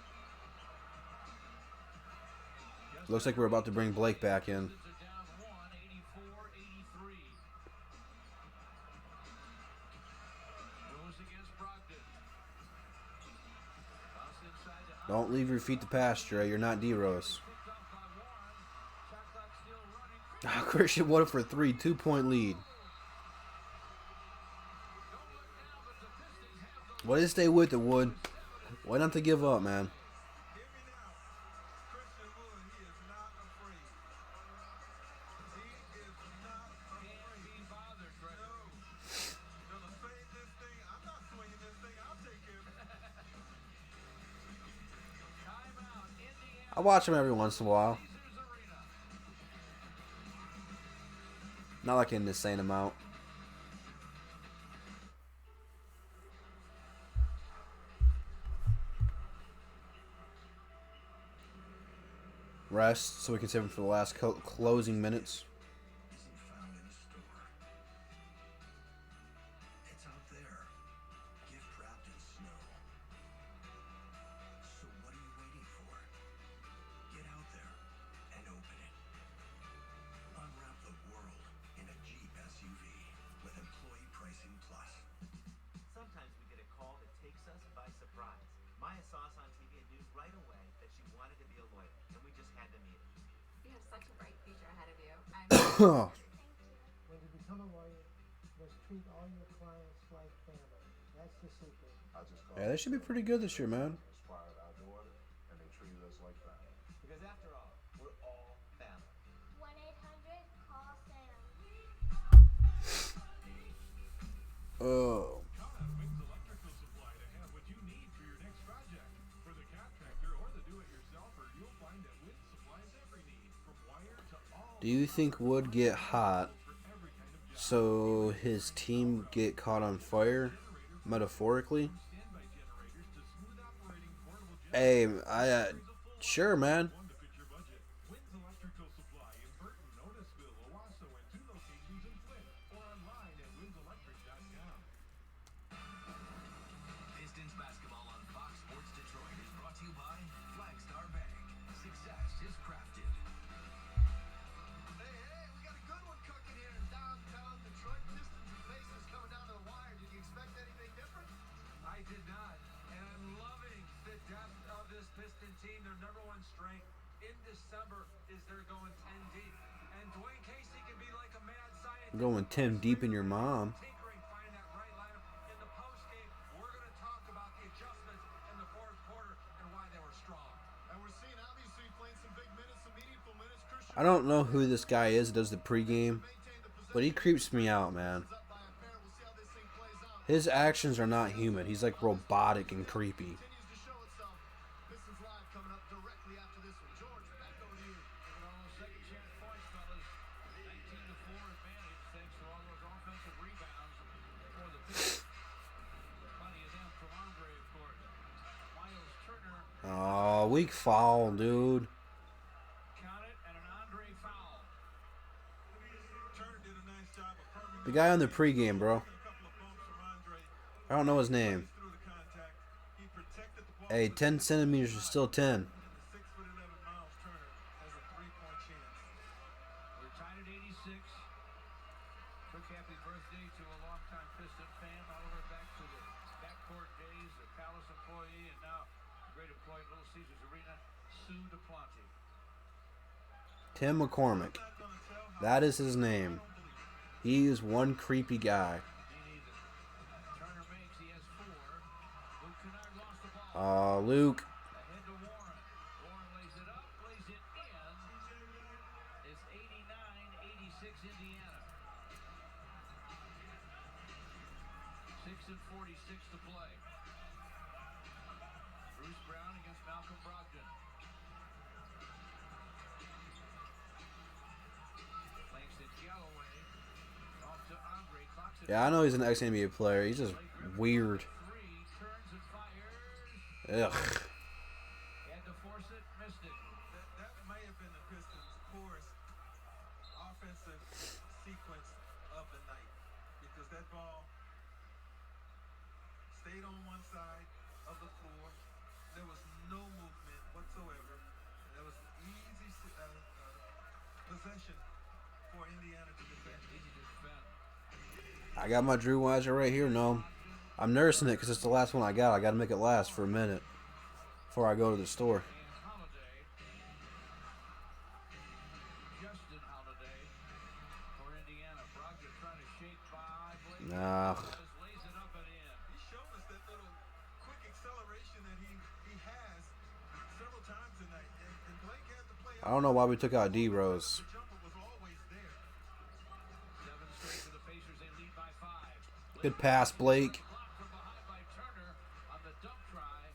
Looks like we're about to bring Blake back in. Pistons are down one, 84-83. Rose against Brogdon. Bounce inside to Don't leave your feet to pasture. You're not D-Rose. picked off by Warren. Shot clock still running. Ah, Christian won it for 3, 2-point lead. Why did you stay with it, Wood? Why not to give up, man? Hear me now. Christian Wood, he is not afraid. He is not afraid. Can't be bothered, Greg. No. Gonna save this thing. I'm not swinging this thing. I'll take care of it. Timeout, Indiana. I watch him every once in a while. Pacers Arena. Not like an insane amount. Rest so we can save him for the last closing minutes. Isn't found in a store. It's out there. Gift wrapped in snow. So what are you waiting for? Get out there and open it. Unwrap the world in a Jeep SUV with Employee Pricing Plus. Sometimes we get a call that takes us by surprise. Maya saw us on TV and knew right away that she wanted to be a lawyer, and we just had to meet her. You have such a bright future ahead of you. When you become a lawyer, you must treat all your clients like family. That's the secret. Yeah, they should be pretty good this year, man. Inspired our daughter, and they treated us like family. Because after all, we're all family. 1-800-CALL-SAM. Oh. Count on Wings Electrical Supply to have what you need for your next project. For the contractor or the do-it-yourselfer, you'll find that Wings supplies every need, from wire to all Do you think Wood get hot for every kind of job. so his team get caught on fire, metaphorically? Standby generators to smooth operating portable Hey, sure, man. one to fit your budget. Wings Electrical Supply in Burton, Otisville, Owasso, and 2 locations in Flint, or online at wingselectric.com. Pistons basketball on Fox Sports Detroit is brought to you by Flagstar Bank. Success is crafted. Hey, we got a good one cooking here in downtown Detroit. Pistons and Pacers coming down to the wire. Did you expect anything different? I did not, and I'm loving the depth of this Piston team. Their number one strength in December is they're going 10 deep. And Dwayne Casey can be like a mad scientist. Going 10 deep in your mom. Tinkering, finding that right lineup. In the postgame, we're going to talk about the adjustments in the fourth quarter and why they were strong. And we're seeing obviously playing some big minutes, some meaningful minutes. Christian I don't know who this guy is that does the pregame, maintained the possession. but he creeps me out, man. Up by a pair. We'll see how this thing plays out. His actions are not human. He's like robotic and creepy. Continues to show itself. Pistons Live coming up directly after this one. George, back over to you. Giving all those second chance points, fellas. 19-4 advantage thanks to all those offensive rebounds for the Pistons. Plenty of them from Andre, of course. Miles Turner, Oh, weak foul, dude. count it, and an Andre foul. Turner did a nice job of firming The guy on the pregame, bro. a couple of bumps from Andre. I don't know his name. Through the contact. He protected the ball. Hey, 10 centimeters is still 10. And the 6'11" Miles Turner has a 3-point chance. We're tied at 86. Quick happy birthday to a longtime Piston fan, all the way back to the backcourt days, the Palace employee, and now a great employee at Little Caesars Arena, Sue DePlanty. Tim McCormick. That is his name. He is one creepy guy. Me neither. Turner makes, he has 4. Luke Kennard lost the ball. Luke. Ahead to Warren. Warren lays it up, lays it in. It's 89-86 Indiana. 6:46 to play. Bruce Brown against Malcolm Brogdon. Langston Galloway off to Andre. Clocks it. Yeah, I know he's an ex-NBA player. He's just weird. 3, turns and fires. Ugh. Had to force it, missed it. That may have been the Pistons' poorest offensive sequence of the night, because that ball stayed on one side of the floor. There was no movement whatsoever. There was an easy possession for Indiana to defend. Easy to defend. I got my Drew Weiser right here. No, I'm nursing it because it's the last one I got. I got to make it last for a minute before I go to the store. And Holiday. Justin Holiday for Indiana. Brogdon trying to shake by Blake. Nah. Lays it up and in. He showed us that little quick acceleration that he has several times tonight. And Blake had to play I don't know why we took out D-Rose. The jumper was always there. 7 straight for the Pacers. They lead by 5. Good pass, Blake. Blocked from behind by Turner on the dunk try,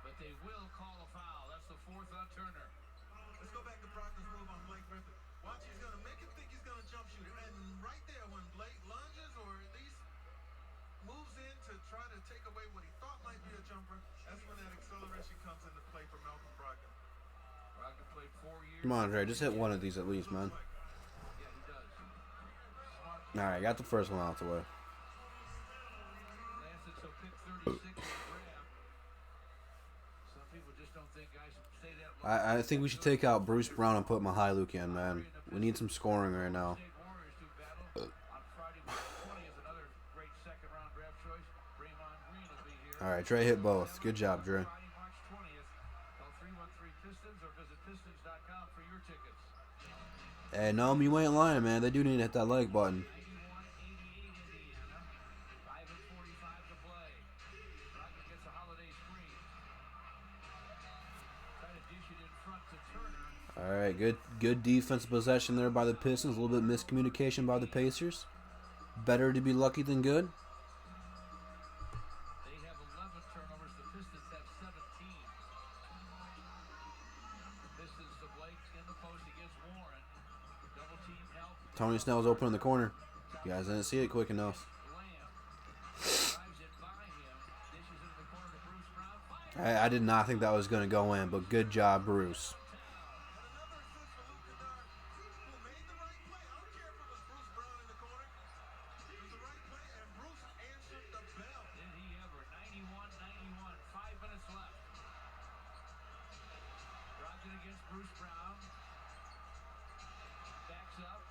but they will call a foul. That's the 4th on Turner. Let's go back to Brogdon's move on Blake Griffin. Watch, he's going to make him think he's going to jump shoot it. And right there, when Blake lunges or at least moves in to try to take away what he thought might be a jumper, that's when that acceleration comes into play for Malcolm Brogdon. Brogdon played 4 years. Come on, Dre. Just hit one of these at least, man. Yeah, he does. Smart. All right, got the first one out the way. Lancet, so pick 36 is a grab. Some people just don't think guys stay that long. I think we should take out Bruce Brown and put Mykhailiuk in, man. We need some scoring right now. State Warriors do battle on Friday, March 20th. Another great second-round draft choice. Draymond Green will be here. All right, Dre hit both. Good job, Dre. Friday, March 20th. Call 313-PISTONS or visit pistons.com for your tickets. Hey, no, you ain't lying, man. They do need to hit that like button. 91-88 Indiana. 5:45 to play. Brogdon gets a Holiday screen. Try to dish it in front to Turner. All right, good defensive possession there by the Pistons. A little bit of miscommunication by the Pacers. Better to be lucky than good. They have 11 turnovers. The Pistons have 17. Pistons to Blake in the post against Warren. Double team help. Tony Snell's open in the corner. You guys didn't see it quick enough. Lamb drives it by him. Dishes into the corner to Bruce Brown. Fires. I did not think that was going to go in, but good job, Bruce. Bruce Brown backs up,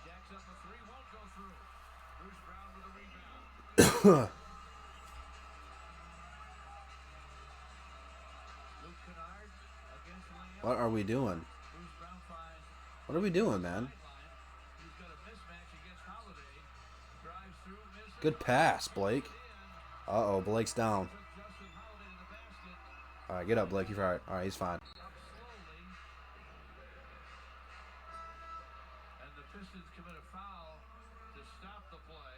jacks up a 3, won't go through. Bruce Brown with a rebound. Luke Kennard against Lamb. What are we doing? Bruce Brown finds What are we doing, man? sideline. He's got a mismatch against Holiday. Drives through, misses. Good pass, Blake. Uh-oh, Blake's down. Took Justin Holiday to the basket. All right, get up, Blake. You're all right. All right, he's fine. Up slowly. And the Pistons commit a foul to stop the play.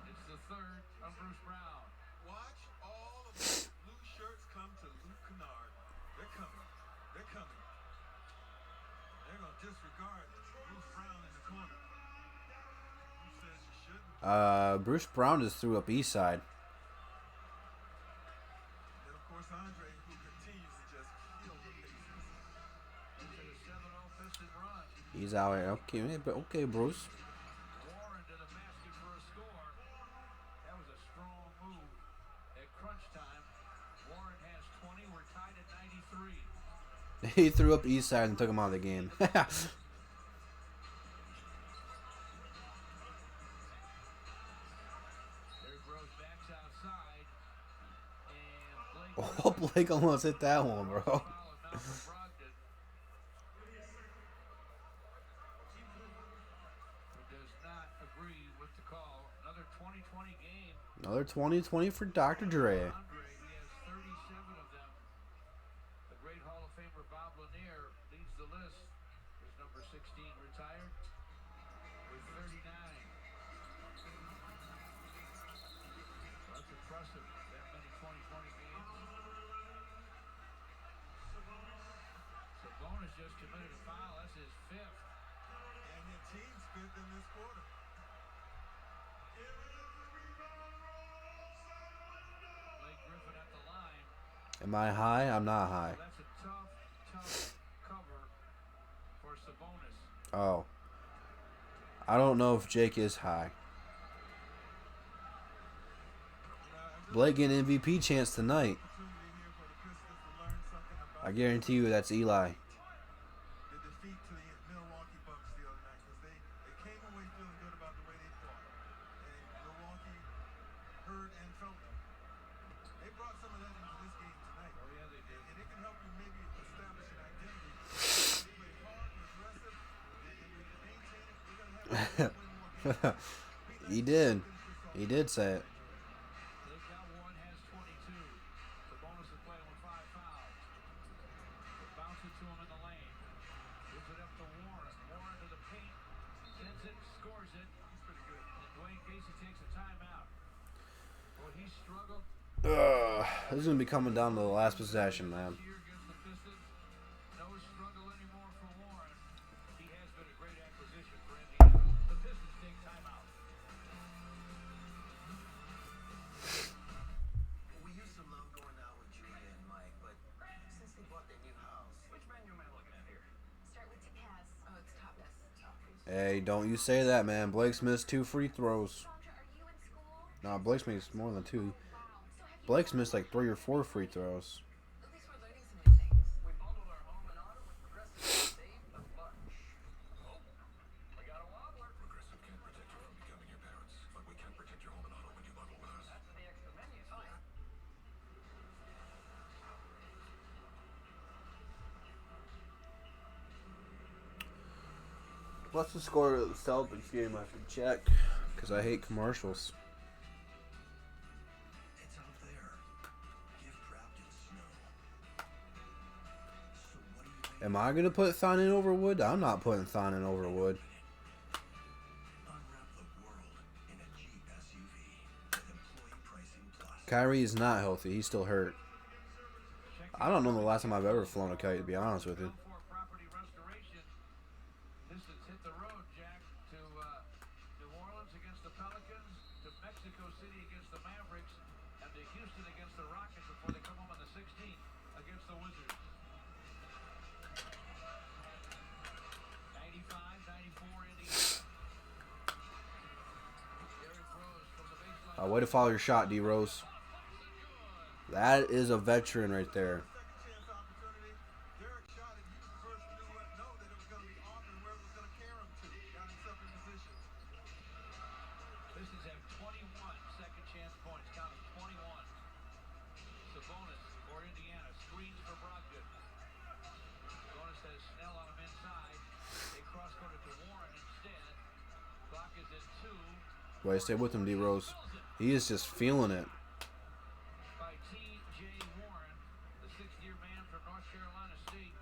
It's the 3rd on Bruce Brown. Watch all of the blue shirts come to Luke Kennard. They're coming. They're coming. They're going to disregard Bruce Brown in the corner. Who says you shouldn't? Bruce Brown just threw up east side. And of course, Andre, who continues to just kill the Pacers. Into the 7-0 Piston run. He's out here. Okay, Bruce. Warren to the basket for a score. That was a strong move. At crunch time, Warren has 20. We're tied at 93. He threw up east side and took him out of the game. Oh, Blake almost hit that one, bro. Foul of Malcolm Brogdon, who does not agree with the call. Another 20-20 game. Another 20-20 for Dr. Dre. Andre, he has 37 of them. The great Hall of Famer Bob Lanier leads the list. His number 16 retired with 39. Well, that's impressive. That many 20-20 games. Sabonis just committed a foul. That's his fifth. And your team's fifth in this quarter. Blake Griffin at the line. Am I high? I'm not high. That's a tough cover for Sabonis. Oh. I don't know if Jake is high. Blake getting MVP chance tonight. I guarantee you that's Eli. The defeat to the Milwaukee Bucks the other night, because they came away feeling good about the way they fought. And Milwaukee heard and felt them. They brought some of that into this game tonight. Oh, yeah, they did. And it can help you maybe establish an identity. They play hard and aggressive, and we maintain it. We're going to have to win more games. He did. He did say it. They've got one, has 22. Sabonis is playing with 5 fouls. They bounce it to him in the lane. Gives it up to Warren. Warren to the paint. Sends it, scores it. He's pretty good. And Dwayne Casey takes a timeout. Boy, he struggled This is going to be coming down to the last possession, man. here against the Pistons. No struggle anymore for Warren. He has been a great acquisition for Indiana. The Pistons take timeout. We used to love going out with Julia and Mike, but since they bought their new house, which menu am I looking at here? Start with Taz. Oh, it's topless. Hey, don't you say that, man. Blake's missed 2 free throws. Sandra, are you in school? No, Blake's missed more than 2. Wow. So have you Blake's missed like 3 or 4 free throws. At least we're learning some new things. We bundled our home and auto with Progressive and saved a bunch. Oh, we got a wobbler. Progressive can't protect you from becoming your parents, but we can protect your home and auto when you bundle with us. That's what the extra menu's for. What's the score of the Celtics game? I should check. Because I hate commercials. It's out there. Gift wrapped in snow. So what do you think? Am I going to put Thon in over Wood? I'm not putting Thon in over Wood. Unwrap the world in a Jeep SUV with employee pricing plus. Kyrie is not healthy. He's still hurt. I don't know the last time I've ever flown a kite, to be honest with you. For property restoration. Pistons hit the road, Jack, to New Orleans against the Pelicans, to Mexico City against the Mavericks, and to Houston against the Rockets before they come home on the 16th against the Wizards. 95-94 Indiana. Derrick Rose from the baseline. Way to follow your shot, D Rose. That is a veteran right there. Second chance opportunity. Derek shot it. He was the first to know that it was going to be off and where it was going to carry him to. Got himself in position. Pistons have 21 second chance points. Count them, 21. Sabonis for Indiana. Screens for Brogdon. Sabonis has Snell on him inside. They cross-court it to Warren instead. Clock is at 2. Boy, stay with him, D Rose. He is just feeling it. By T.J. Warren, the 6th-year man from North Carolina State.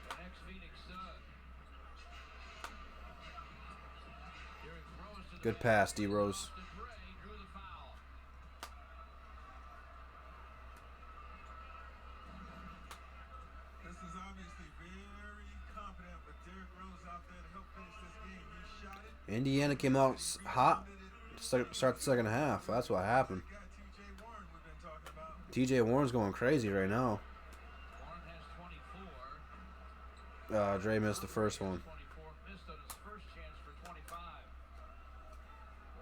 An ex-Phoenix Sun. Derrick Rose to the Good pass, D Rose. to Dre, drew the foul. This is obviously very confident with Derrick Rose out there to help finish this game. He shot it. Indiana came out hot to start the second half. That's what happened. Got T.J. Warren we've been talking about. TJ Warren's going crazy right now. Warren has 24. Dre missed the first one. 24 missed on his first chance for 25.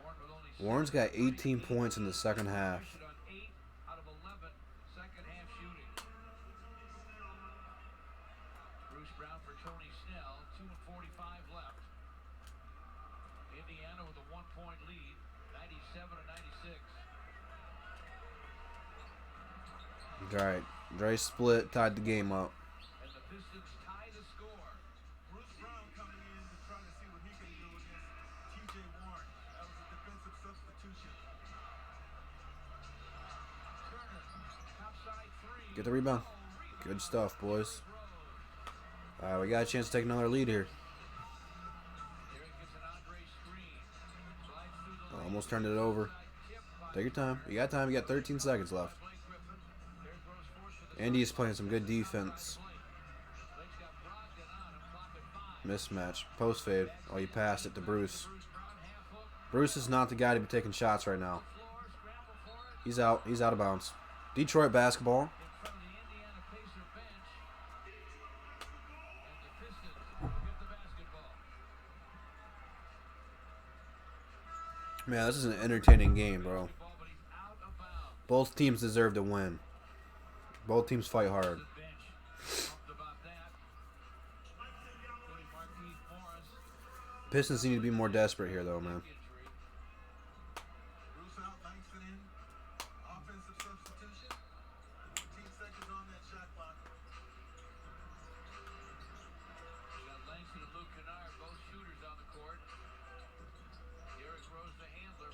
Warren with only Warren's got 18 points in the second half. Shoot on 8 out of 11 second half shooting. Bruce Brown for Tony Snell. 2:45 left. Indiana with a 1-point lead. 97-96. Alright. Dre split, tied the game up. And the Pistons tie the score. Bruce Brown coming in to try to see what he can do against T.J. Warren. That was a defensive substitution. Turner, topside three. Get the rebound. Good stuff, boys. Alright, we got a chance to take another lead here. Derek gets an Andre screen. Slides through the lane. Almost turned it over. Take your time. You got time. You got 13 seconds left. Blake Griffin. Derek Rose forced for the Andy's playing some good defense. Blake's got Brogdon on him. Clock at 5. Mismatch. Post fade. Oh, you passed it to Bruce. Bruce Brown half hook. Bruce is not the guy to be taking shots right now. Floor, scramble for it. He's out. He's out of bounds. Detroit basketball. In front of the Indiana Pacer bench. And the Pistons get the basketball. Man, this is an entertaining game, bro. Ball, but he's out of bounds. Both teams deserve to win. Both teams fight hard. The bench. Pumped about that. Including Marquise Morris. Pistons need to be more desperate here, though, man. Injury. Bruce out, Langston in. Offensive substitution. 14 seconds on that shot clock. We got Langston and Luke Kennard, both shooters on the court. Derek Rose, the handler.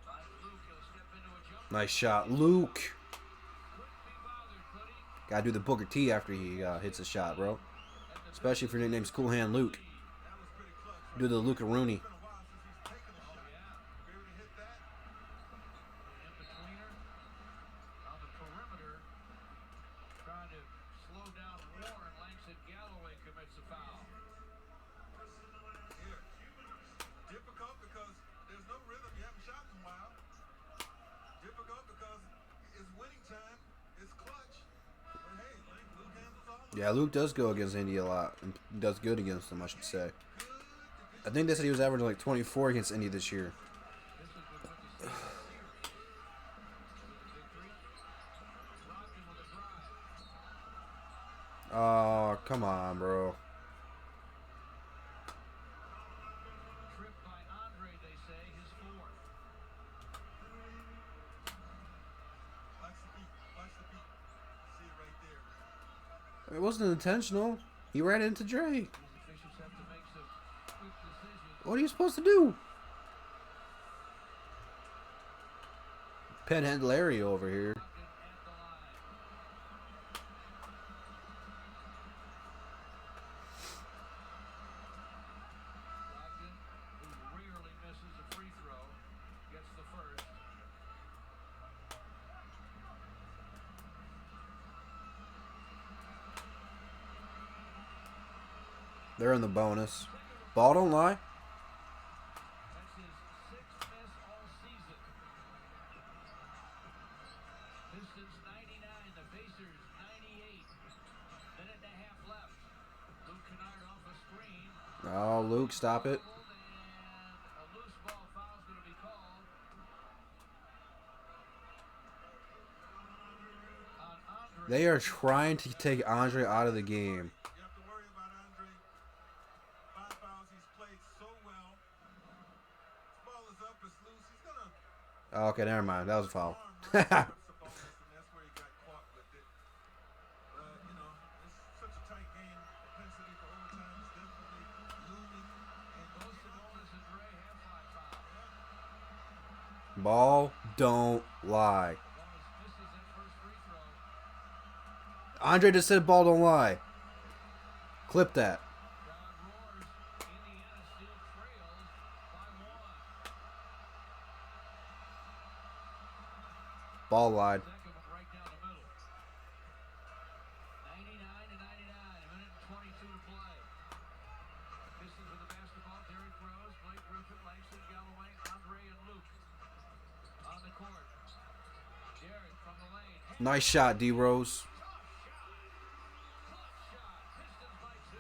Finds Luke. He'll step into a jump. Nice shot. Luke. Couldn't be bothered, could he? Gotta do the Booker T after he hits a shot, bro. Especially if your nickname's Cool Hand Luke. That was pretty clutch. Do the Luka Rooney. It's been a while since he's taken a shot. Be able to hit that. In betweener. On the perimeter. Trying to slow down Warren. Langston Galloway commits a foul. Here. Difficult because there's no rhythm. You haven't shot in a while. Difficult because it's winning time. It's clutch. But hey, Luke handles all of it. Yeah, Luke does go against Indy a lot. And does good against them, I should say. I think they said he was averaging like 24 against Indy this year. This is with the series. With the victory. Brogdon with a drive. Oh, come on, bro. Trip by Andre, they say, his fourth. Watch the beat. Watch the beat. See it right there. It wasn't intentional. He ran into Dre. These officials have to make some quick decisions. What are you supposed to do? Pinhead Larry over here. Brogdon at the line. Brogdon, who rarely misses a free throw, gets the first. They're in the bonus. Ball don't lie. That's his sixth miss all season. Pistons 99, the Pacers 98. Minute and a half left. Luke Kennard off a screen. Oh, Luke, stop it. And a loose ball foul's going to be called on Andre. They are trying to take Andre out of the game. You have to worry about Andre. 5 fouls. He's played so well. This ball is up. It's loose. He's gonna Oh, okay, never mind. That was a foul. arm right towards Sabonis, and that's where he got caught with it. You know, it's such a tight game. Propensity for overtime is definitely looming. And Both Sabonis and Dre have 5 fouls. Ball don't lie. Sabonis misses that first free throw. Andre just said ball don't lie. Clip that. Crowd roars. Indiana still trails by 1. Ball lied. Second one right down the middle. 99 to 99. A minute and 22 to play. Pistons with the basketball. Derek Rose, Blake Griffin, Langston Galloway, Andre, and Luke on the court. Derek from the lane. Nice shot, D Rose. Clutch shot. Pistons by 2.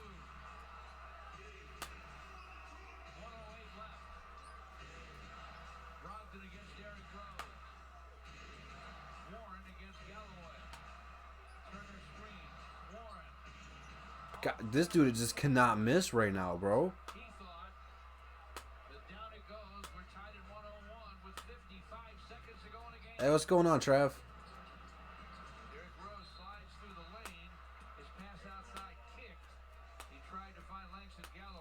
1:08 left. Brogdon against Derek Rose. Warren against Galloway. Turner screen. Warren. God, this dude just cannot miss right now, bro. He thought that down it goes. We're tied at 101 with 55 seconds to go in the game. Hey, what's going on, Trav?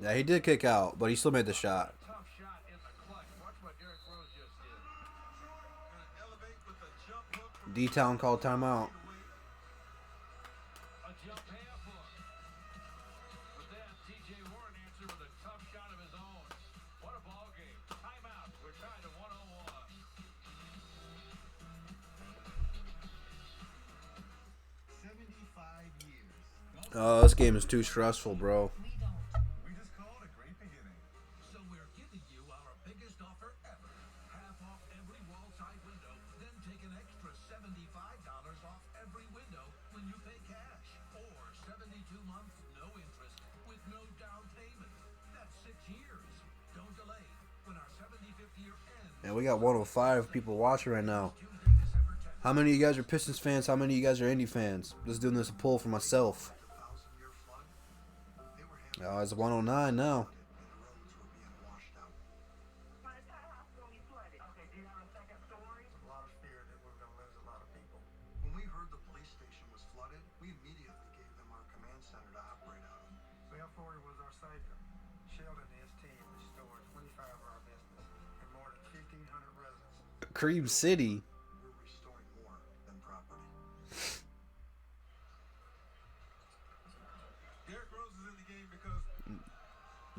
Yeah, he did kick out, but he still made the shot. Tough shot in the clutch. Watch what Derrick Rose just did. D-Town called timeout. A jump half hook. But then T.J. Warren answered with a tough shot of his own. What a ball game. Timeout. We're tied at 101. 75 years. Oh, this game is too stressful, bro. We just called a great beginning. So we're giving you our biggest offer ever. Half off every wall-side window, then take an extra $75 off every window when you pay cash. Or 72 months, no interest, with no down payment. That's 6 years. Don't delay. When our 75th year ends... And we got 105 people watching right now. How many of you guys are Pistons fans? How many of you guys are Indy fans? Just doing this a poll for myself. Oh, it's 109 now. A lot of fear that we're going to lose a lot of people. When we heard the police station was flooded, we immediately gave them our command center to operate out of. Well, Forey was our savior. Sheldon and his team restored 25 of our business and more than 1,500 residents. Cream City. We're restoring more than property. Derrick Rose is in the game because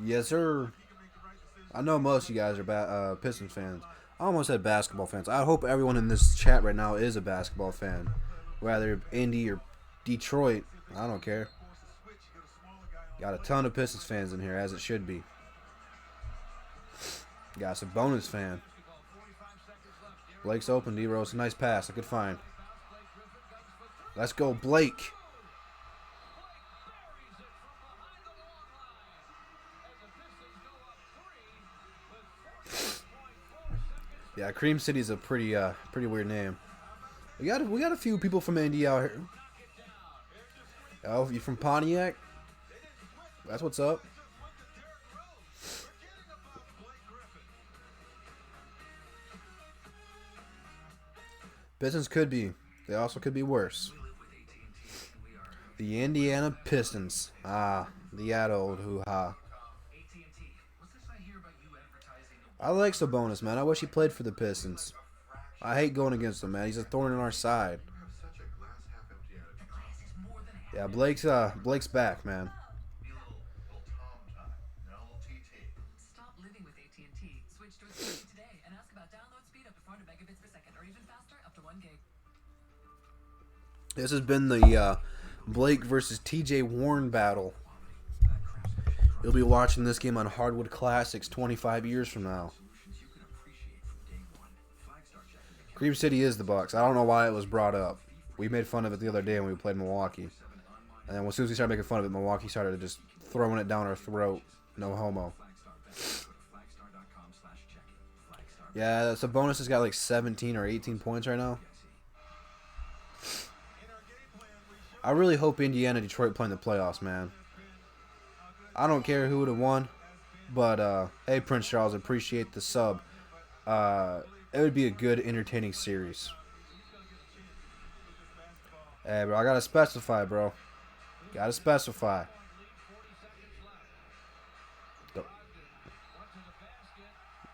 Yes, sir. he can make the right decision. I know most of you guys are Pistons fans. I almost said basketball fans. I hope everyone in this chat right now is a basketball fan. Whether Indy or Detroit, I don't care. Got a ton of Pistons fans in here, as it should be. Got a bonus fan. Blake's open, D-Rose. A nice pass. A good find. Let's go, Blake. Yeah, Cream City's a pretty weird name. We got a few people from Indy out here. Oh, you from Pontiac? That's what's up. Pistons could be. They also could be worse. The Indiana Pistons. Ah, the old hoo-ha. I like Sabonis, man. I wish he played for the Pistons. I hate going against him, man. He's a thorn in our side. Yeah, Blake's back, man. Stop living with AT&T. Switch to AT&T today and ask about download speed up to 400 megabits per second or even faster up to 1 gig. This has been the Blake versus TJ Warren battle. You'll be watching this game on Hardwood Classics 25 years from now. Cream City is the Bucks. I don't know why it was brought up. We made fun of it the other day when we played Milwaukee. And then as soon as we started making fun of it, Milwaukee started just throwing it down our throat. No homo. Yeah, Sabonis has got like 17 or 18 points right now. I really hope Indiana Detroit play in the playoffs, man. I don't care who would have won, but hey, Prince Charles, appreciate the sub. It would be a good, entertaining series. Hey, bro, I gotta specify, bro. Gotta specify.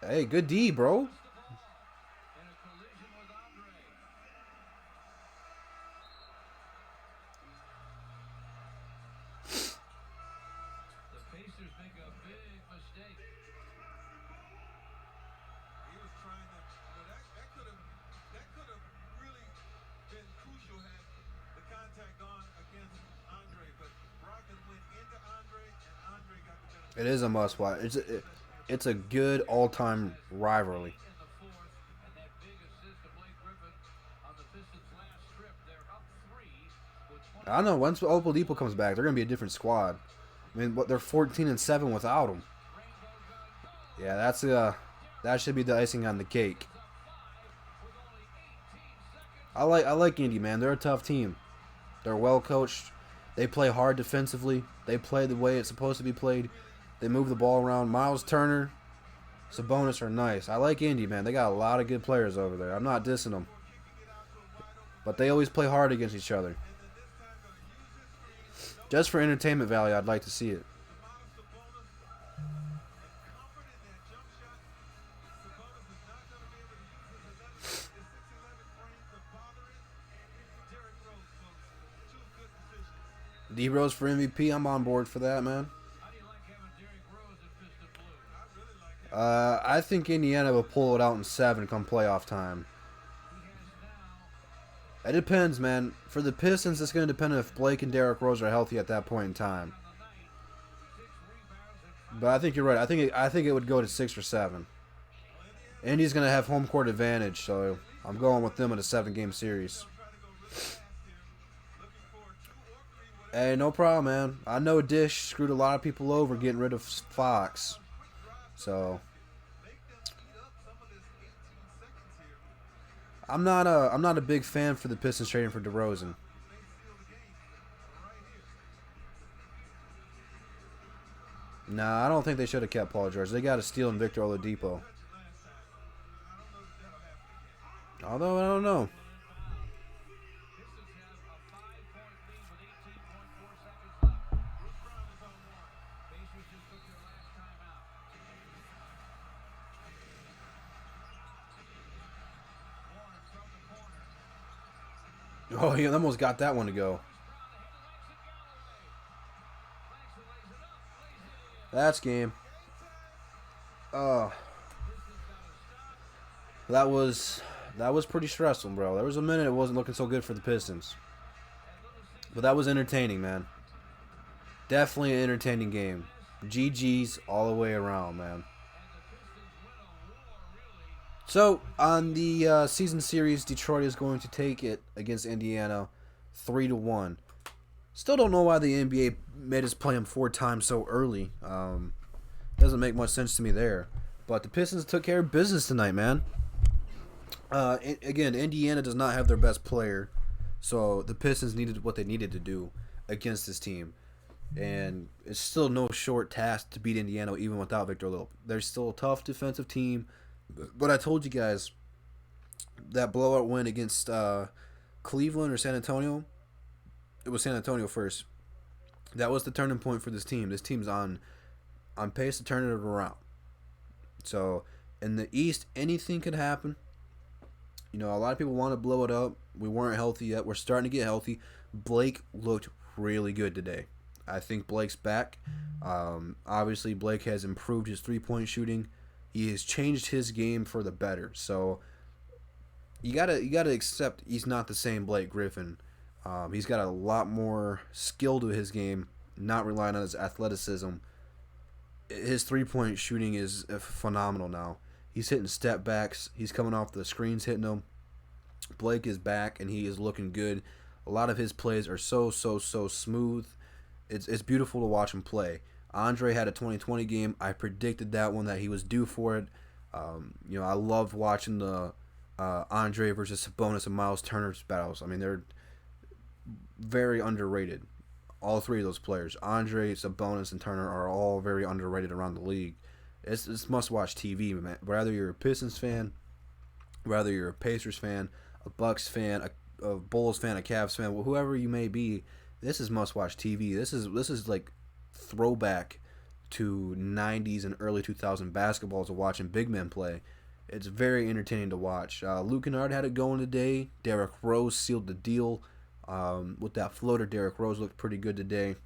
Hey, good D, bro. It is a must-watch. It's a good all-time rivalry. I don't know. Once Oladipo comes back, they're gonna be a different squad. I mean, they're 14-7 without him. Yeah, that should be the icing on the cake. I like Indy, man. They're a tough team. They're well coached. They play hard defensively. They play the way it's supposed to be played. They move the ball around. Miles Turner, Sabonis are nice. I like Indy, man. They got a lot of good players over there. I'm not dissing them. But they always play hard against each other. Just for entertainment value, I'd like to see it. D Rose for MVP. I'm on board for that, man. How do you like having Derrick Rose at Piston Blue? I think Indiana will pull it out in 7 come playoff time. He has now It depends, man. For the Pistons, it's going to depend if Blake and Derrick Rose are healthy at that point in time. on the night 6 rebounds and But I think you're right. I think it would go to 6 or 7. Indy's going to have home court advantage, so I'm going with them in a 7-game series. Hey, no problem, man. I know Dish screwed a lot of people over getting rid of Fox. So I'm not a big fan for the Pistons trading for DeRozan. Nah, I don't think they should have kept Paul George. They got to steal Victor Oladipo. Although I don't know. Pistons have a 5-point lead with 18.4 seconds left. Bruce Brown is on one. Pacers just took their last timeout. Warren from the corner. Oh, he almost got that one to go. That's game. Oh, that was pretty stressful, bro. There was a minute it wasn't looking so good for the Pistons, but that was entertaining, man. Definitely an entertaining game. GG's all the way around, man. So on the season series, Detroit is going to take it against Indiana, 3-1. Still don't know why the NBA made us play him 4 times so early. Doesn't make much sense to me there. But the Pistons took care of business tonight, man. Again, Indiana does not have their best player, so the Pistons needed what they needed to do against this team. And it's still no short task to beat Indiana even without Victor Oladipo. They're still a tough defensive team. But I told you guys that blowout win against Cleveland or San Antonio. It was San Antonio first. That was the turning point for this team. This team's on pace to turn it around. So in the East, anything could happen. You know, a lot of people want to blow it up. We weren't healthy yet. We're starting to get healthy. Blake looked really good today. I think Blake's back. Obviously, Blake has improved his three-point shooting. He has changed his game for the better. So you gotta accept he's not the same Blake Griffin. He's got a lot more skill to his game, not relying on his athleticism. His three-point shooting is phenomenal now. He's hitting step backs. He's coming off the screens, hitting them. Blake is back, and he is looking good. A lot of his plays are so smooth. It's beautiful to watch him play. Andre had a 2020 game. I predicted that one, that he was due for it. I loved watching the Andre versus Sabonis and Miles Turner's battles. I mean, they're very underrated. All three of those players, Andre, Sabonis, and Turner, are all very underrated around the league. It's must-watch TV, man. Whether you're a Pistons fan, whether you're a Pacers fan, a Bucks fan, a Bulls fan, a Cavs fan, whoever you may be, this is must-watch TV. This is like throwback to 90s and early 2000 basketball to watching big men play. It's very entertaining to watch. Luke Kennard had it going today. Derrick Rose sealed the deal with that floater. Derrick Rose looked pretty good today.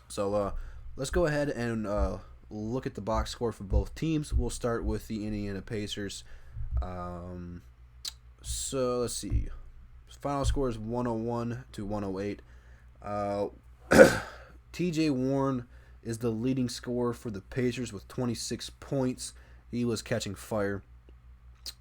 So let's go ahead and look at the box score for both teams. We'll start with the Indiana Pacers. So let's see. Final score is 101-108. TJ Warren is the leading scorer for the Pacers with 26 points. He was catching fire.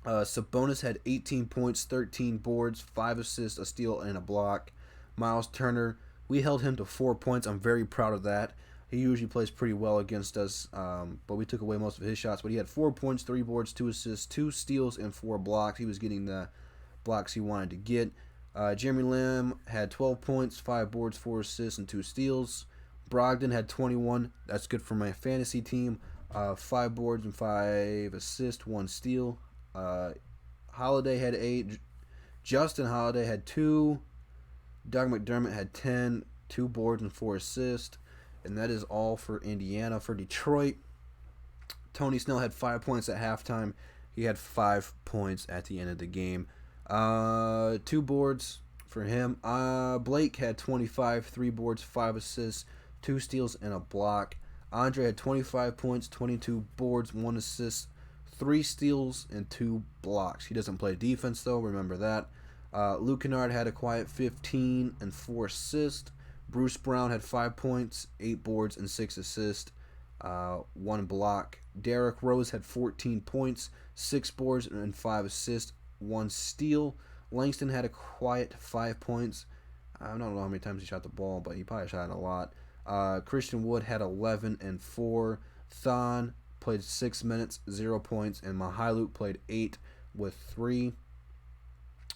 Sabonis had 18 points, 13 boards, 5 assists, a steal, and a block. Miles Turner, we held him to 4 points. I'm very proud of that. He usually plays pretty well against us, but we took away most of his shots. But he had 4 points, 3 boards, 2 assists, 2 steals, and 4 blocks. He was getting the blocks he wanted to get. Jeremy Lamb had 12 points, 5 boards, 4 assists, and 2 steals. Brogdon had 21. That's good for my fantasy team. 5 boards and 5 assists, 1 steal. Holiday had 8. Justin Holiday had 2. Doug McDermott had 10, 2 boards and 4 assists. And that is all for Indiana. For Detroit, Tony Snell had 5 points at halftime. He had 5 points at the end of the game. 2 boards for him. Blake had 25, 3 boards, 5 assists, 2 steals, and a block. Andre had 25 points, 22 boards, 1 assist, 3 steals, and 2 blocks. He doesn't play defense, though. Remember that. Luke Kennard had a quiet 15 and 4 assists. Bruce Brown had 5 points, 8 boards, and 6 assists, 1 block. Derrick Rose had 14 points, 6 boards, and 5 assists, 1 steal. Langston had a quiet 5 points. I don't know how many times he shot the ball, but he probably shot a lot. Christian Wood had 11 and 4. Thon played 6 minutes, 0 points, and Mihailuk played 8 with 3.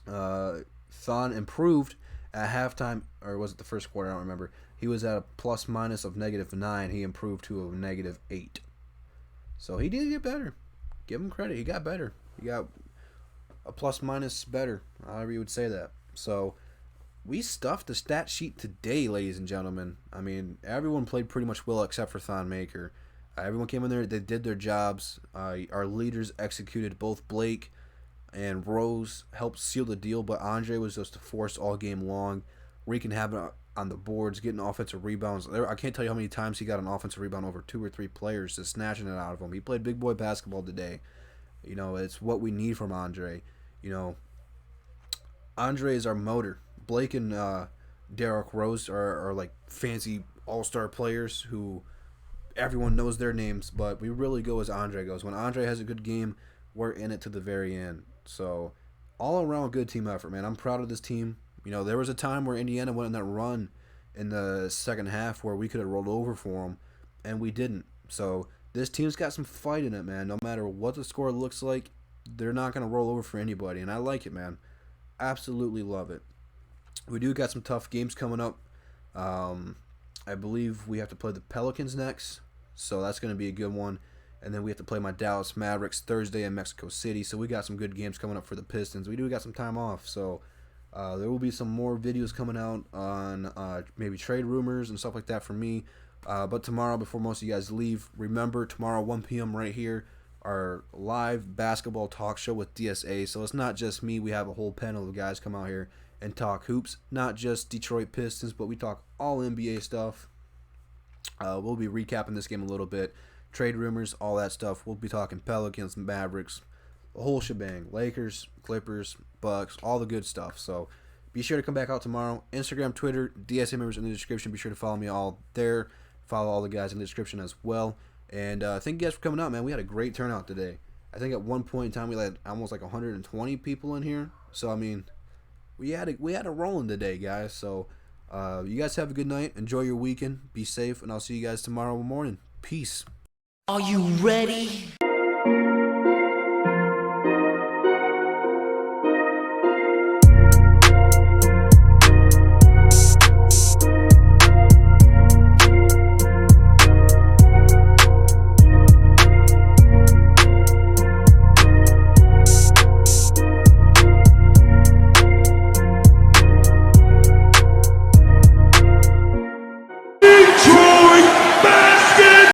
Thon improved at halftime, or was it the first quarter? I don't remember. He was at a plus minus of -9. He improved to a -8. So he did get better. Give him credit. He got better. He got a plus minus better, however you would say that. So we stuffed the stat sheet today, ladies and gentlemen. I mean, everyone played pretty much well except for Thon Maker. Everyone came in there. They did their jobs. Our leaders executed. Both Blake and Rose helped seal the deal, but Andre was just a force all game long, wreaking havoc on the boards, getting offensive rebounds. I can't tell you how many times he got an offensive rebound over 2 or 3 players, just snatching it out of them. He played big boy basketball today. You know, it's what we need from Andre. You know, Andre is our motor. Blake and Derrick Rose are like fancy all-star players who everyone knows their names, but we really go as Andre goes. When Andre has a good game, we're in it to the very end. So all around good team effort, man. I'm proud of this team. You know, there was a time where Indiana went on that run in the second half where we could have rolled over for them, and we didn't. So this team's got some fight in it, man. No matter what the score looks like, they're not going to roll over for anybody, and I like it, man. Absolutely love it. We do got some tough games coming up. I believe we have to play the Pelicans next, so that's going to be a good one. And then we have to play my Dallas Mavericks Thursday in Mexico City. So we got some good games coming up for the Pistons. We do got some time off, so there will be some more videos coming out on maybe trade rumors and stuff like that from me. But tomorrow, before most of you guys leave, remember tomorrow 1 p.m. right here, our live basketball talk show with DSA. So it's not just me. We have a whole panel of guys come out here and talk hoops. Not just Detroit Pistons, but we talk all NBA stuff. We'll be recapping this game a little bit. Trade rumors, all that stuff. We'll be talking Pelicans, Mavericks, the whole shebang. Lakers, Clippers, Bucks, all the good stuff. So be sure to come back out tomorrow. Instagram, Twitter, DSA members in the description. Be sure to follow me all there. Follow all the guys in the description as well. And thank you guys for coming out, man. We had a great turnout today. I think at one point in time we had almost like 120 people in here. So I mean, we had a rolling today, guys. So you guys have a good night. Enjoy your weekend. Be safe, and I'll see you guys tomorrow morning. Peace. Are you ready?